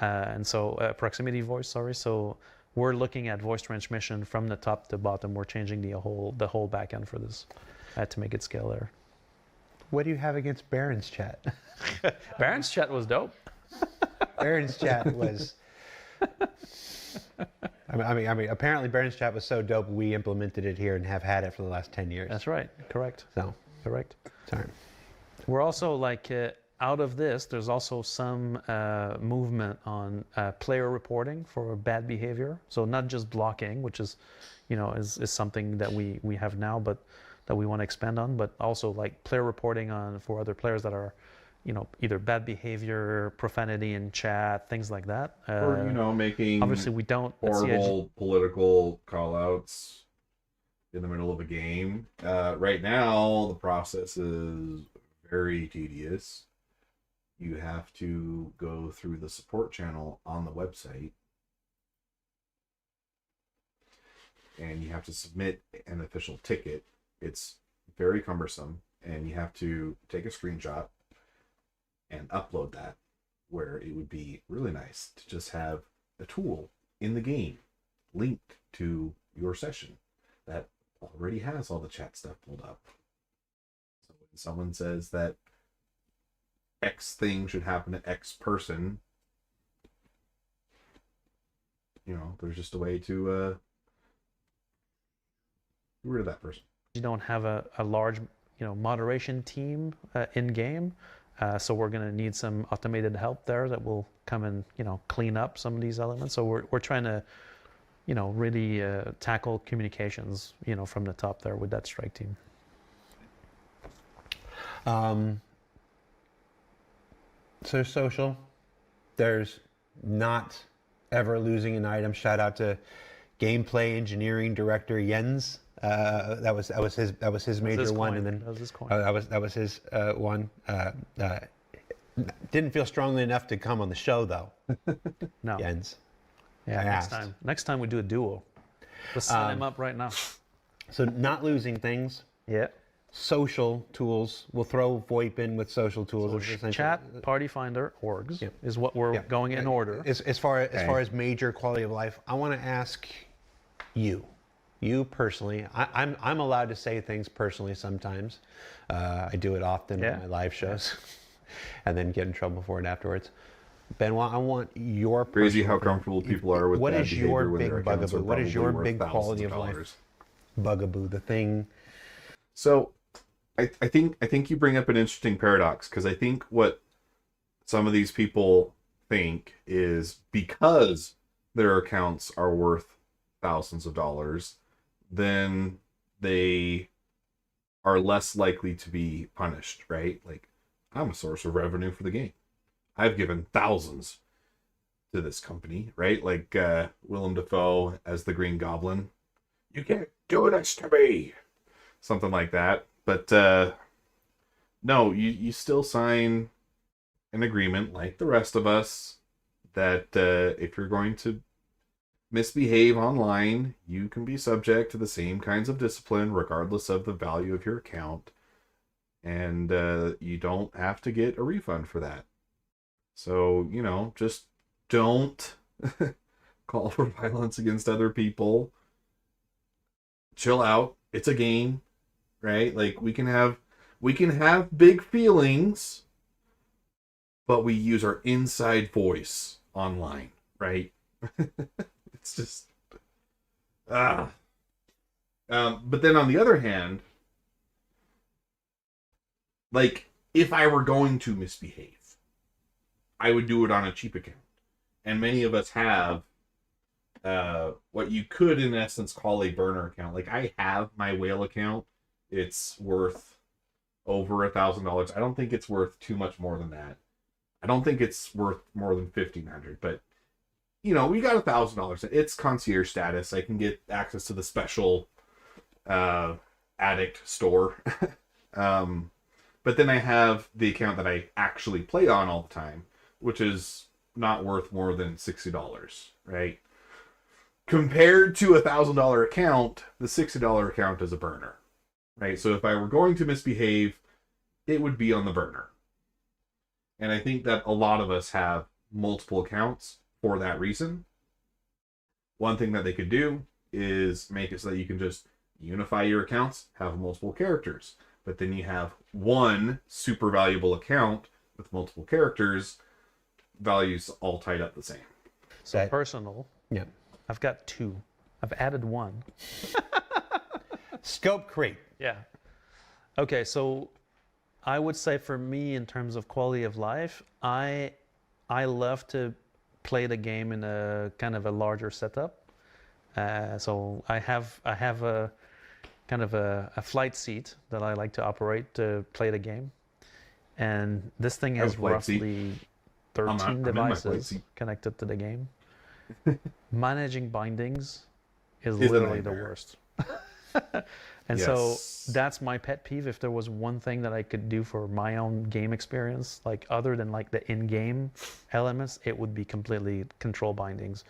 and so proximity voice. Sorry, so we're looking at voice transmission from the top to bottom. We're changing the whole backend for this to make it scale there. What do you have against Baron's chat? Baron's chat was dope. Baron's chat was. I mean, apparently Baron's chat was so dope. We implemented it here and have had it for the last 10 years. That's right. Correct. So, Correct. sorry. We're also like out of this. There's also some movement on player reporting for bad behavior. So not just blocking, which is, is something that we have now, but that we want to expand on, but also like player reporting on for other players that are, either bad behavior, profanity in chat, things like that. Or making obviously we don't horrible political call-outs in the middle of a game. Right now, the process is very tedious. You have to go through the support channel on the website, and you have to submit an official ticket. It's very cumbersome, and you have to take a screenshot and upload that, where it would be really nice to just have a tool in the game linked to your session that already has all the chat stuff pulled up. So when someone says that X thing should happen to X person, there's just a way to get rid of that person. You don't have a large moderation team in game, so we're going to need some automated help there that will come and clean up some of these elements. So we're trying to really tackle communications from the top there with that strike team. So social, there's not ever losing an item. Shout out to gameplay engineering director Jens. That was his major one, and then that was his coin. that was his one. Didn't feel strongly enough to come on the show though. No. Jens. Yeah, I next asked. time. Next time we do a duo. Let's sign him up right now. So not losing things. Yeah. Social tools. We'll throw VoIP in with social tools. Chat, party finder, orgs is what we're going in order. As far as major quality of life, I want to ask you personally. I'm allowed to say things personally sometimes. I do it often on my live shows, and then get in trouble for it afterwards. Benoit, I want your crazy how comfortable people are with what bad is your behavior when their big accounts are bugaboo? What is your probably big worth quality of thousands life bugaboo? The thing. So, I think you bring up an interesting paradox, because I think what some of these people think is because their accounts are worth thousands of dollars, then they are less likely to be punished, right? Like, I'm a source of revenue for the game. I've given thousands to this company, right? Like Willem Dafoe as the Green Goblin. You can't do this to me. Something like that. But no, you still sign an agreement like the rest of us that if you're going to misbehave online, you can be subject to the same kinds of discipline regardless of the value of your account. And you don't have to get a refund for that. So, just don't call for violence against other people. Chill out. It's a game, right? Like, we can have big feelings, but we use our inside voice online, right? It's just but then on the other hand, like, if I were going to misbehave, I would do it on a cheap account. And many of us have what you could, in essence, call a burner account. Like, I have my whale account. It's worth over $1,000. I don't think it's worth too much more than that. I don't think it's worth more than $1,500. But, we got $1,000. It's concierge status. I can get access to the special addict store. But then I have the account that I actually play on all the time, which is not worth more than $60, right? Compared to $1,000 account, the $60 account is a burner, right? So if I were going to misbehave, it would be on the burner. And I think that a lot of us have multiple accounts for that reason. One thing that they could do is make it so that you can just unify your accounts, have multiple characters, but then you have one super valuable account with multiple characters, values all tied up the same. So personal. Yeah. I've got 2. I've added 1. Scope creep. Yeah. Okay, so I would say for me, in terms of quality of life, I love to play the game in a kind of a larger setup. So I have a kind of a flight seat that I like to operate to play the game, and this thing has roughly 13 devices connected to the game. Managing bindings is literally the worst. And so that's my pet peeve. If there was one thing that I could do for my own game experience, like other than like the in-game elements, it would be completely control bindings.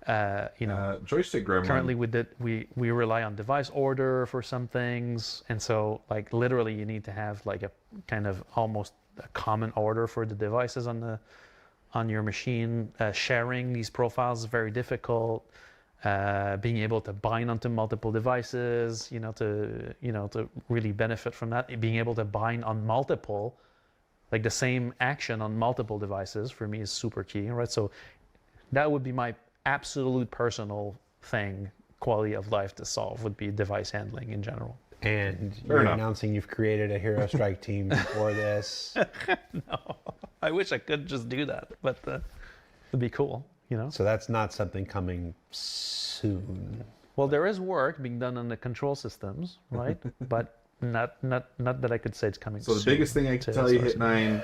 Joystick Gremlin. Currently we rely on device order for some things, and so like literally you need to have like a kind of almost a common order for the devices on your machine. Sharing these profiles is very difficult. Being able to bind onto multiple devices, to really benefit from that. Being able to bind on multiple, like the same action on multiple devices, for me is super key, right? So that would be my absolute personal thing, quality of life to solve, would be device handling in general. And you're announcing you've created a Hero Strike team for this. No, I wish I could just do that, but it'd be cool, So that's not something coming soon. Well, there is work being done on the control systems, right? But not that I could say it's coming soon. So the biggest thing I can tell you, Hit 9,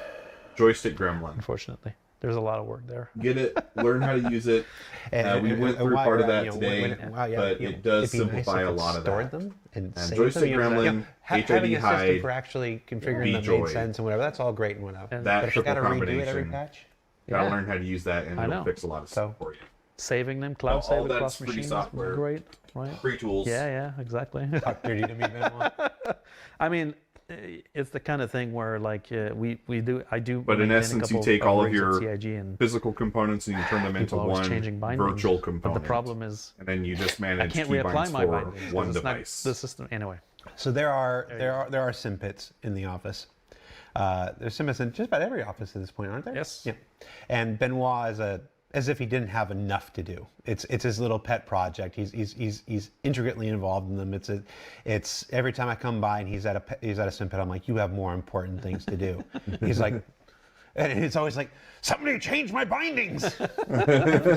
Joystick Gremlin. Unfortunately. There's a lot of work there. Get it, learn how to use it. We went through part of that today, but it does simplify a lot of that. Them and Joystick Gremlin, having HID a system Hide, for actually configuring them made sense and whatever. That's all great and whatever. that But if you got triple to redo it every combination, patch, gotta learn how to use that, and it'll fix a lot of stuff for you. Saving them, cloud all save that's across free machines, software. great, right? Free tools. Yeah, exactly. talk dirty to me, Benoit. I mean, it's the kind of thing where like I do. But in essence, you take all of your CIG and physical components and you turn them into one virtual component. But the problem is, and then you just I manage can't keybinds reapply my for bindings. one It's not device. the system anyway. So there are sim pits in the office. There's sim pits in just about every office at this point, aren't there? Yes. Yeah. And Benoit is as if he didn't have enough to do. It's his little pet project. He's intricately involved in them. It's every time I come by and he's at a sim pit, I'm like, you have more important things to do. He's like, and it's always like, somebody change my bindings.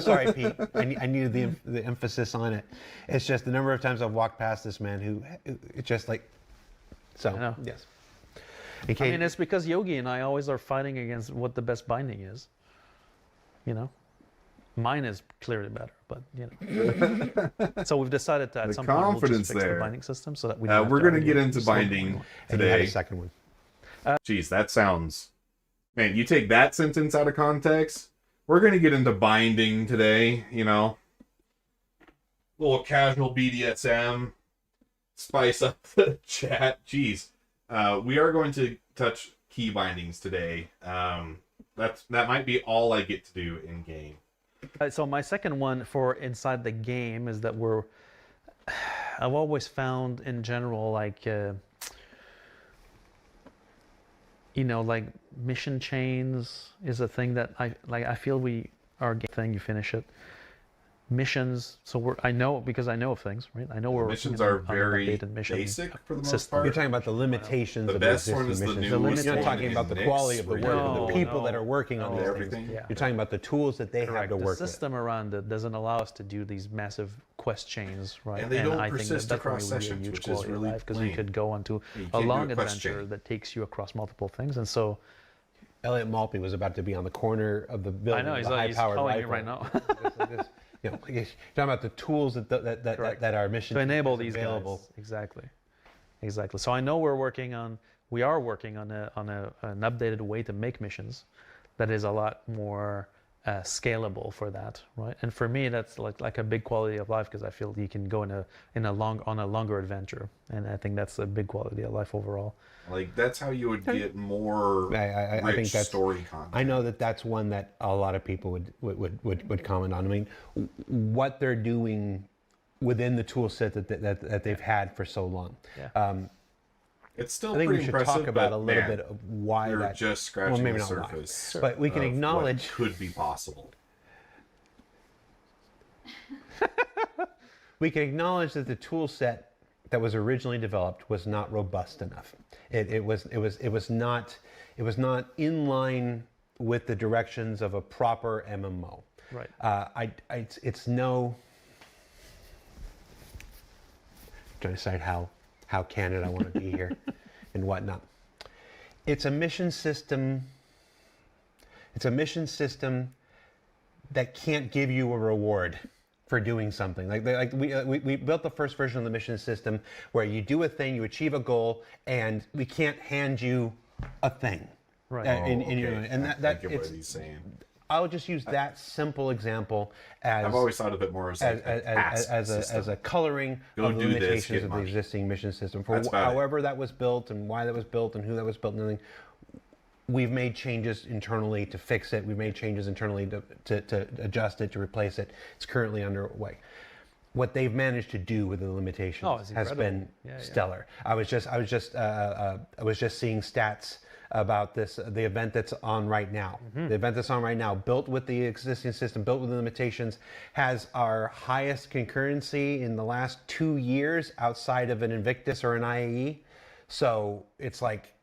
Sorry, Pete. I needed the emphasis on it. It's just the number of times I've walked past this man who it's just like, so I know. yes. I mean, it's because Yogi and I always are fighting against what the best binding is. Mine is clearly better, but So we've decided that at some point we'll just fix the binding system so that we don't we're going to get into binding And you had today. a second one. Jeez, that sounds... Man, you take that sentence out of context, we're going to get into binding today, Little casual BDSM, spice up the chat. Jeez. We are going to touch key bindings today. That might be all I get to do in game. So my second one for inside the game is that I've always found in general like like mission chains is a thing that I feel our game thing, you finish it. Missions, so I know because I know of things, right? I know we're missions are very basic for the most part. You're talking about the limitations The of best existing one is the missions. new one. You're not talking about the quality of the work, the people that are working on these everything. things. Yeah. You're talking about the tools that they have to The work system around it doesn't allow us to do these massive quest chains, right? And they don't I think persist that across definitely would sessions, be a huge which is quality of really life because we plain. could go onto You a can't do long a quest adventure chain. that takes you across multiple things, and so with. Elliot Maltby was about to be on the corner of the building. I know with he's a high-powered calling me rifle. right now. you know, you're talking about the tools that our mission To enable has these available. guys. Exactly. So I know we are working on an updated way to make missions that is a lot more scalable for that, right? And for me, that's like a big quality of life, because I feel you can go on a longer adventure, and I think that's a big quality of life overall. Like, that's how you would get more I rich think that's story content. I know that's one that a lot of people would comment on. I mean, what they're doing within the tool set that they've had for so long. Yeah. It's still I think pretty we should impressive, talk about but a little man, bit of why we're that. just scratching maybe the not why. surface. Sure. But we can of acknowledge what could be possible. we can acknowledge that the tool set that was originally developed was not robust enough. It was not in line with the directions of a proper MMO. Right. It's no. Trying to decide how candid I want to be here and whatnot. It's a mission system. It's a mission system that can't give you a reward for doing something. Like we built the first version of the mission system where you do a thing, you achieve a goal, and we can't hand you a thing. Right. And I that get it's. what he's saying. I'll just use that simple example as I've always thought of it more as like as a coloring Go of the do this, limitations get of the money. existing mission system. For That's about it. however that was built and why that was built and who that was built and everything, we've made changes internally to fix it. We've made changes internally to adjust it, to replace it. It's currently underway. What they've managed to do with the limitations it's has incredible. been stellar. I was just seeing stats about the event that's on right now. Mm-hmm. The event that's on right now, built with the existing system, built with the limitations, has our highest concurrency in the last 2 years outside of an Invictus or an IAE. So it's like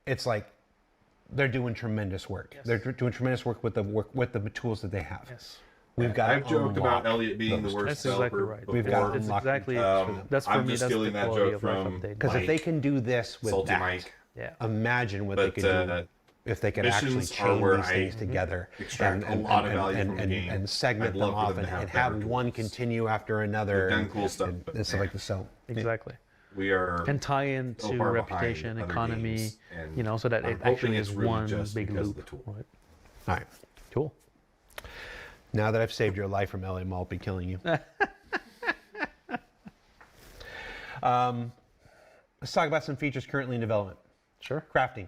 they're doing tremendous work. Yes. They're doing tremendous work with the tools that they have. Yes. We've got. I've joked about unlock Elliot being those the worst That's exactly developer right. before. We've got It's unlocked exactly. Um, That's for I'm me. just That's the stealing that quality joke of life from update. Because if they can do this with Salty that, Mike. Yeah. imagine what they But could do if they could actually missions are chain where these I things together extract a lot of value from the game. and segment I'd them love for off them to and have have better one tools. continue after another. They've done cool stuff, and but stuff man. like this. So Exactly. We are And tie so into far reputation, behind other economy, games, and you know, so that I'm it hoping actually it's is really one just big because of loop. the tool. Right. all right. Cool. Now that I've saved your life from LA Malt be killing you. Let's talk about some features currently in development. Sure. Crafting.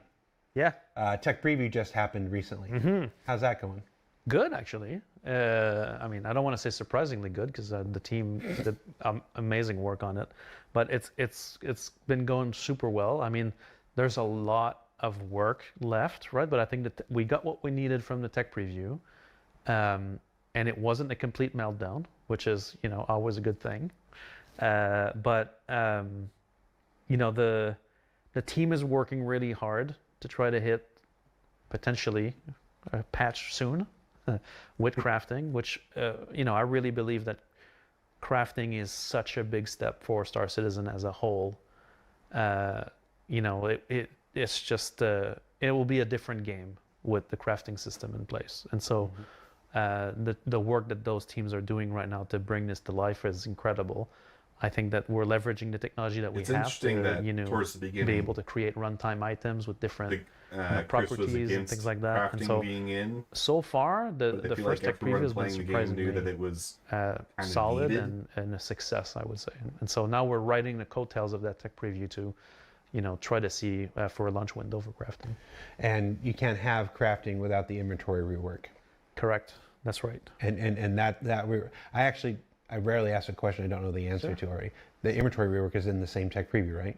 Yeah. Tech preview just happened recently. How's that going? Good, actually. I mean, I don't want to say surprisingly good, because the team did amazing work on it, but it's been going super well. I mean, there's a lot of work left, right? But I think that we got what we needed from the tech preview, and it wasn't a complete meltdown, which is, you know, always a good thing. But you know, the team is working really hard to try to hit potentially a patch soon with crafting, which you know, I really believe that crafting is such a big step for Star Citizen as a whole. You know, it's just it will be a different game with the crafting system in place, and so the work that those teams are doing right now to bring this to life is incredible. I think that we're leveraging the technology that we It's have interesting to, that you know, towards the beginning, be able to create runtime items with different Chris was properties and against things like that. And crafting so, being in, so far, but I the feel first like tech preview everyone has been playing the game surprisingly knew that it was solid needed. and a success, I would say. And so now we're riding the coattails of that tech preview to, you know, try to see for a launch window for crafting. And you can't have crafting without the inventory rework. Correct. That's right. And I rarely ask a question I don't know the answer to already. The inventory rework is in the same tech preview, right?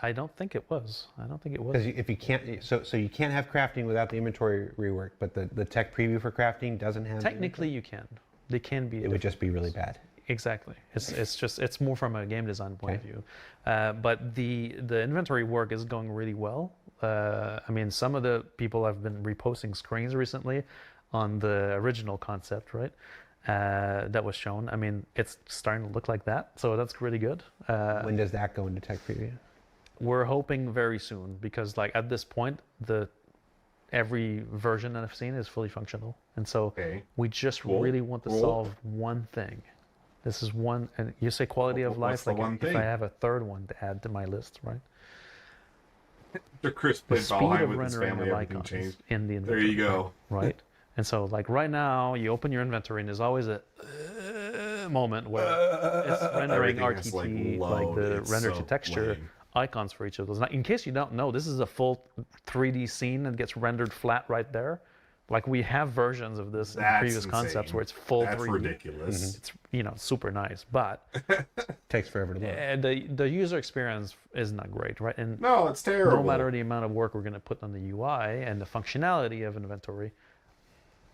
I don't think it was. Because if you can't, so you can't have crafting without the inventory rework, but the tech preview for crafting doesn't have. Technically, you can. They can be. It would just be really bad. Exactly. It's more from a game design point of view. But the inventory work is going really well. I mean, some of the people have been reposting screens recently on the original concept, right? That was shown. I mean, it's starting to look like that, so that's really good. When does that go into tech preview? We're hoping very soon, because like at this point, every version that I've seen is fully functional. And so Okay. we just Cool. really want to Cool. solve one thing. This is one, and you say quality of What's life, the like one if thing? I have a third one to add to my list, right? After Chris The played speed Valheim of with his rendering family, of everything icons changed. in the There inventory. you go. Right? And so, like right now, you open your inventory and there's always a moment where it's rendering Everything has, RTT, like load. the It's render so to texture lame. icons for each of those. Now, in case you don't know, this is a full 3D scene that gets rendered flat right there. Like we have versions of this in That's previous concepts insane. where it's full That's 3D. ridiculous. It's super nice, but Takes forever to load. the user experience is not great, right? And No, it's terrible. no matter the amount of work we're going to put on the UI and the functionality of inventory,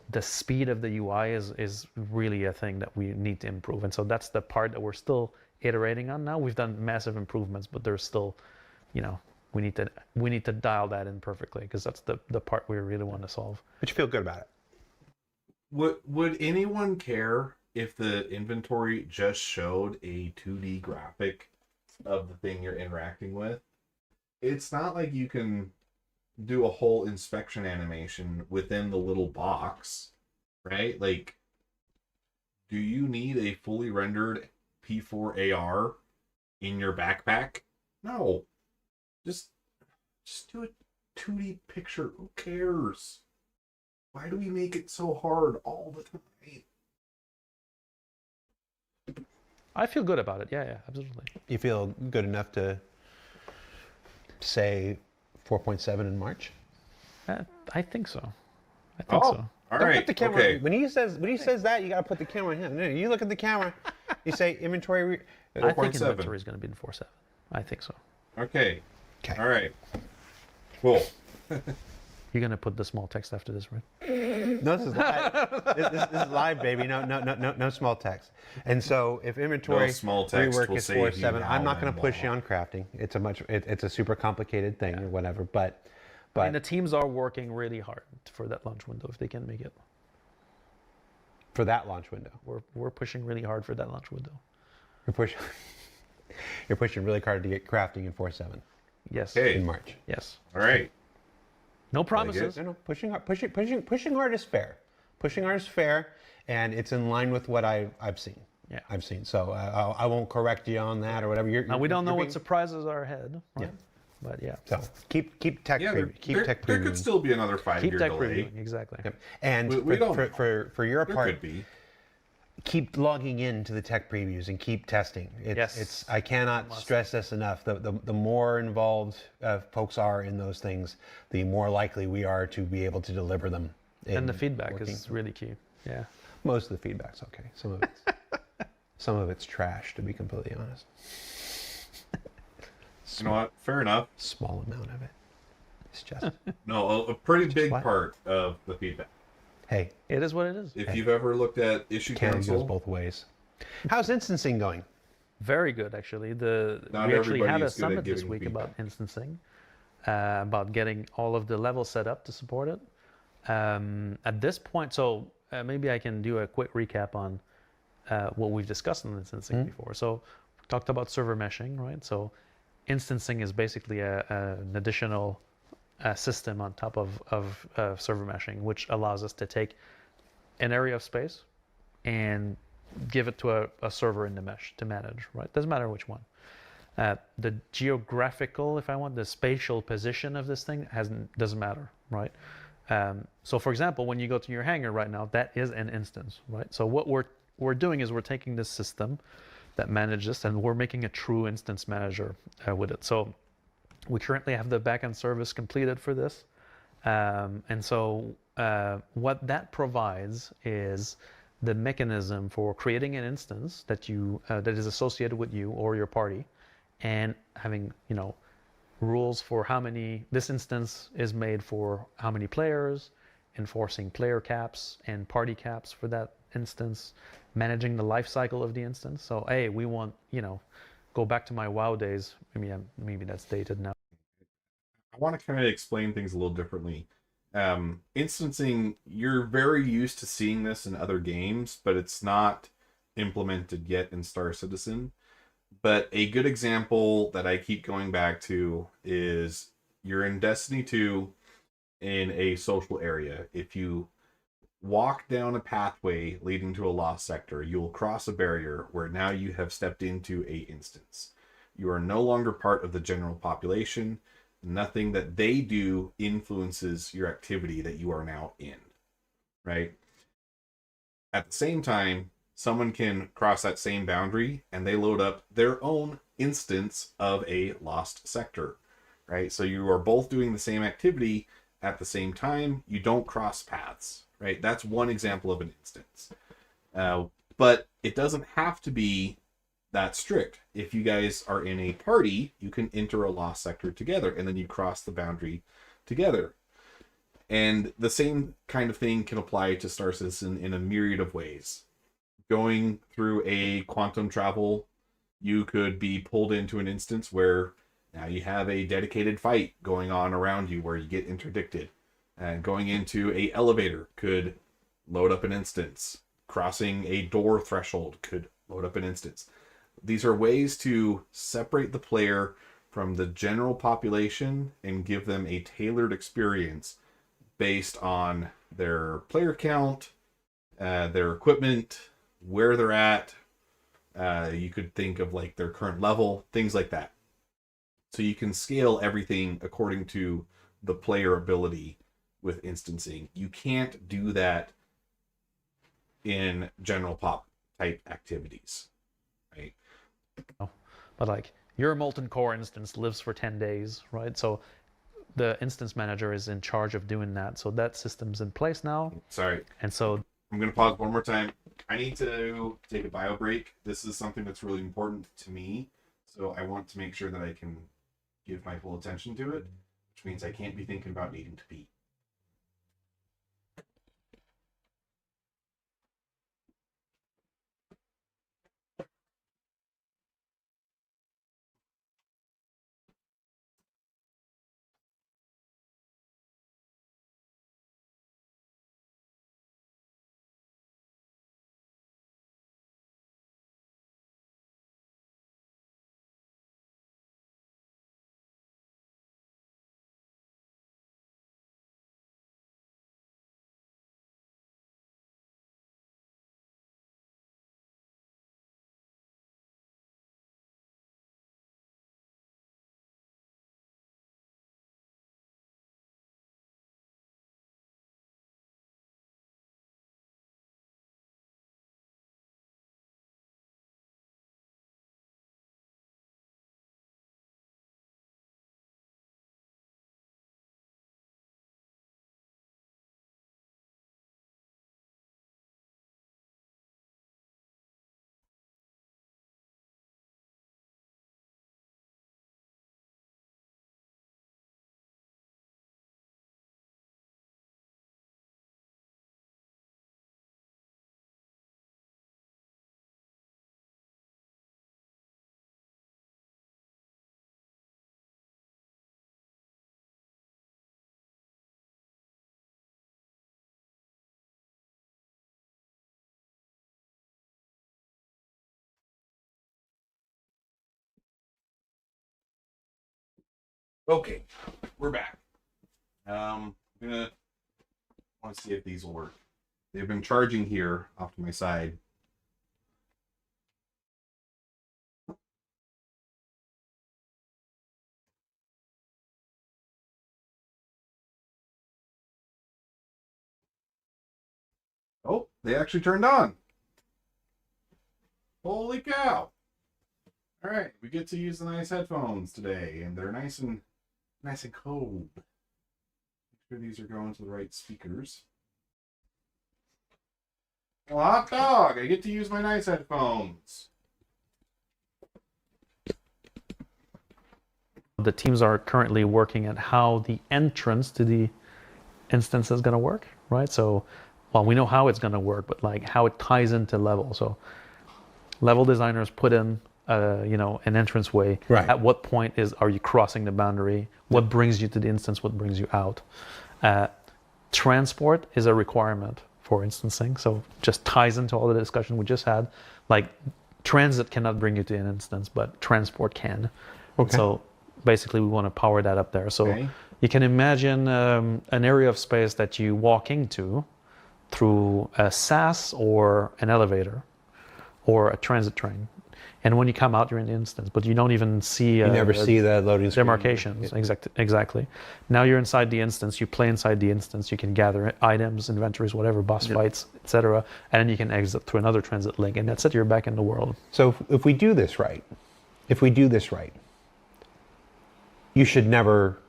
the speed of the UI is really a thing that we need to improve. And so that's the part that we're still iterating on now. We've done massive improvements, but there's still, we need to dial that in perfectly, because that's the part we really want to solve. But you feel good about it. Would anyone care if the inventory just showed a 2D graphic of the thing you're interacting with? It's not like you can do a whole inspection animation within the little box, right? Like, do you need a fully rendered P4 AR in your backpack? No. Just do a 2D picture. Who cares? Why do we make it so hard all the time? I feel good about it. Yeah, absolutely. You feel good enough to say 4.7 in March? I think so. I think so. All Don't right. put the camera. Okay. When he says that, you gotta put the camera on him. No, you look at the camera. You say inventory. I think 4.7. inventory is going to be in 4.7. I think so. Okay. Okay. All right. Cool. You're going to put the small text after this, right? No, this is live. This is live, baby. No small text. And so if inventory No small text rework will is save you 4.7, I'm now not going and to push you law. on crafting. It's a super complicated thing or whatever. But And the teams are working really hard for that launch window if they can make it. for that launch window, We're pushing really hard for that launch window. you're pushing really hard to get crafting in 4.7 Yes. Okay. in March. Yes. All right. No promises. No, pushing hard is fair. Pushing hard is fair, and it's in line with what I've seen. Yeah. I've seen. So I won't correct you on that or whatever. Now we don't know you're what being- surprises are ahead, right? Yeah. But yeah. So keep tech Yeah, preview. Keep tech there previewing. could still be another Keep 5-year tech delay. previewing, exactly. Yep. And We don't- for your There part, could be. keep logging into the tech previews and keep testing. Yes. I cannot stress this enough. The more involved folks are in those things, the more likely we are to be able to deliver them. And the in feedback working. is really key. Yeah. Most of the feedback's okay. Some of it's trash, to be completely honest. You know what? Fair enough. Small amount of it. It's just No, a pretty big what? part of the feedback. hey, It is what it is. If you've ever looked at issue cannon goes council, both ways. How's instancing going? Very good, actually. Not We actually everybody had a is good at summit this giving week about feedback. instancing, about getting all of the levels set up to support it. At this point, so maybe I can do a quick recap on what we've discussed in instancing before. So we talked about server meshing, right? So instancing is basically an additional system on top of server meshing, which allows us to take an area of space and give it to a server in the mesh to manage, right? Doesn't matter which one. The geographical, if I want, the spatial position of this thing doesn't matter, right? So for example, when you go to your hangar right now, that is an instance, right? So what we're doing is we're taking this system that manages and we're making a true instance manager with it. So we currently have the backend service completed for this. And so what that provides is the mechanism for creating an instance that is associated with you or your party, and having rules for how many this instance is made for, how many players, enforcing player caps and party caps for that instance, managing the life cycle of the instance. So hey, we want go back to my WoW days. Maybe that's dated now. I want to kind of explain things a little differently. Instancing, you're very used to seeing this in other games, but it's not implemented yet in Star Citizen. But a good example that I keep going back to is you're in Destiny 2 in a social area. If you walk down a pathway leading to a lost sector, you will cross a barrier where now you have stepped into a instance. You are no longer part of the general population. Nothing that they do influences your activity that you are now in, right? At the same time, someone can cross that same boundary and they load up their own instance of a lost sector, right? So you are both doing the same activity at the same time. You don't cross paths, right? That's one example of an instance. But it doesn't have to be that strict. If you guys are in a party, you can enter a lost sector together and then you cross the boundary together. And the same kind of thing can apply to Star Citizen in a myriad of ways. Going through a quantum travel, you could be pulled into an instance where now you have a dedicated fight going on around you where you get interdicted. And going into a elevator could load up an instance. Crossing a door threshold could load up an instance. These are ways to separate the player from the general population and give them a tailored experience based on their player count, their equipment, where they're at. You could think of like their current level, things like that. So you can scale everything according to the player ability with instancing. You can't do that in general pop type activities, right? But like your molten core instance lives for 10 days, right? So the instance manager is in charge of doing that. So that system's in place now. Sorry. And so I'm going to pause one more time. I need to take a bio break. This is something that's really important to me. So I want to make sure that I can give my full attention to it, which means I can't be thinking about needing to pee. Okay, we're back. I'm gonna want to see if these will work. They've been charging here off to my side. Oh, they actually turned on. Holy cow. All right, we get to use the nice headphones today, and they're nice and cold. Make sure these are going to the right speakers. Well, hot dog, I get to use my nice headphones. the teams are currently working at how the entrance to the instance is going to work, right? So, well, we know how it's going to work, but like how it ties into level. So level designers put in an entranceway. Right. At what point are you crossing the boundary? What brings you to the instance? What brings you out? Transport is a requirement for instancing, so just ties into all the discussion we just had. Like transit cannot bring you to an instance, but transport can. Okay. So basically, we want to power that up there. So Okay. You can imagine an area of space that you walk into through a SAS or an elevator or a transit train. And when you come out, you're in the instance, but you don't even see... You never see the loading screen. demarcations. Exactly. Now you're inside the instance, you play inside the instance, you can gather items, inventories, whatever, boss fights, etc. And then you can exit through another transit link, and that's it, you're back in the world. So if we do this right, you should never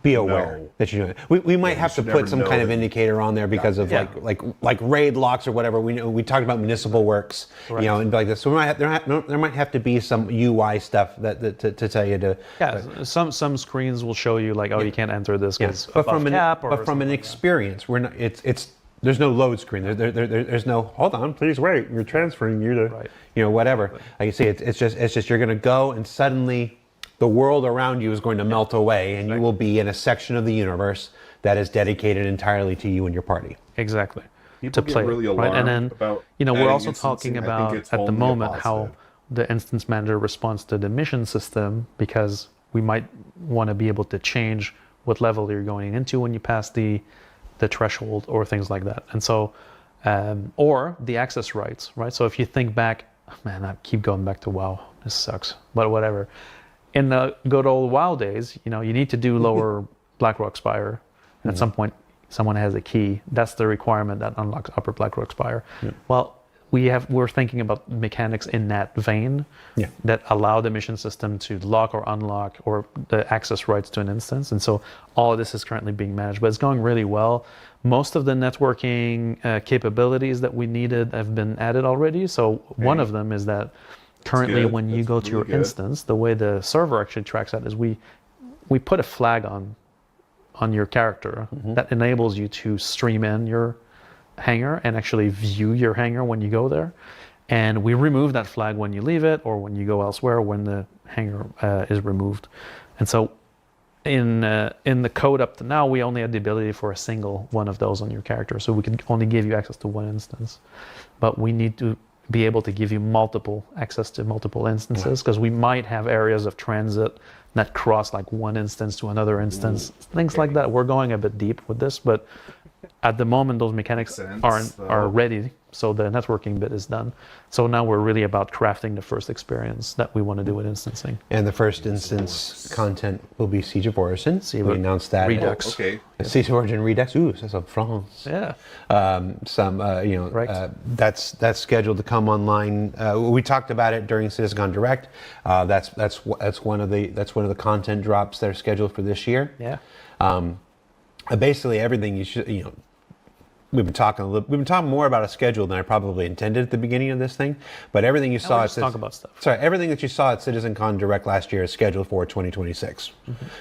be aware that you're doing it. We might have to put some kind of indicator on there because of like raid locks or whatever. We talked about municipal works, you know, and like this. So there might have to be some UI stuff that to tell you to. Yeah, some screens will show you like, oh, you can't enter this because but from an experience, we're not. It's there's no load screen. There's no hold on, please wait. You're transferring you to you know whatever. Like you see, it's just you're going to go and suddenly the world around you is going to melt away, and you will be in a section of the universe that is dedicated entirely to you and your party. Exactly. People to play, get really right? And then about we're also instancing. talking I think about it's at the only a moment how positive. the instance manager responds to the mission system, because we might want to be able to change what level you're going into when you pass the threshold or things like that. And so, or the access rights, right? So if you think back, man, I keep going back to WoW. This sucks, but whatever. In the good old WoW days, you know, you need to do lower Blackrock Spire, and at some point, someone has a key. That's the requirement that unlocks upper Blackrock Spire. Well, we're thinking about mechanics in that vein that allow the mission system to lock or unlock or the access rights to an instance. And so all of this is currently being managed, but it's going really well. Most of the networking capabilities that we needed have been added already. So one of them is that currently when you go to your instance, the way the server actually tracks that is we put a flag on your character that enables you to stream in your hangar and actually view your hangar when you go there. And we remove that flag when you leave it or when you go elsewhere when the hangar is removed. And so in the code up to now, we only had the ability for a single one of those on your character. So we can only give you access to one instance. But we need to be able to give you access to multiple instances, because we might have areas of transit that cross like one instance to another instance, things like that. We're going a bit deep with this, but at the moment those mechanics are ready, so the networking bit is done. So now we're really about crafting the first experience that we want to do with instancing. And the first instance content will be Siege of Origin. We announced that. Redux. Okay. Siege of Origin Redux. Ooh, c'est en France. Yeah. That's scheduled to come online. We talked about it during CitizenCon Direct. That's one of the content drops that are scheduled for this year. Yeah. Basically everything you should, you know, we've been talking more about a schedule than I probably intended at the beginning of this thing, but everything you saw talk about stuff. Sorry, everything that you saw at CitizenCon Direct last year is scheduled for 2026.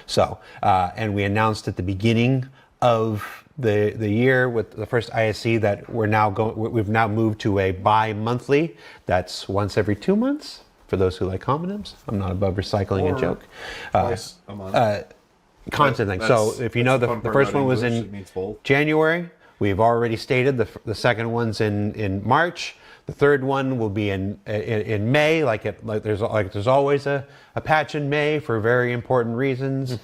So, and we announced at the beginning of the year with the first ISC that we've now moved to a bi-monthly. That's once every 2 months for those who like homonyms. I'm not above recycling a joke. Twice a month. Content thing. So if you know, the first one was in January. We've already stated the second one's in March. The third one will be in May. There's always a patch in May for very important reasons.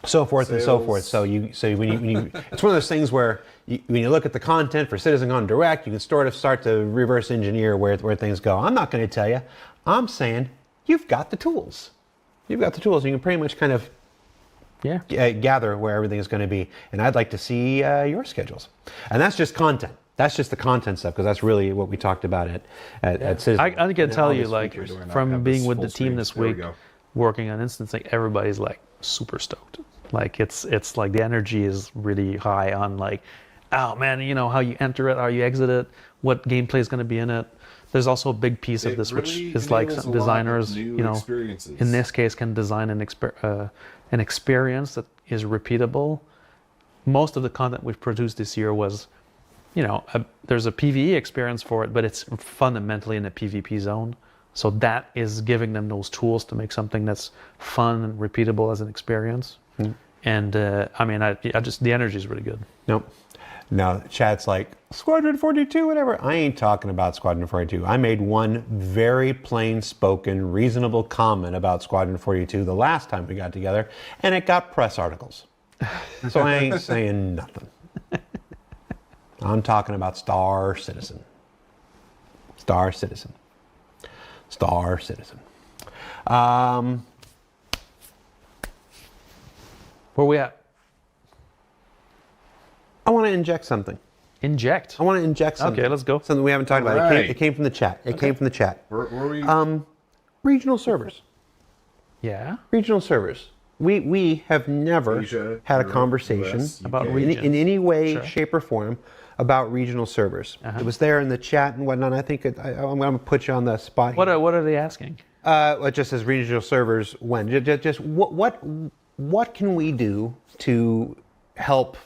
So forth and so forth. So when you it's one of those things where when you look at the content for CitizenCon Direct, you can sort of start to reverse engineer where things go. I'm not going to tell you. I'm saying you've got the tools. You've got the tools. You can pretty much kind of gather where everything is going to be. And I'd like to see your schedules. And that's just content. That's just the content stuff, because that's really what we talked about at Citizen. I can tell you, like, from being with the team this week, working on instancing, everybody's like super stoked. Like it's like the energy is really high on like, oh man, you know how you enter it, how you exit it, what gameplay is going to be in it. There's also a big piece of this, which is like some designers, you know, in this case, can design an experience that is repeatable. Most of the content we've produced this year was, you know, there's a PvE experience for it, but it's fundamentally in a PvP zone. So that is giving them those tools to make something that's fun and repeatable as an experience. And I mean, I just, the energy is really good. Nope. No, chat's like, Squadron 42, whatever. I ain't talking about Squadron 42. I made one very plain spoken, reasonable comment about Squadron 42 the last time we got together, and it got press articles. So I ain't saying nothing. I'm talking about Star Citizen. Star Citizen. Star Citizen. Where we at? I want to inject something. Inject. I want to inject something. Okay, let's go. Something we haven't talked about. Right. It came from the chat. It came from the chat. Where we? Regional servers. Yeah. Regional servers. We have never Asia, had a Europe, conversation US, About UK. region. in any way, Sure. shape, or form about regional servers. Uh-huh. It was there in the chat and whatnot. I think I'm going to put you on the spot. What here. are they asking? It just says regional servers when. Just what can we do to help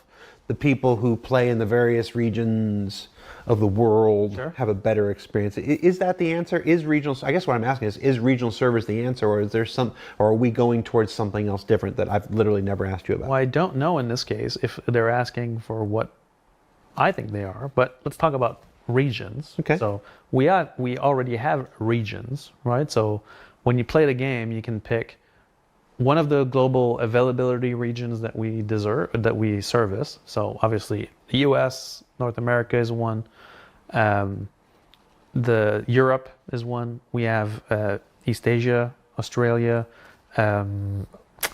the people who play in the various regions of the world Sure. have a better experience? Is that the answer? Is regional? I guess what I'm asking is regional servers the answer, or is there some? Or are we going towards something else different that I've literally never asked you about? Well, I don't know in this case if they're asking for what I think they are, but let's talk about regions. Okay. So we already have regions, right? So when you play the game, you can pick one of the global availability regions that we service. So obviously the US, North America is one. The Europe is one. We have East Asia, Australia. I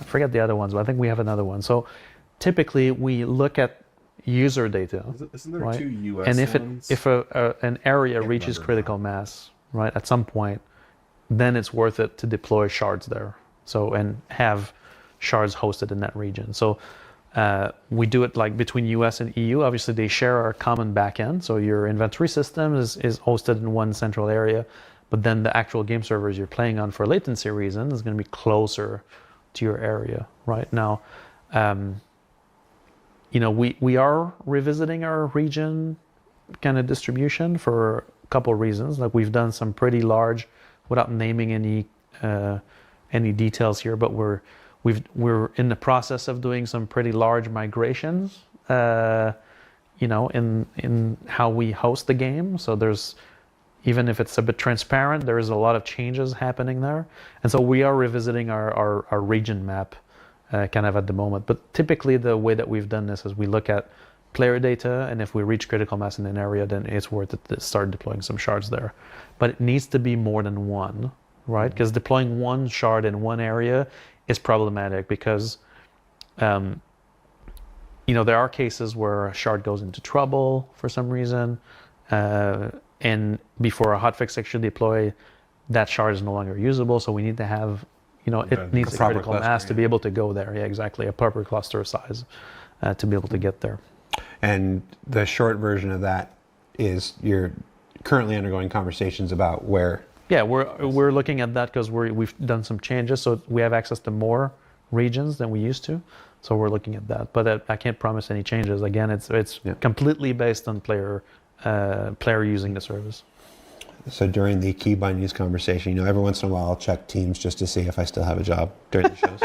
forget the other ones, but I think we have another one. So typically we look at user data, Isn't there right? 2 US And ones? if an area Can't reaches remember critical mass, right, at some point, then it's worth it to deploy shards there. So and have shards hosted in that region. So we do it like between US and EU. Obviously, they share our common backend. So your inventory system is hosted in one central area, but then the actual game servers you're playing on for latency reasons is going to be closer to your area. Right now, we are revisiting our region kind of distribution for a couple of reasons. Like we've done some pretty large, without naming any details here, but we're in the process of doing some pretty large migrations, in how we host the game. So there's, even if it's a bit transparent, there is a lot of changes happening there. And so we are revisiting our region map kind of at the moment. But typically the way that we've done this is we look at player data, and if we reach critical mass in an area, then it's worth it to start deploying some shards there. But it needs to be more than one, right? Because deploying one shard in one area is problematic because, there are cases where a shard goes into trouble for some reason, and before a hotfix actually deploy, that shard is no longer usable. So we need to have, it needs a proper critical cluster, mass to yeah. be able to go there. Yeah, exactly, a proper cluster size to be able to get there. And the short version of that is you're currently undergoing conversations about where. Yeah, we're looking at that because we've done some changes, so we have access to more regions than we used to. So we're looking at that, but I can't promise any changes. Again, it's completely based on player using the service. So during the keybind use conversation, every once in a while I'll check Teams just to see if I still have a job during the shows.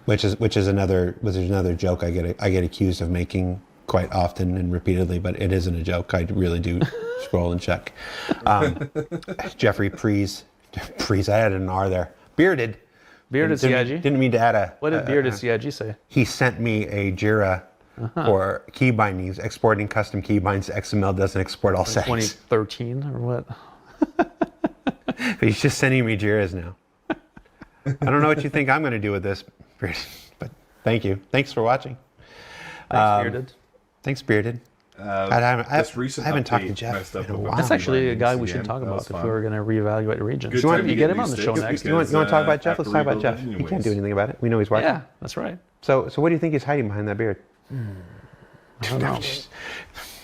Which is another joke I get accused of making quite often and repeatedly, but it isn't a joke. I really do scroll and check. Jeffrey Prees, I had an R there. Bearded CIG? Didn't mean to add a. What did Bearded CIG say? He sent me a Jira for keybind use. Exporting custom keybinds to XML doesn't export all settings. 2013 or what? But he's just sending me Jiras now. I don't know what you think I'm going to do with this, but thank you. Thanks for watching. Thanks, Bearded. Thanks, Bearded. I haven't talked to Jeff in a while. That's actually a guy we should talk about if we were going to reevaluate regions. Good time You to get get him on new the show sticks next. because, You want to talk about Jeff? after Let's talk about rebuild Jeff. it He can't anyways. do anything about it. We know he's watching. Yeah, that's right. So what do you think he's hiding behind that beard? I don't know.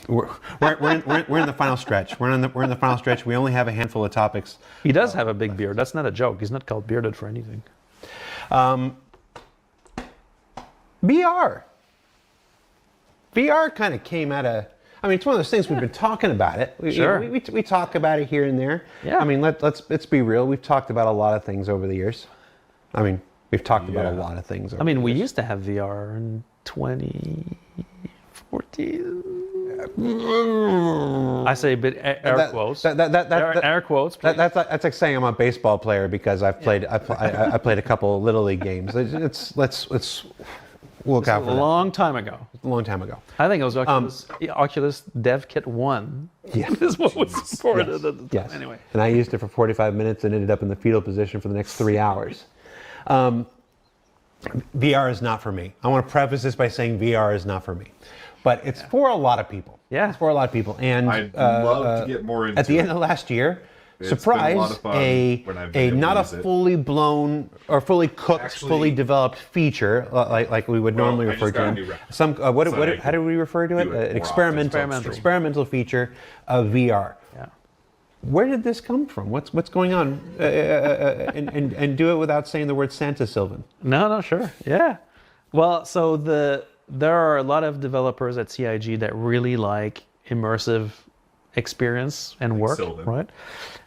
We're in the final stretch. We're in the final stretch. We only have a handful of topics. He does have a big beard. That's not a joke. He's not called Bearded for anything. VR kind of came out of. I mean, it's one of those things we've been talking about it. Sure. We talk about it here and there. Yeah. I mean, let's be real. We've talked about a lot of things over the years. I mean, we've talked about a lot of things. I mean, we used to have VR in 14. I say a bit air quotes. Air quotes. That's like saying I'm a baseball player because I've played I played a couple of Little League games. Let's look out for a long time ago. A long time ago. I think it was Oculus Dev Kit 1. Yeah. This is what was supported at the time. Yes. Anyway. And I used it for 45 minutes and ended up in the fetal position for the next 3 hours. VR is not for me. I want to preface this by saying VR is not for me. But it's for a lot of people. Yeah. It's for a lot of people. And I'd love to get more into at the it. end of last year, It's surprise, been a lot of fun when I've been a able to not a use it. fully blown or fully cooked, Actually- fully developed feature like we would normally I refer just got a to new it. rep. Some So I how do we refer to it? do it An more often. experimental feature of VR. Yeah. Where did this come from? What's going on? And do it without saying the word Santa, Sylvan. No, sure. Yeah. Well, so there are a lot of developers at CIG that really like immersive experience and work, Sylvan. right?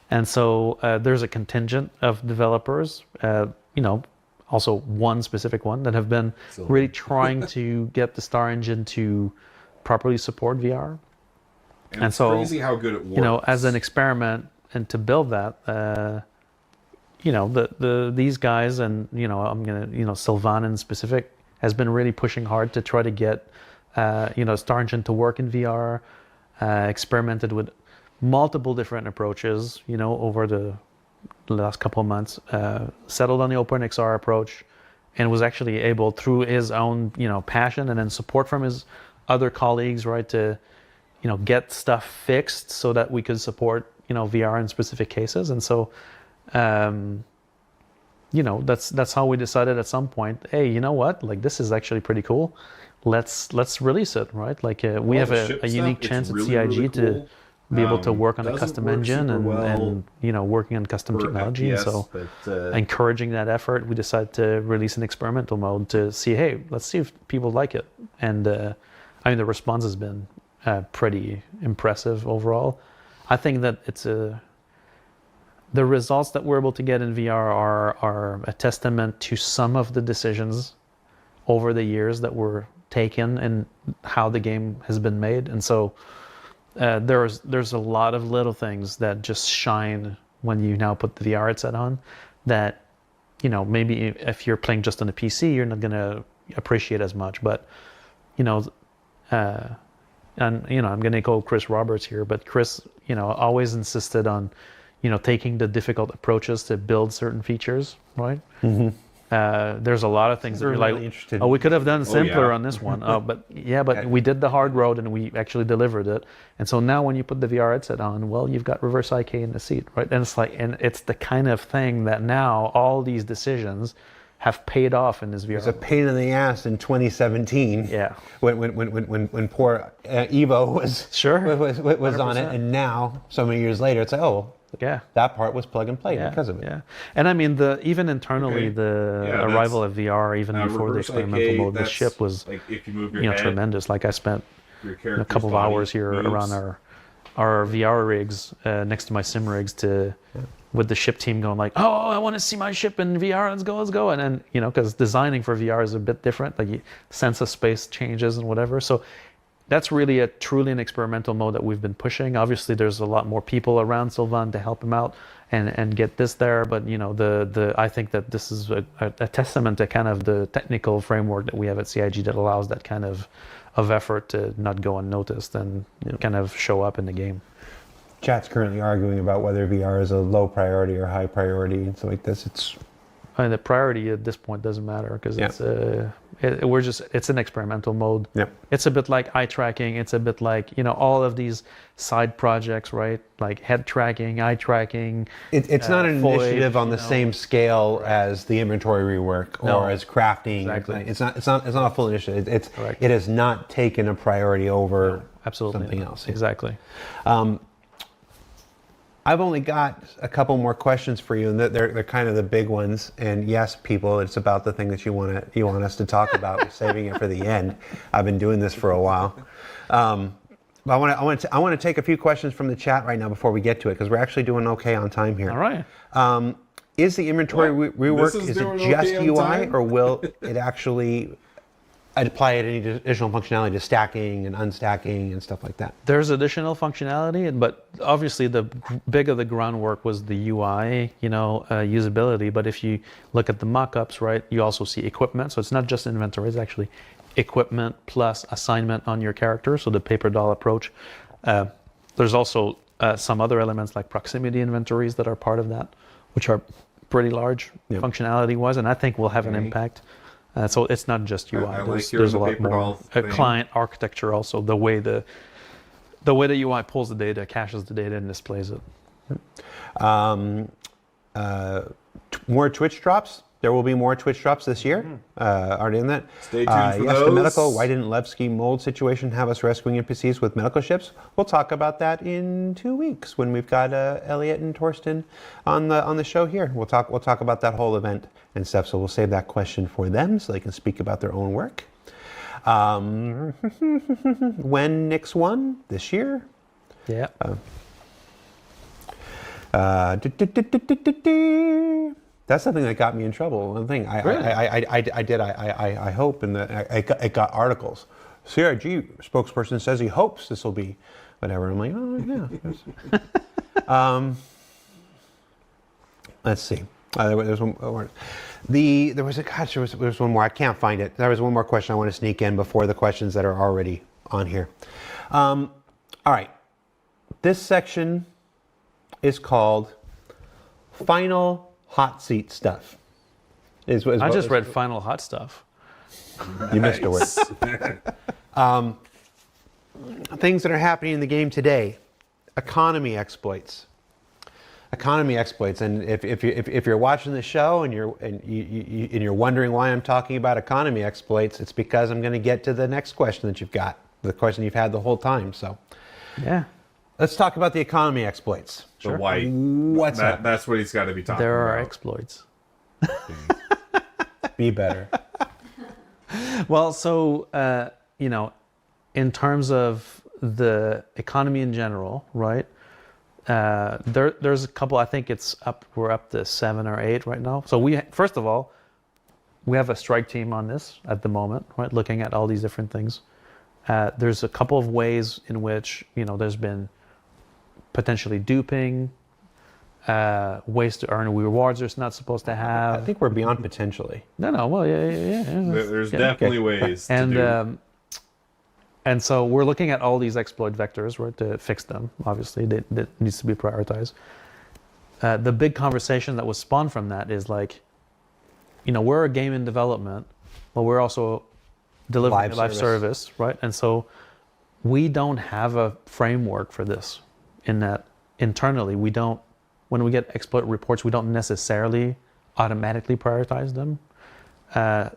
And so there's a contingent of developers, also one specific one that have been Sylvan. really trying to get the Star Engine to properly support VR. And it's so, crazy how good it works. As an experiment and to build that, these guys and I'm gonna Sylvan in specific has been really pushing hard to try to get Star Engine to work in VR. Experimented with multiple different approaches, over the last couple of months. Settled on the OpenXR approach, and was actually able through his own passion and then support from his other colleagues, right, to get stuff fixed so that we could support VR in specific cases. And so that's how we decided at some point, hey, you know what, like this is actually pretty cool, let's release it, right? Like we have a unique chance at CIG to be able to work on a custom engine and working on custom technology. And so encouraging that effort, we decided to release an experimental mode to see, hey, let's see if people like it. And the response has been pretty impressive overall. I think that the results that we're able to get in VR are a testament to some of the decisions over the years that were taken and how the game has been made. And so there's a lot of little things that just shine when you now put the VR headset on that maybe if you're playing just on a PC you're not going to appreciate as much. But I'm going to echo Chris Roberts here, but Chris always insisted on taking the difficult approaches to build certain features, right? Mm-hmm. There's a lot of things that you're really like, interested. we could have done simpler yeah. on this one. But we did the hard road and we actually delivered it. And so now when you put the VR headset on, well, you've got reverse IK in the seat, right? And it's the kind of thing that now all these decisions have paid off in this VR. It's a pain in the ass in 2017. Yeah. When poor Evo was on it, and now so many years later, it's like, yeah, that part was plug and play because of it. Yeah, and I mean even internally the arrival of VR even before the experimental mode, the ship was like if you move your head, tremendous. Like I spent your a couple of hours here around our VR rigs next to my sim rigs with the ship team going like, oh, I want to see my ship in VR. Let's go. And then because designing for VR is a bit different. Like sense of space changes and whatever. So that's really truly an experimental mode that we've been pushing. Obviously, there's a lot more people around Sylvan to help him out and get this there. But I think that this is a testament to kind of the technical framework that we have at CIG that allows that kind of effort to not go unnoticed and kind of show up in the game. Chat's currently arguing about whether VR is a low priority or high priority and stuff like this. The priority at this point doesn't matter because it's an experimental mode. Yep. It's a bit like eye tracking. It's a bit like all of these side projects, right? Like head tracking, eye tracking. It's not an initiative on the same scale as the inventory rework or as crafting. Exactly. It's not a full initiative. Correct. It has not taken a priority over something else. Exactly. I've only got a couple more questions for you, and they're kind of the big ones. And yes, people, it's about the thing that you want us to talk about. We're saving it for the end. I've been doing this for a while. But I want to take a few questions from the chat right now before we get to it because we're actually doing okay on time here. All right. Is the inventory rework This is is it doing just okay on UI time? or will it actually apply any additional functionality to stacking and unstacking and stuff like that? There's additional functionality, but obviously the big of the groundwork was the UI, usability. But if you look at the mock-ups, right, you also see equipment. So it's not just inventory; it's actually equipment plus assignment on your character. So the paper doll approach. There's also some other elements like proximity inventories that are part of that, which are pretty large functionality-wise, and I think will have an impact. So it's not just UI. There's a lot more client architecture also. The way the UI pulls the data, caches the data, and displays it. More Twitch drops. There will be more Twitch drops this year. Already in that. Stay tuned for yes, those. the medical. Why didn't Levski mold situation have us rescuing NPCs with medical ships? We'll talk about that in 2 weeks when we've got Elliot and Torsten on the show here. We'll talk about that whole event and stuff. So we'll save that question for them so they can speak about their own work. When Nix won this year. Yeah. That's something that got me in trouble. One thing I hope, and it got articles. CRG spokesperson says he hopes this will be whatever. I'm like, oh yeah. Let's see. There was one more. There was one more. I can't find it. There was one more question I want to sneak in before the questions that are already on here. All right. This section is called Final Hot Seat Stuff. I just read Final Hot Stuff. You missed a word. Things that are happening in the game today. Economy exploits. And if you're watching the show and you're wondering why I'm talking about economy exploits, it's because I'm going to get to the next question that you've got, the question you've had the whole time. So, yeah, let's talk about the economy exploits. Sure. White. What's that? That's what he's got to be talking about. There are exploits. Be better. Well, so in terms of the economy in general, right? There's a couple. I think we're up to 7 or 8 right now. So first of all, we have a strike team on this at the moment, right? Looking at all these different things. There's a couple of ways in which there's been potentially duping, ways to earn rewards it's not supposed to have. I think we're beyond potentially. No. Well, yeah. There's definitely ways to do. And so we're looking at all these exploit vectors, right, to fix them. Obviously, that needs to be prioritized. The big conversation that was spawned from that is like, we're a game in development, but we're also delivering a live service, right? And so we don't have a framework for this. In that internally, when we get exploit reports, we don't necessarily automatically prioritize them.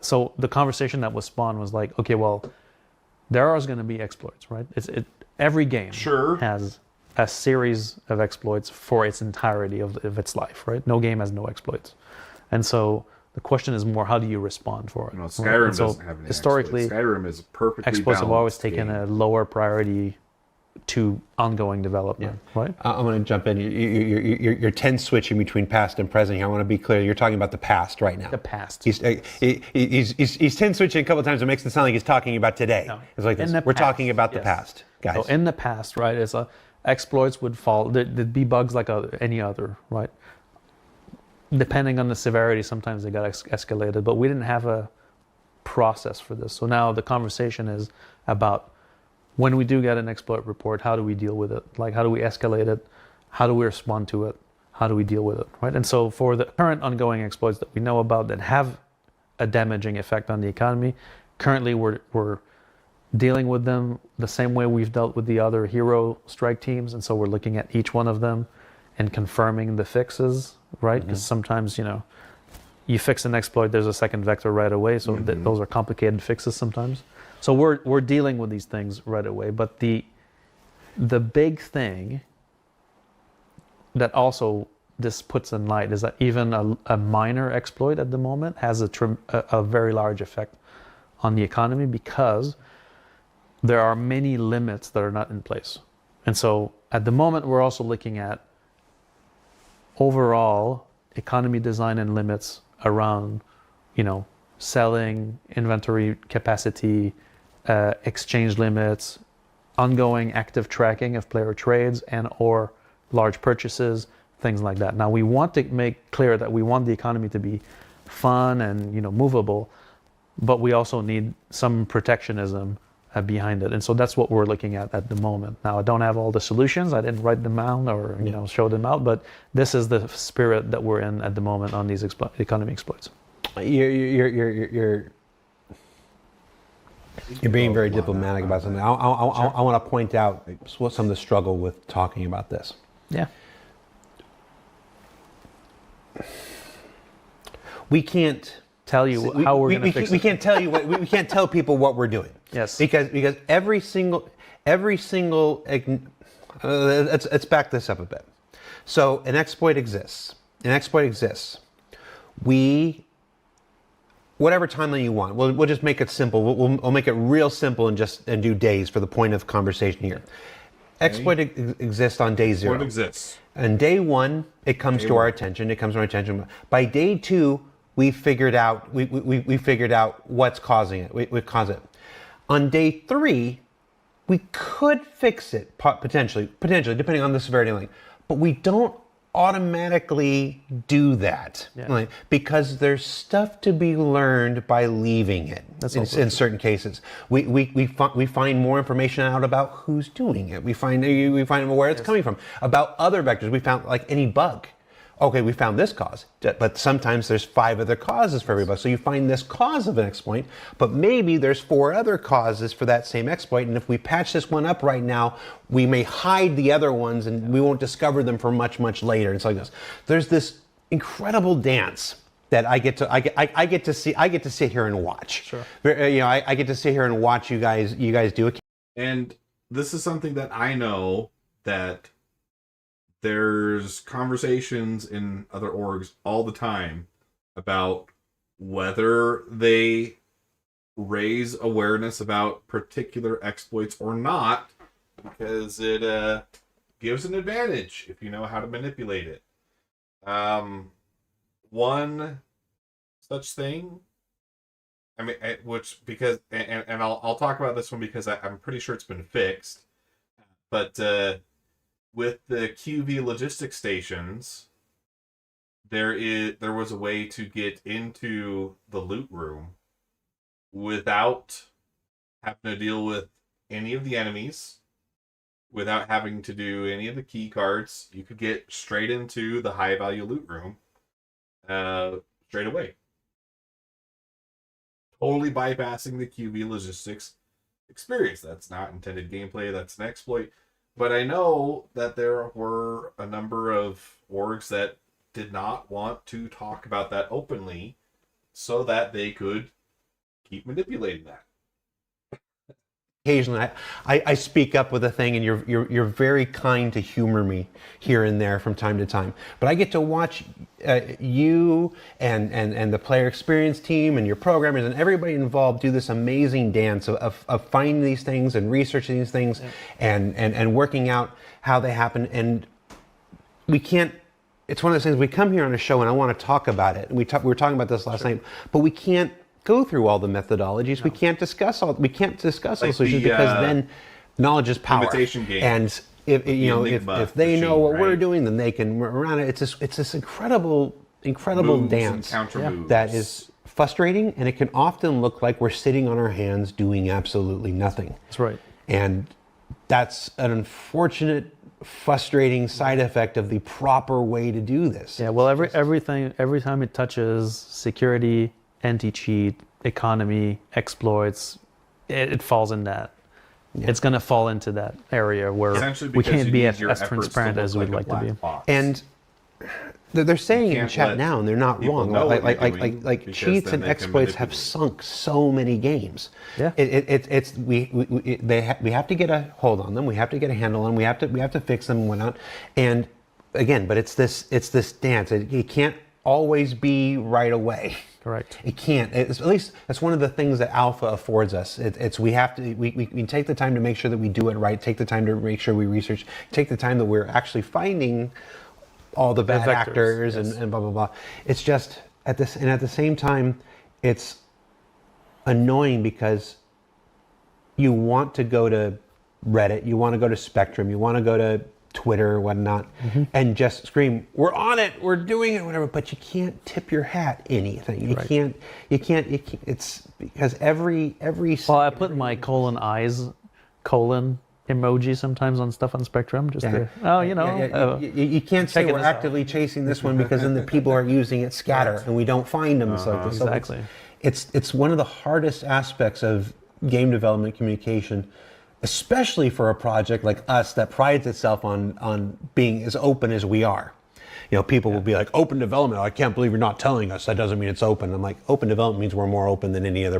So the conversation that was spawned was like, okay, well, there are going to be exploits, right? Every game has a series of exploits for its entirety of its life, right? No game has no exploits. And so the question is more, how do you respond for it? Skyrim doesn't have any historically, exploits. Skyrim is perfectly exploits have always taken game. a lower priority to ongoing development, right? I'm going to jump in. You're 10 switching between past and present here. I want to be clear. You're talking about the past right now. The past. He's 10 switching a couple of times. It makes it sound like he's talking about today. No. It's like this. We're talking about the past, guys. So in the past, right, exploits would fall. There'd be bugs like any other, right? Depending on the severity, sometimes they got escalated, but we didn't have a process for this. So now the conversation is about, when we do get an exploit report, how do we deal with it? Like, how do we escalate it? How do we respond to it? How do we deal with it, right? And so for the current ongoing exploits that we know about that have a damaging effect on the economy, currently we're dealing with them the same way we've dealt with the other hero strike teams. And so we're looking at each one of them and confirming the fixes, right? Because sometimes, you fix an exploit, there's a second vector right away. So those are complicated fixes sometimes. So we're dealing with these things right away. But the big thing that also this puts in light is that even a minor exploit at the moment has a very large effect on the economy, because there are many limits that are not in place. And so at the moment, we're also looking at overall economy design and limits around, selling, inventory capacity, exchange limits, ongoing active tracking of player trades and or large purchases, things like that. Now we want to make clear that we want the economy to be fun and movable, but we also need some protectionism behind it, and so that's what we're looking at the moment. Now I don't have all the solutions. I didn't write them down or show them out, but this is the spirit that we're in at the moment on these economy exploits. You're being very diplomatic about something. I want to point out what some of the struggle with talking about this. Yeah. We can't tell you how we're going to fix it. We can't tell you we can't tell people what we're doing. Yes. Because every single let's back this up a bit. So an exploit exists. Whatever timeline you want, we'll just make it simple. We'll make it real simple and do days for the point of conversation here. Exploit exists on day 0. What exists? On day 1, it comes to our attention. By day 2, we figured out what's causing it. We cause it. On day 3, we could fix it potentially, depending on the severity of the link. But we don't automatically do that, right? Because there's stuff to be learned by leaving it. In certain cases, we find more information out about who's doing it. We find where it's coming from, about other vectors. We found like any bug. Okay, we found this cause, but sometimes there's 5 other causes for every bug. So you find this cause of an exploit, but maybe there's 4 other causes for that same exploit. And if we patch this one up right now, we may hide the other ones and we won't discover them for much, much later. It's like this. There's this incredible dance that I get to sit here and watch. Sure. I get to sit here and watch you guys do it. And this is something that I know that there's conversations in other orgs all the time about whether they raise awareness about particular exploits or not, because it gives an advantage if you know how to manipulate it. One such thing, I mean, because I'll talk about this one because I'm pretty sure it's been fixed, but with the QV logistics stations, there was a way to get into the loot room without having to deal with any of the enemies, without having to do any of the key cards. You could get straight into the high value loot room straight away, totally bypassing the QV logistics experience. That's not intended gameplay, that's an exploit. But I know that there were a number of orgs that did not want to talk about that openly so that they could keep manipulating that. Occasionally, I speak up with a thing, and you're very kind to humor me here and there from time to time. But I get to watch you and the player experience team and your programmers and everybody involved do this amazing dance of finding these things and researching these things and working out how they happen. And we can't. It's one of those things. We come here on a show, and I want to talk about it. And we were talking about this last night, but we can't go through all the methodologies. No. We can't discuss all solutions because then knowledge is power. Invitation game. And if they know what we're doing, then they can run around it. It's this incredible dance that is frustrating, and it can often look like we're sitting on our hands doing absolutely nothing. That's right. And that's an unfortunate, frustrating side effect of the proper way to do this. Yeah. Well, every time it touches security, anti-cheat, economy, exploits, it falls in that. Yeah. It's going to fall into that area where we can't be as transparent as we'd like to be. Box. And they're saying in chat now, and they're not wrong. Like cheats and exploits have sunk so many games. Yeah. We have to get a hold on them. We have to get a handle on them. We have to fix them and whatnot. And again, but it's this dance. It can't always be right away. Correct. It can't. At least that's one of the things that Alpha affords us. We take the time to make sure that we do it right. Take the time to make sure we research. Take the time that we're actually finding all the bad actors and blah blah blah. It's just at the same time, it's annoying because you want to go to Reddit, you want to go to Spectrum, you want to go to Twitter or whatnot, and just scream, "We're on it, we're doing it," whatever. But you can't tip your hat anything. You can't. It's because every. Well, I put my eyes emoji sometimes on stuff on Spectrum, just to, you can't say checking we're this out. actively chasing this one because then the people are using it scatter and we don't find them. So Exactly. it's one of the hardest aspects of game development communication, especially for a project like us that prides itself on being as open as we are. People will be like, open development, I can't believe you're not telling us. That doesn't mean it's open. I'm like, open development means we're more open than any other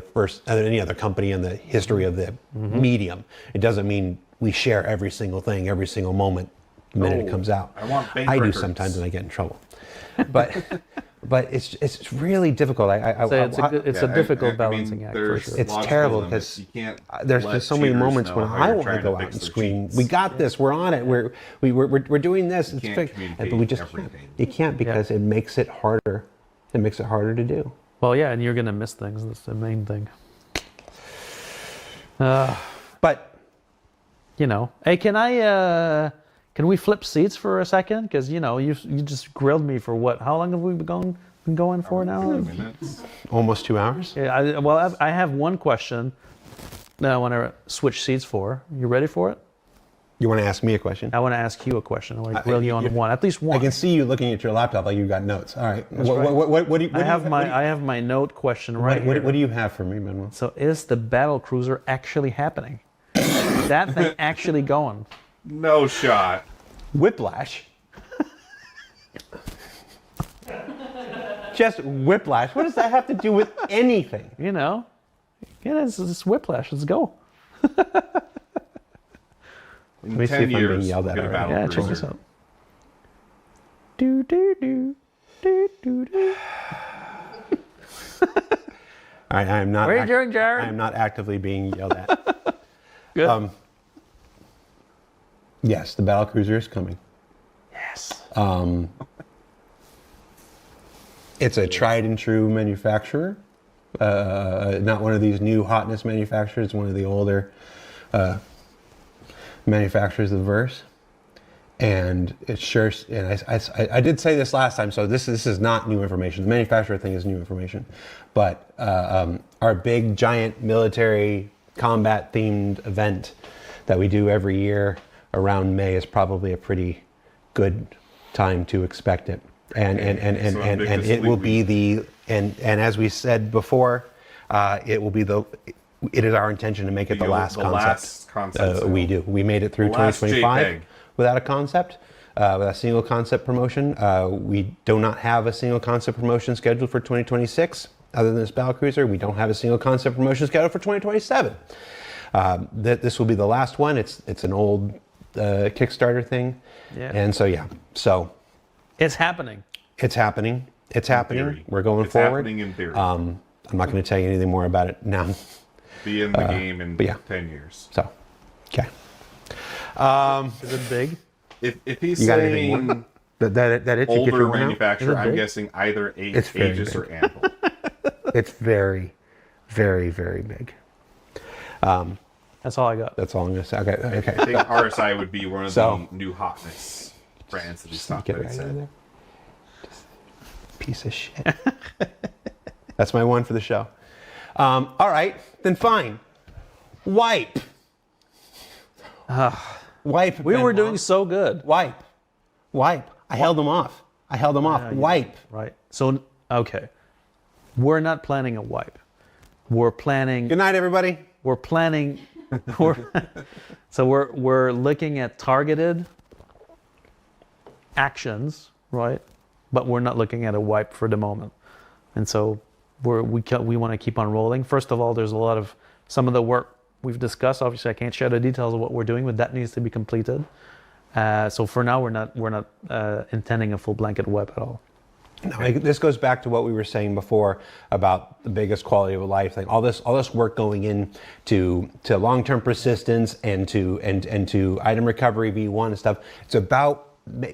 company in the history of the medium. It doesn't mean we share every single thing, every single moment, the minute it comes out. I do sometimes and I get in trouble. But it's really difficult. It's a difficult balancing act for sure. It's terrible because there's just so many moments when I want to go out and scream, "We got this! We're on it! We're doing this!" It's fixed, but we just can't. You can't because it makes it harder. It makes it harder to do. Well, yeah, and you're gonna miss things. That's the main thing. But hey, can we flip seats for a second? Because you just grilled me for what? How long have we been going for now? Almost 2 hours. Yeah. I have one question that I want to switch seats for. You ready for it? You want to ask me a question? I want to ask you a question. I want to grill you on one, at least one. I can see you looking at your laptop like you've got notes. All right. What do you? I have my note question right here. What do you have for me, Manuel? So, is the battle cruiser actually happening? Is that thing actually going? No shot. Whiplash. Just whiplash. What does that have to do with anything? Yeah, it's whiplash. Let's go. In me see 10 if I'm being years, yelled at we'll get a already. battle Yeah, check cruiser. this out. Do do do do do do. I am not. What are you doing, Jared? I am not actively being yelled at. Good. Yes, the battle cruiser is coming. Yes. It's a tried and true manufacturer, not one of these new hotness manufacturers. One of the older manufacturers of verse, and it's sure. And I did say this last time, so this is not new information. The manufacturer thing is new information, but our big giant military combat themed event that we do every year around May is probably a pretty good time to expect it. And it will be and as we said before, it is our intention to make it the last concept. We do. We made it through 2025 without a concept, without a single concept promotion. We do not have a single concept promotion scheduled for 2026. Other than this battlecruiser, we don't have a single concept promotion scheduled for 2027. This will be the last one. It's an old Kickstarter thing, and so it's happening. It's happening. It's happening. Theory. We're going It's forward. Happening in theory. I'm not going to tell you anything more about it now. Be in the game in 10 years. So, okay. Is it big? If he's You got anything more? saying That itchy get older your one out? manufacturer, Is it I'm big? guessing either It's very Aegis big. or Anvil. It's very, very, very big. That's all I got. That's all I'm going to say. Okay. I think RSI would be one of So- the new hotness brands that he's Just talking get about. right out of there. Just piece of shit. That's my one for the show. All right, then fine. Wipe. Wipe. We were Benoit. doing so good. Wipe. I held them off. Wipe. Right. So, okay. We're not planning a wipe. We're planning. Good night, everybody. We're planning. We're looking at targeted actions, right? But we're not looking at a wipe for the moment. And so we want to keep on rolling. First of all, there's a lot of some of the work we've discussed. Obviously, I can't share the details of what we're doing, but that needs to be completed. So for now, we're not intending a full blanket wipe at all. No, this goes back to what we were saying before about the biggest quality of life. Like all this work going in to long-term persistence and to item recovery V1 and stuff. It's about,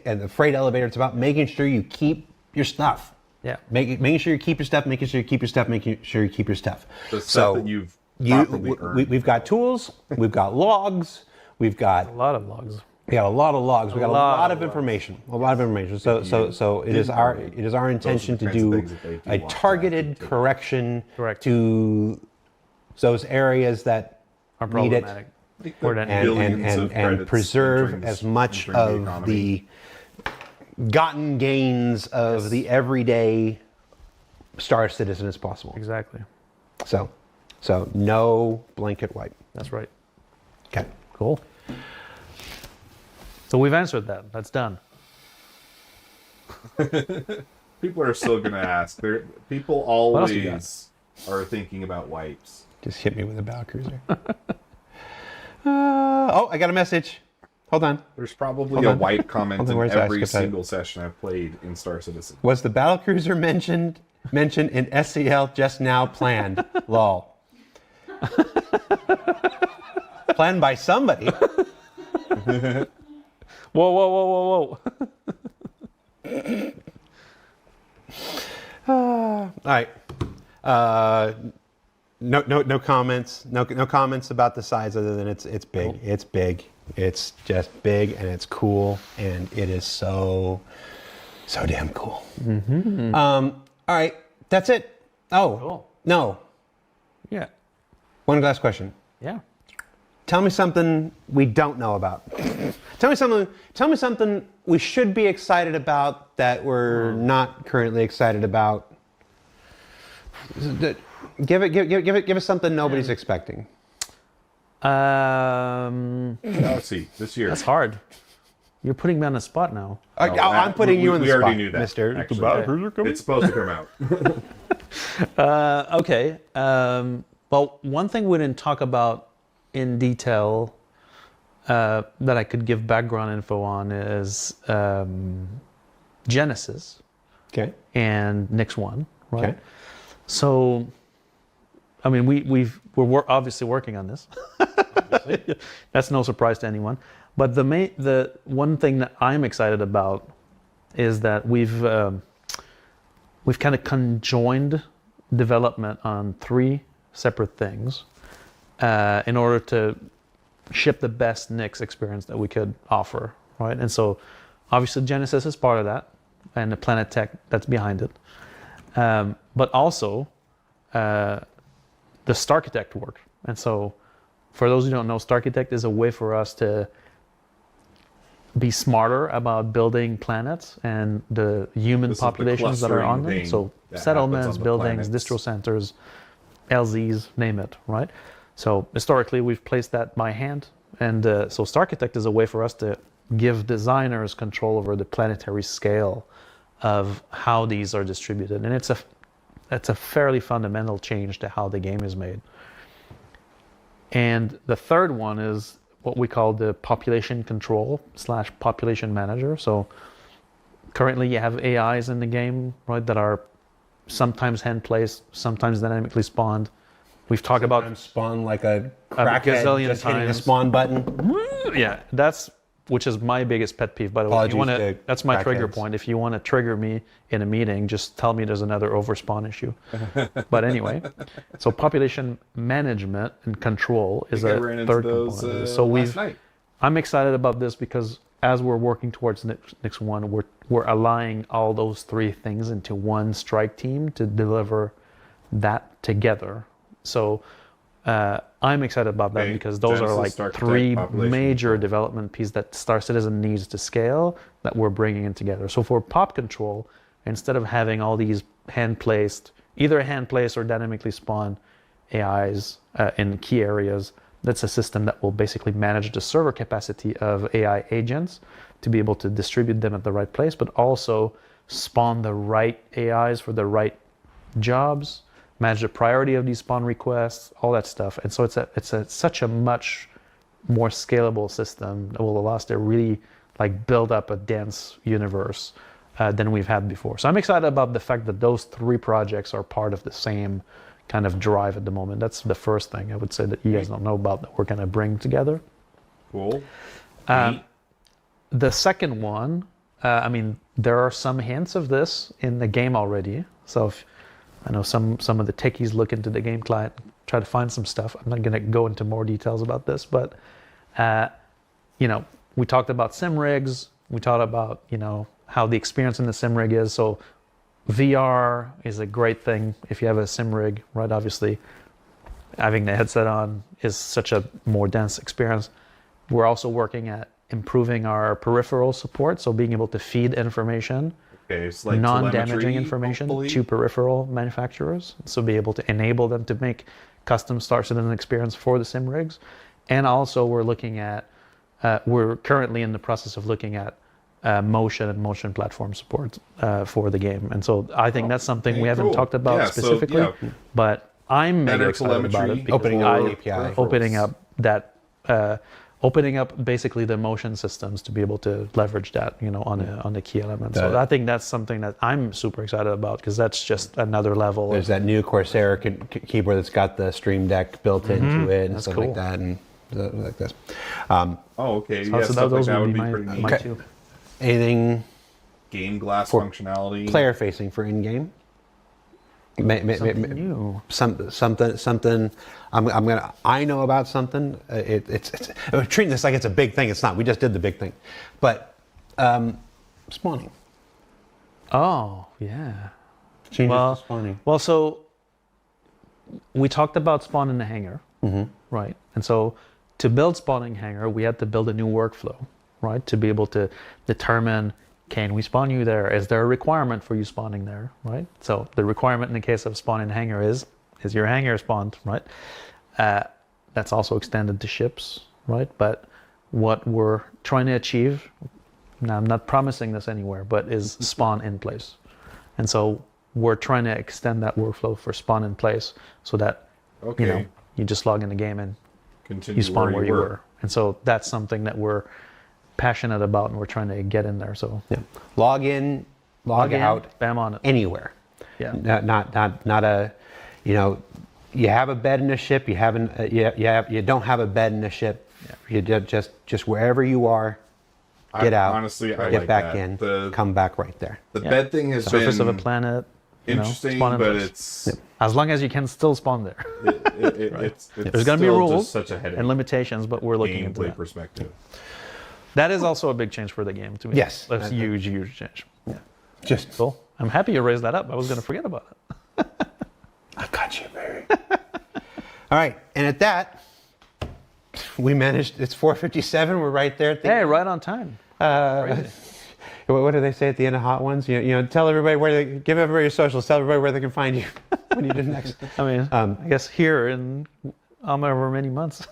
and the freight elevator, it's about making sure you keep your stuff. Yeah. Making sure you keep your stuff, making sure you keep your stuff, making sure you keep your stuff. The stuff that you've properly earned. We've got tools, we've got logs, we've got A lot of logs. we got a lot of logs, we got a lot of logs. information, a lot of information. So it is our intention to kinds of do things that they do a want to targeted take. correction Correct. to those areas that Are need it. problematic. I think Or that that- billions of and credits preserve entering as much entering of economy. the gotten gains of the everyday Star Citizen as possible. Exactly. So no blanket wipe. That's right. Okay. Cool. So we've answered that. That's done. People are still going to ask. People else you got? always are thinking about wipes. Just hit me with a battle cruiser. I got a message. Hold on. There's probably Hold a on. wipe comment Hold on, in where's that? every Skip that. single session I've played in Star Citizen. Was the battle cruiser mentioned in SCL just now planned? Lol. Planned by somebody. Whoa, whoa, whoa, whoa, whoa. All right. No comments. No comments about the size other than it's big. Cool. It's big. It's just big and it's cool and it is so damn cool. Mm-hmm. All right. That's it. Oh Cool. no. Yeah. One last question. Yeah. Tell me something we don't know about. Tell me something we should be excited about that we're not currently excited about. Give us something nobody's expecting. Galaxy this year. That's hard. You're putting me on the spot now. I'm putting you on the we spot, already knew that, mister. actually. It's supposed to come out. Okay. Well, one thing we didn't talk about in detail that I could give background info on is Genesis Okay. and Nix One, right? Okay. So, I mean, we're obviously working on this. That's no surprise to anyone. But the one thing that I'm excited about is that we've kind of conjoined development on 3 separate things in order to ship the best Nix experience that we could offer, right? And so, obviously, Genesis is part of that, and the Planet Tech that's behind it. But also, the Starchitect work. And so, for those who don't know, Starchitect is a way for us to be smarter about building planets and the human This is the populations that are on them. clustering So thing that settlements, happens on the buildings, planets. distro centers, LZs, name it, right? So historically, we've placed that by hand. And so Starchitect is a way for us to give designers control over the planetary scale of how these are distributed. And it's a fairly fundamental change to how the game is made. And the third one is what we call the population control / population manager. So currently you have AIs in the game, right, that are sometimes hand placed, sometimes dynamically spawned. We've talked about spawn like a gazillion crackhead just hitting the times. spawn button. yeah, which is my biggest pet peeve, by the way. If Apologies to that's my trigger crackheads. point. If you want to trigger me in a meeting, just tell me there's another overspawn issue. But anyway, so population management and control is I a ran into third those component. So last night. I'm excited about this because as we're working towards Nix One, we're aligning all those 3 things into one strike team to deliver that together. So I'm excited about that Okay, because those are Genesis, like Starchitect, 3 population major control. development pieces that Star Citizen needs to scale that we're bringing in together. So for pop control, instead of having all these either hand-placed or dynamically spawned AIs in key areas, that's a system that will basically manage the server capacity of AI agents to be able to distribute them at the right place, but also spawn the right AIs for the right jobs, manage the priority of these spawn requests, all that stuff. And so it's such a much more scalable system that will allow us to really like build up a dense universe than we've had before. So I'm excited about the fact that those 3 projects are part of the same kind of drive at the moment. That's the first thing I would say that you guys don't know about that we're going to bring together. Cool. The second one, I mean, There are some hints of this in the game already. So if, I know some of the techies look into the game client, try to find some stuff. I'm not going to go into more details about this, but we talked about sim rigs. We talked about how the experience in the sim rig is. So VR is a great thing if you have a sim rig, right? Obviously, having the headset on is such a more dense experience. We're also working at improving our peripheral support, so being able to feed information, it's like non-damaging information hopefully, to peripheral manufacturers. So be able to enable them to make custom Star Citizen experience for the sim rigs. And also we're currently in the process of looking at motion and motion platform support for the game. And so I think that's something we haven't talked about specifically, but I'm mega excited about it because opening up basically the motion systems to be able to leverage that, on the key elements. So I think that's something that I'm super excited about because that's just another level. There's that new Corsair keyboard that's got the Stream Deck built into it and stuff like that, and like this. Okay. So, yeah, so stuff those like that would be pretty neat. my two. Anything Game glass for functionality. player facing for in-game? Something new. Something. I know about something. I'm treating this like it's a big thing. It's not. We just did the big thing, but spawning. Oh yeah. Changes to spawning. Well, so we talked about spawn in the hangar, right? And so to build spawning hangar, we had to build a new workflow, right? To be able to determine, can we spawn you there? Is there a requirement for you spawning there, right? So the requirement in the case of spawning hangar is your hangar spawned, right? That's also extended to ships, right? But what we're trying to achieve, now I'm not promising this anywhere, but is spawn in place. And so we're trying to extend that workflow for spawn in place so that, you just log in the game and Continue you spawn where you were. And so that's something that we're passionate about and we're trying to get in there. So log in, log out, bam on it. anywhere. Yeah. Not a, you have a bed in a ship. You haven't. You don't have a bed in a ship. Yeah. You just wherever you are, get out. Honestly, I get like back that. in. Come back right there. The bed thing has been surface of a planet. interesting, spawn in but place. it's as long as you can still spawn there. it's There's going to be still rules just such a headache and limitations, but we're looking into gameplay that. perspective. That is also a big change for the game to me. Yes. That's a huge change. Yeah. Just Cool. I'm happy you raised that up. I was going to forget about it. I got you, baby. All right, and at that, we managed. It's 4:57. We're right there. At the Hey, right on time. Crazy. What do they say at the end of Hot Ones? Tell everybody give everybody your socials. Tell everybody where they can find you when you do next. I mean, I guess here in over many months.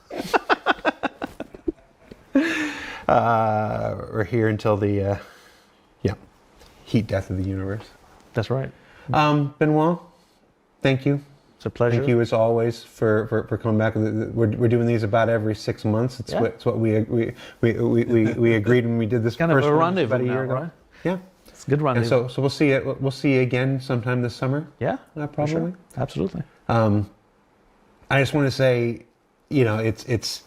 We're here until the heat death of the universe. That's right. Benoit, thank you. It's a pleasure. Thank you as always for coming back. We're doing these about every 6 months. It's what we agreed when we did this. Kind of first a one rendezvous about a year now, ago. right? Yeah, it's a good rendezvous. and so we'll see it. We'll see you again sometime this summer. Yeah, probably. sure. Absolutely. I just want to say, this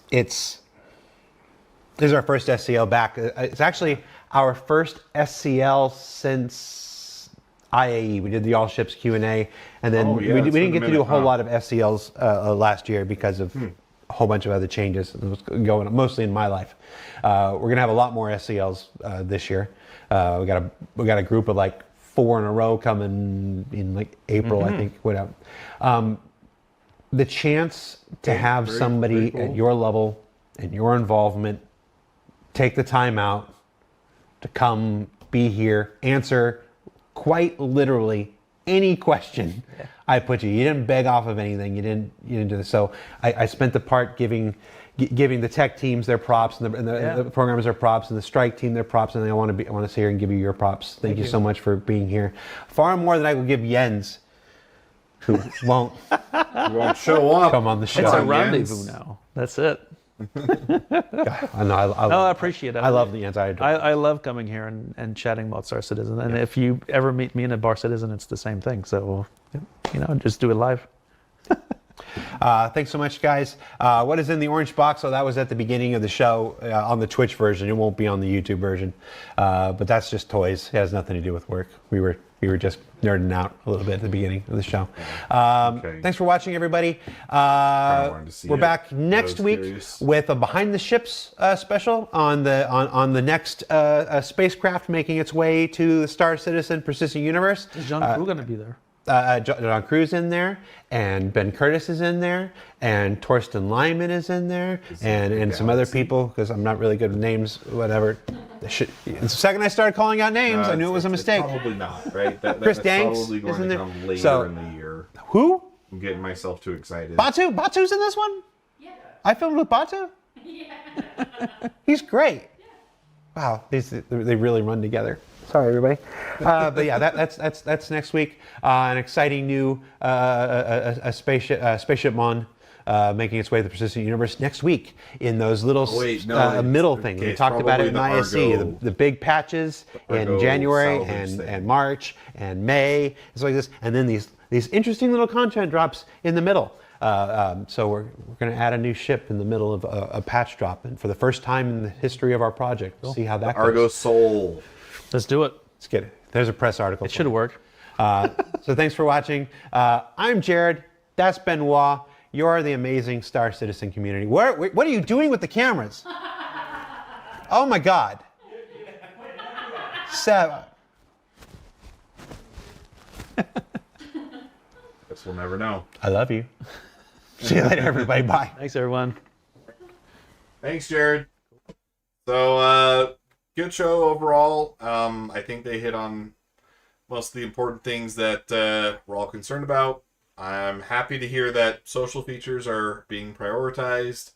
is our first SCL back. It's actually our first SCL since IAE. We did the all ships Q&A, and then we didn't get to do a whole lot of SCLs last year because of a whole bunch of other changes that was going on, mostly in my life. We're gonna have a lot more SCLs this year. We got a group of like 4 in a row coming in like April, I think. Whatever. The chance to have somebody at your level and your involvement take the time out to come be here, answer quite literally any question I put you. You didn't beg off of anything. You didn't do this. So I spent the part giving the tech teams their props and the programmers their props and the strike team their props, and I want to sit here and give you your props. Thank you so much for being here. Far more than I will give Jens, who won't show up. come on the show. It's a Jens. rendezvous now. That's it. I know. I appreciate it. I love the Jens. I love coming here and chatting about Star Citizen. And if you ever meet me in a Bar Citizen, it's the same thing. So, just do it live. Thanks so much, guys. What is in the orange box? So that was at the beginning of the show on the Twitch version. It won't be on the YouTube version. But that's just toys. It has nothing to do with work. We were just nerding out a little bit at the beginning of the show. Thanks for watching, everybody. We're back next week with a Behind the Ships special on the next spacecraft making its way to the Star Citizen Persistent Universe. Is John Crew going to be there? John Crew's in there, and Ben Curtis is in there, and Torsten Lyman is in there, and some other people, because I'm not really good with names, whatever. The second I started calling out names, I knew it was a mistake. Probably not, right? Chris that's Danks probably going is in to there. come later So, in the year. Who? I'm getting myself too excited. Batu's in this one? Yeah. I filmed with Batu? Yeah. He's great. Yeah. Wow, they really run together. Sorry, everybody. But yeah, that's next week. An exciting new spaceship Mon making its way to the Persistent Universe next week in those little middle things. We talked about it in ISC. The big patches in January and March and May. It's like this, and then these interesting little content drops in the middle. So we're going to add a new ship in the middle of a patch drop, and for the first time in the history of our project, we'll see how that goes. Argo Soul. Let's do it. Let's get it. There's a press article. It should have worked. So thanks for watching. I'm Jared. That's Benoit. You're the amazing Star Citizen community. What are you doing with the cameras? Oh my God. Guess we'll never know. I love you. See you later, everybody. Bye. Thanks, everyone. Thanks, Jared. So, good show overall. I think they hit on most of the important things that we're all concerned about. I'm happy to hear that social features are being prioritized.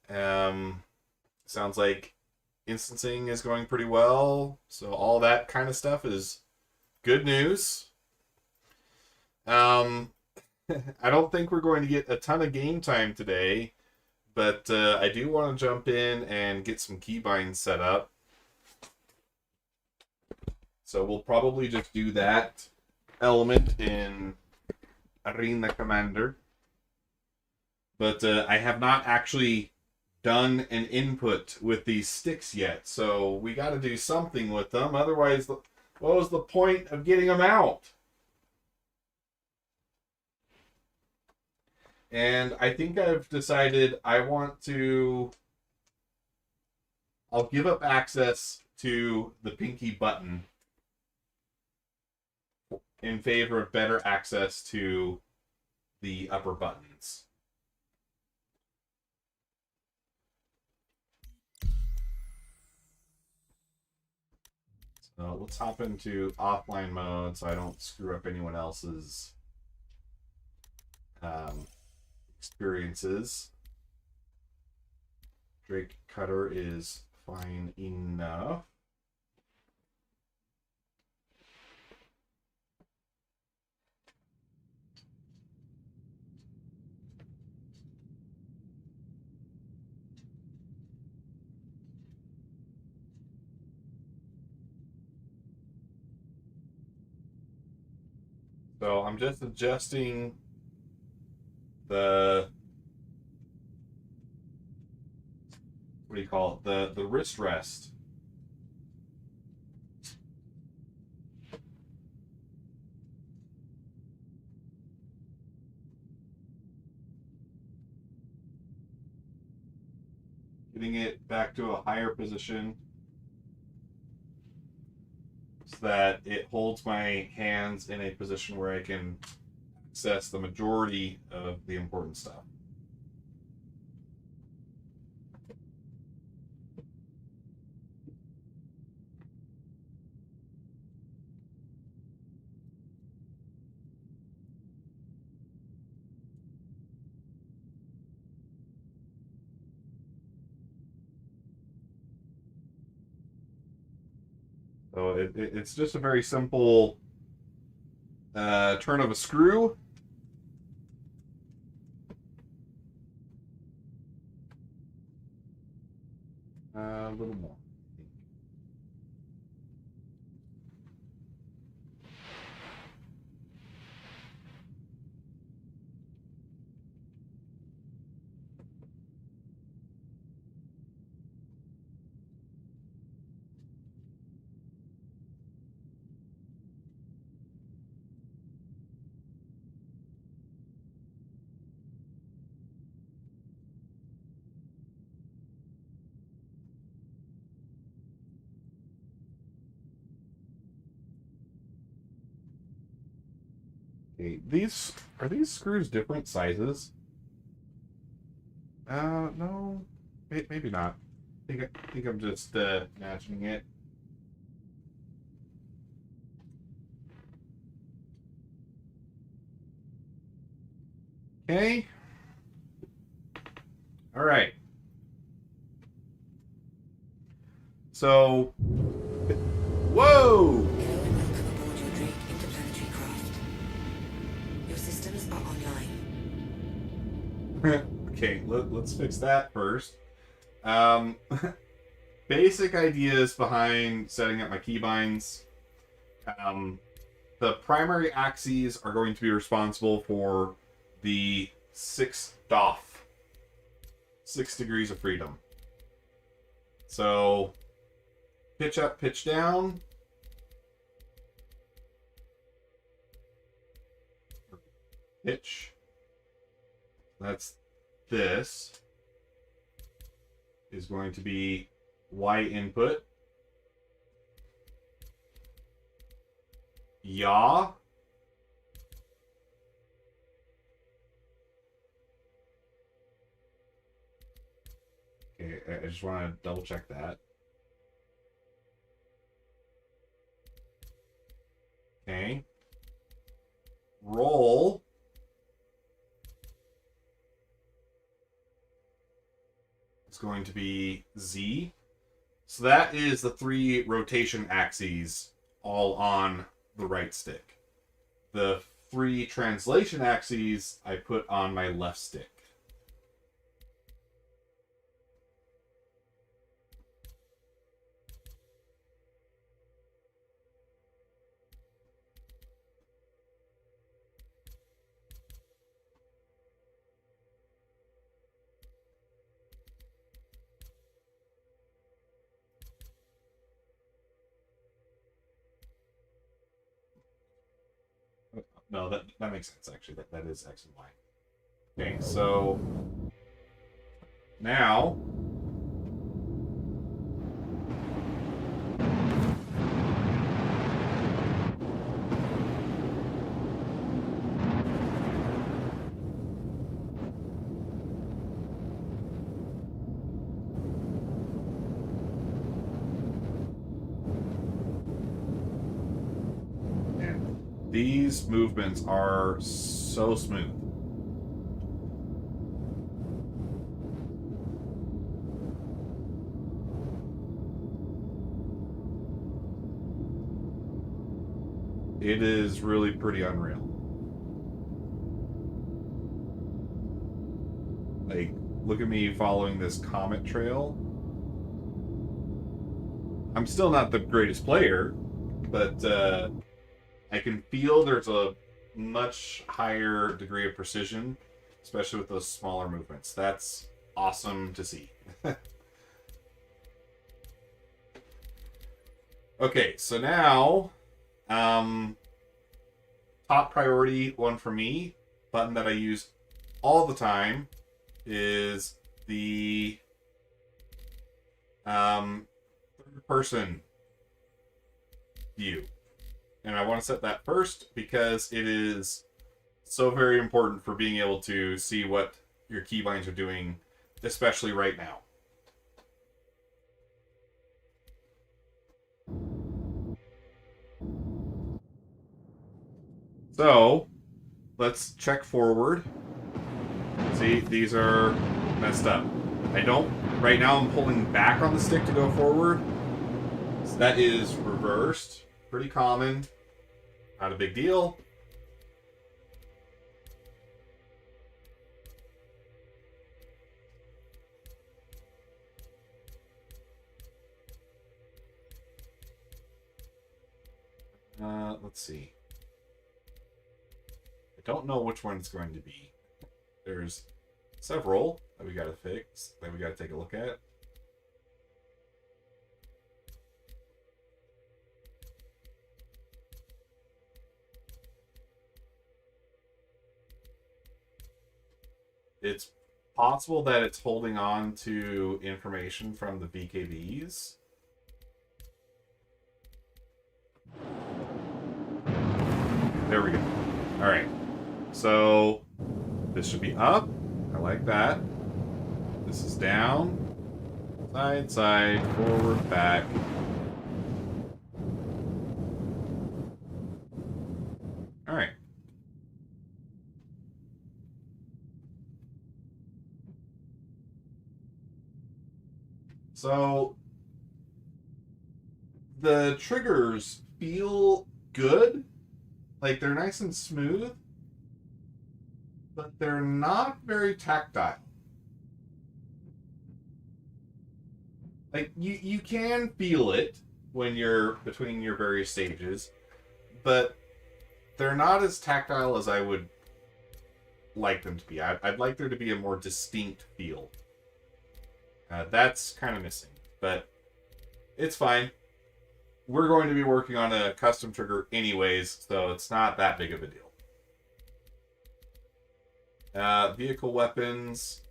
Sounds like instancing is going pretty well. So all that kind of stuff is good news. I don't think we're going to get a ton of game time today, but I do want to jump in and get some keybinds set up. So we'll probably just do that element in Arena Commander. But I have not actually done an input with these sticks yet, so we got to do something with them. Otherwise, what was the point of getting them out? And I think I've decided I'll give up access to the pinky button in favor of better access to the upper buttons. So let's hop into offline mode so I don't screw up anyone else's experiences. Drake Cutter is fine enough. So I'm just adjusting the, what do you call it? The wrist rest. Getting it back to a higher position so that it holds my hands in a position where I can access the majority of the important stuff. So it's just a very simple turn of a screw. A little more. Okay, are these screws different sizes? No, maybe not. I think I'm just imagining it. Okay. All right. So, whoa! Hello and welcome aboard your Drake interplanetary craft. Your systems are online. Okay, let's fix that first. Um, basic ideas behind setting up my keybinds. The primary axes are going to be responsible for the 6 DOF, 6 degrees of freedom. So, pitch up, pitch down. Pitch. That's this. Is going to be Y input. Yaw. Okay, I just want to double check that. Okay. Roll. It's going to be Z. So that is the 3 rotation axes all on the right stick. The 3 translation axes I put on my left stick. No, that makes sense, actually. That is X and Y. Okay, so now these movements are so smooth. It is really pretty unreal. Like, look at me following this comet trail. I'm still not the greatest player, but I can feel there's a much higher degree of precision, especially with those smaller movements. That's awesome to see. Okay, so now, top priority one for me, button that I use all the time, is the third person view. And I want to set that first because it is so very important for being able to see what your keybinds are doing, especially right now. So, let's check forward. See, these are messed up. Right now I'm pulling back on the stick to go forward. So that is reversed. Pretty common. Not a big deal. Let's see. I don't know which one it's going to be. There's several that we got to fix, that we got to take a look at. It's possible that it's holding on to information from the VKBs. There we go. All right. So this should be up. I like that. This is down. Side, side, forward, back. All right. So the triggers feel good. Like they're nice and smooth, but they're not very tactile. Like you can feel it when you're between your various stages, but they're not as tactile as I would like them to be. I'd like there to be a more distinct feel. That's kind of missing, but it's fine. We're going to be working on a custom trigger anyways, so it's not that big of a deal. Vehicle weapons.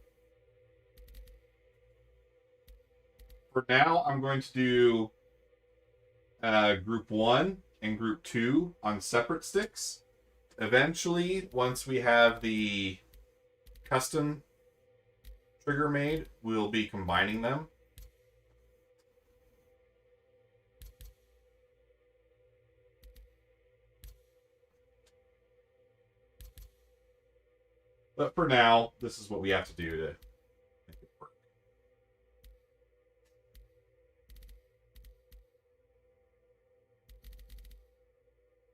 For now, I'm going to do Group 1 and Group 2 on separate sticks. Eventually, once we have the custom trigger made, we'll be combining them. But for now, this is what we have to do to make it work.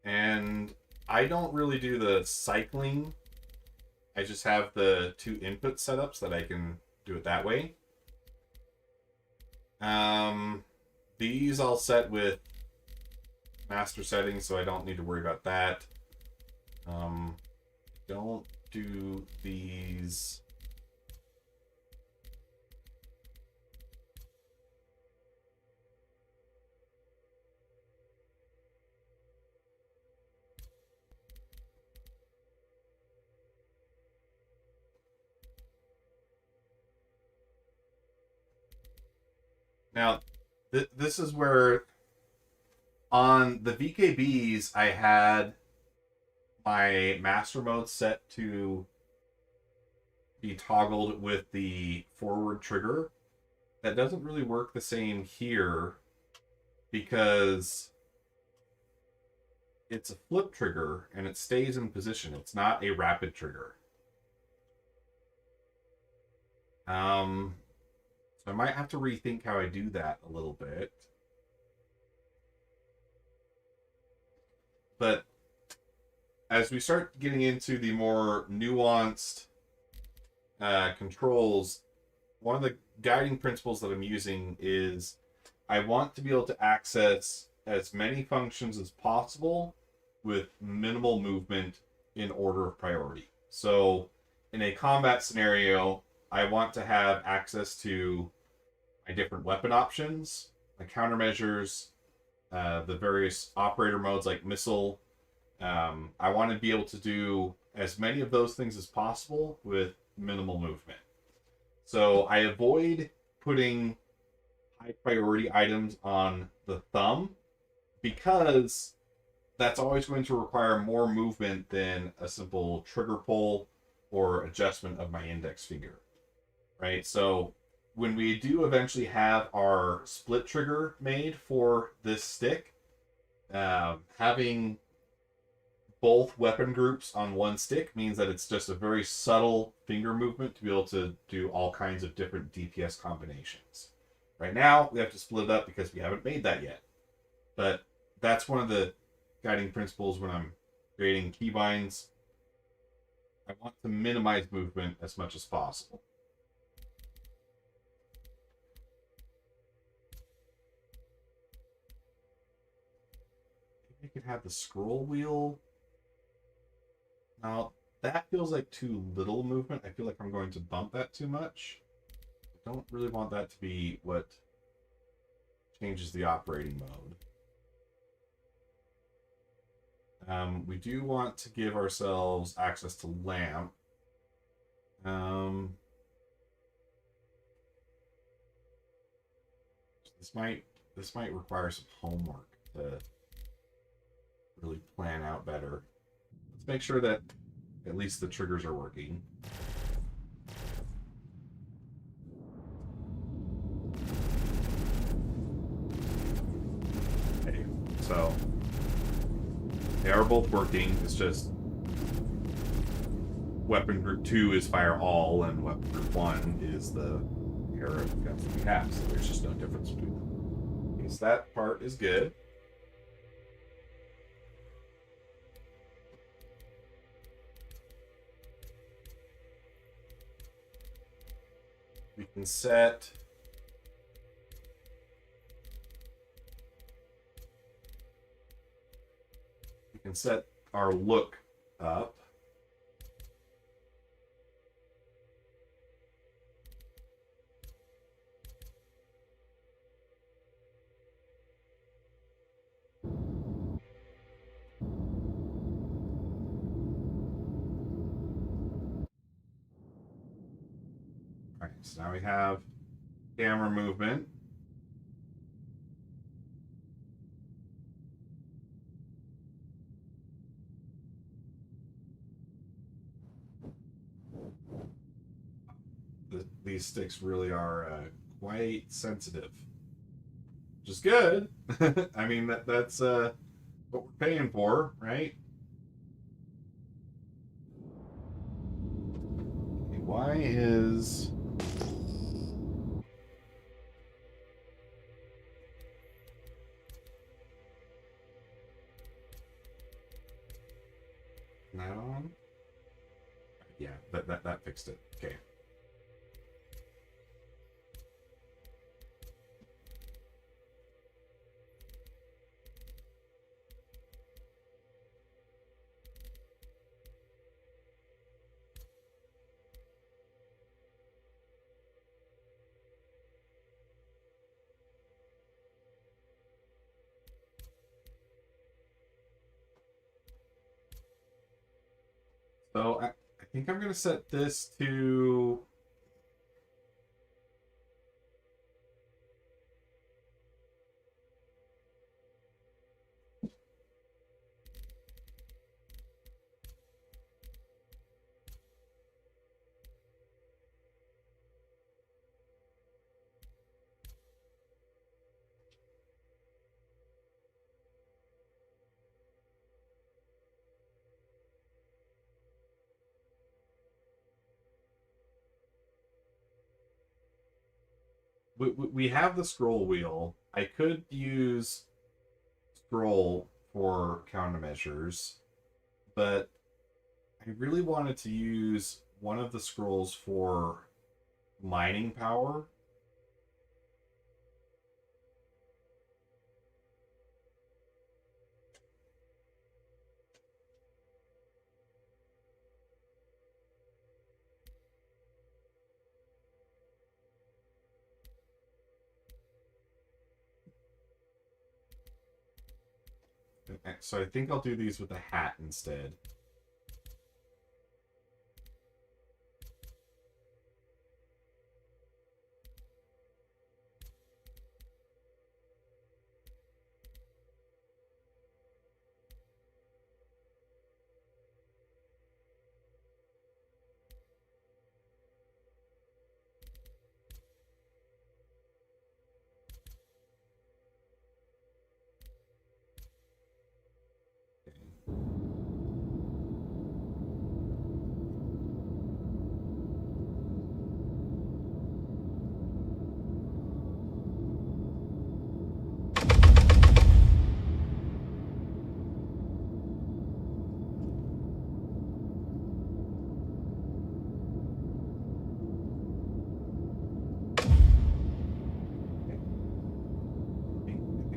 And I don't really do the cycling. I just have the 2 input setups that I can do it that way. These I'll set with master settings, so I don't need to worry about that. Don't do these. Now, this is where on the VKBs I had my master mode set to be toggled with the forward trigger. That doesn't really work the same here because it's a flip trigger and it stays in position. It's not a rapid trigger. So I might have to rethink how I do that a little bit. But as we start getting into the more nuanced controls, one of the guiding principles that I'm using is I want to be able to access as many functions as possible with minimal movement in order of priority. So in a combat scenario, I want to have access to my different weapon options, my countermeasures, the various operator modes like missile. I want to be able to do as many of those things as possible with minimal movement. So I avoid putting high priority items on the thumb because that's always going to require more movement than a simple trigger pull or adjustment of my index finger, right? So when we do eventually have our split trigger made for this stick, having both weapon groups on one stick means that it's just a very subtle finger movement to be able to do all kinds of different DPS combinations. Right now, we have to split it up because we haven't made that yet. But that's one of the guiding principles when I'm creating keybinds. I want to minimize movement as much as possible. Maybe I could have the scroll wheel. Now, that feels like too little movement. I feel like I'm going to bump that too much. I don't really want that to be what changes the operating mode. We do want to give ourselves access to lamp. This might require some homework to really plan out better. Let's make sure that at least the triggers are working. Okay, so they are both working. It's just weapon group 2 is fire all, and weapon group 1 is the pair of guns that we have. So there's just no difference between them. Okay, so that part is good. We can set our look up. All right, so now we have camera movement. These sticks really are quite sensitive, which is good. I mean, that's what we're paying for, right? Okay, why is that on? Yeah, that fixed it. Okay. So I think I'm going to set this to... We have the scroll wheel. I could use scroll for countermeasures, but I really wanted to use one of the scrolls for mining power. So I think I'll do these with a hat instead.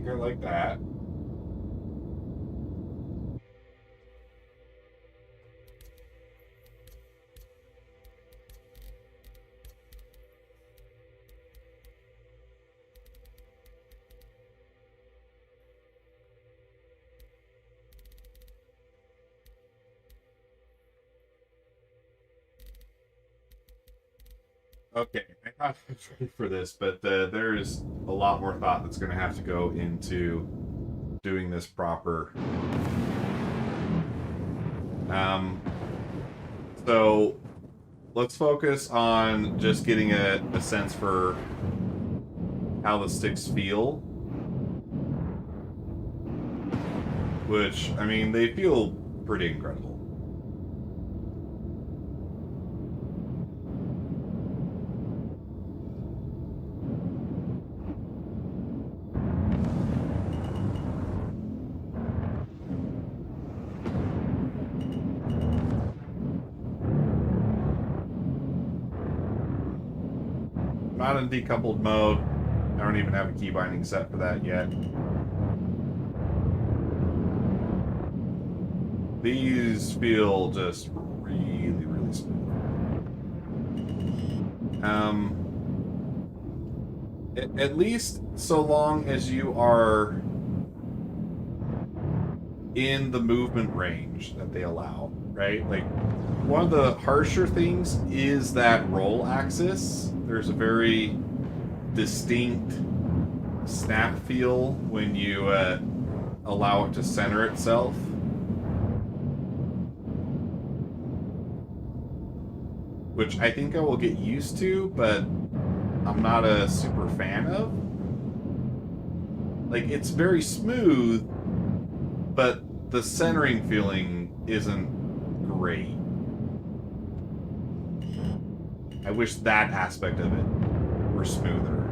I like that. Okay, I thought I was ready for this, but there is a lot more thought that's going to have to go into doing this proper. So let's focus on just getting a sense for how the sticks feel. Which, I mean, they feel pretty incredible. Not in decoupled mode. I don't even have a key binding set for that yet. These feel just really, really smooth. At least so long as you are in the movement range that they allow, right? Like, one of the harsher things is that roll axis. There's a very distinct snap feel when you allow it to center itself. Which I think I will get used to, but I'm not a super fan of. Like, it's very smooth, but the centering feeling isn't great. I wish that aspect of it were smoother.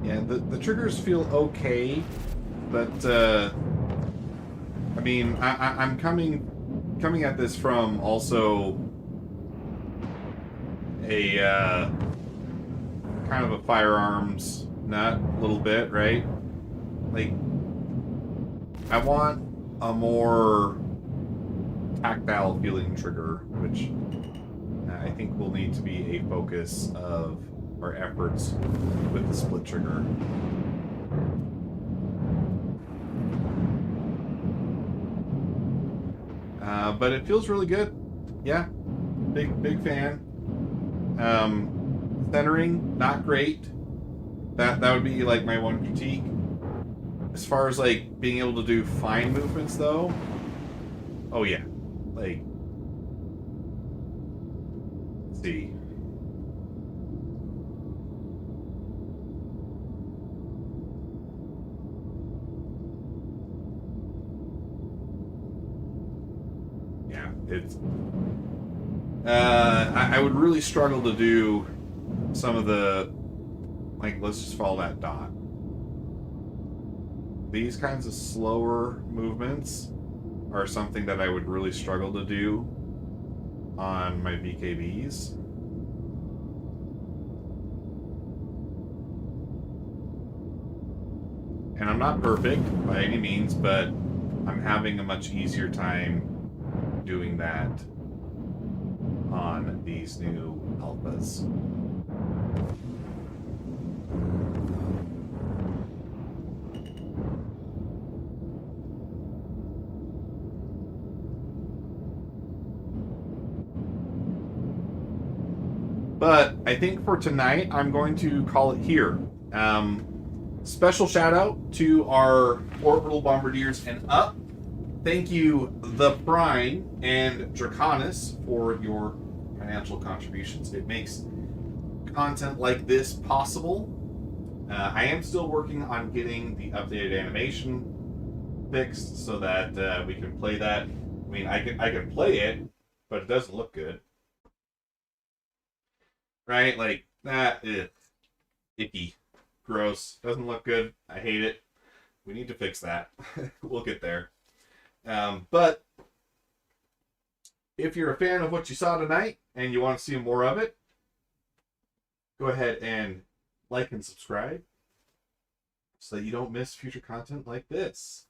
Yeah, the triggers feel okay, but I mean, I'm coming at this from also a kind of a firearms nut a little bit, right? Like, I want a more tactile feeling trigger, which I think will need to be a focus of our efforts with the split trigger. But it feels really good. Yeah, big fan. Centering, not great. That would be like my one critique. As far as like being able to do fine movements though, oh yeah, like, let's see. Yeah, it's I would really struggle to do some of the, like, let's just follow that dot. These kinds of slower movements are something that I would really struggle to do on my BKBs. And I'm not perfect by any means, but I'm having a much easier time doing that on these new alphas. But I think for tonight, I'm going to call it here. Special shout out to our orbital bombardiers and up. Thank you, The Prime and Draconis, for your financial contributions. It makes content like this possible. I am still working on getting the updated animation fixed so that we can play that. I mean, I can play it, but it doesn't look good. Right? Like, that, icky. Gross. Doesn't look good. I hate it. We need to fix that. We'll get there. But if you're a fan of what you saw tonight and you want to see more of it, go ahead and like and subscribe so that you don't miss future content like this.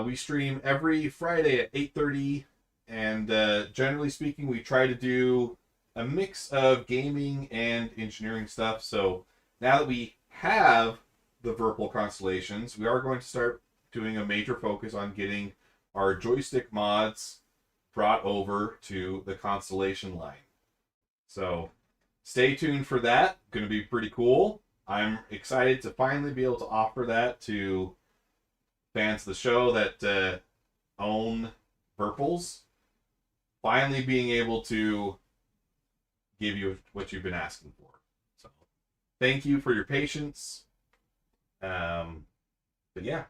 We stream every Friday at 8:30, and generally speaking, we try to do a mix of gaming and engineering stuff. So now that we have the Virpil constellations, we are going to start doing a major focus on getting our joystick mods brought over to the constellation line. So stay tuned for that. Going to be pretty cool. I'm excited to finally be able to offer that to fans of the show that own Virpils. Finally being able to give you what you've been asking for. So thank you for your patience. But yeah,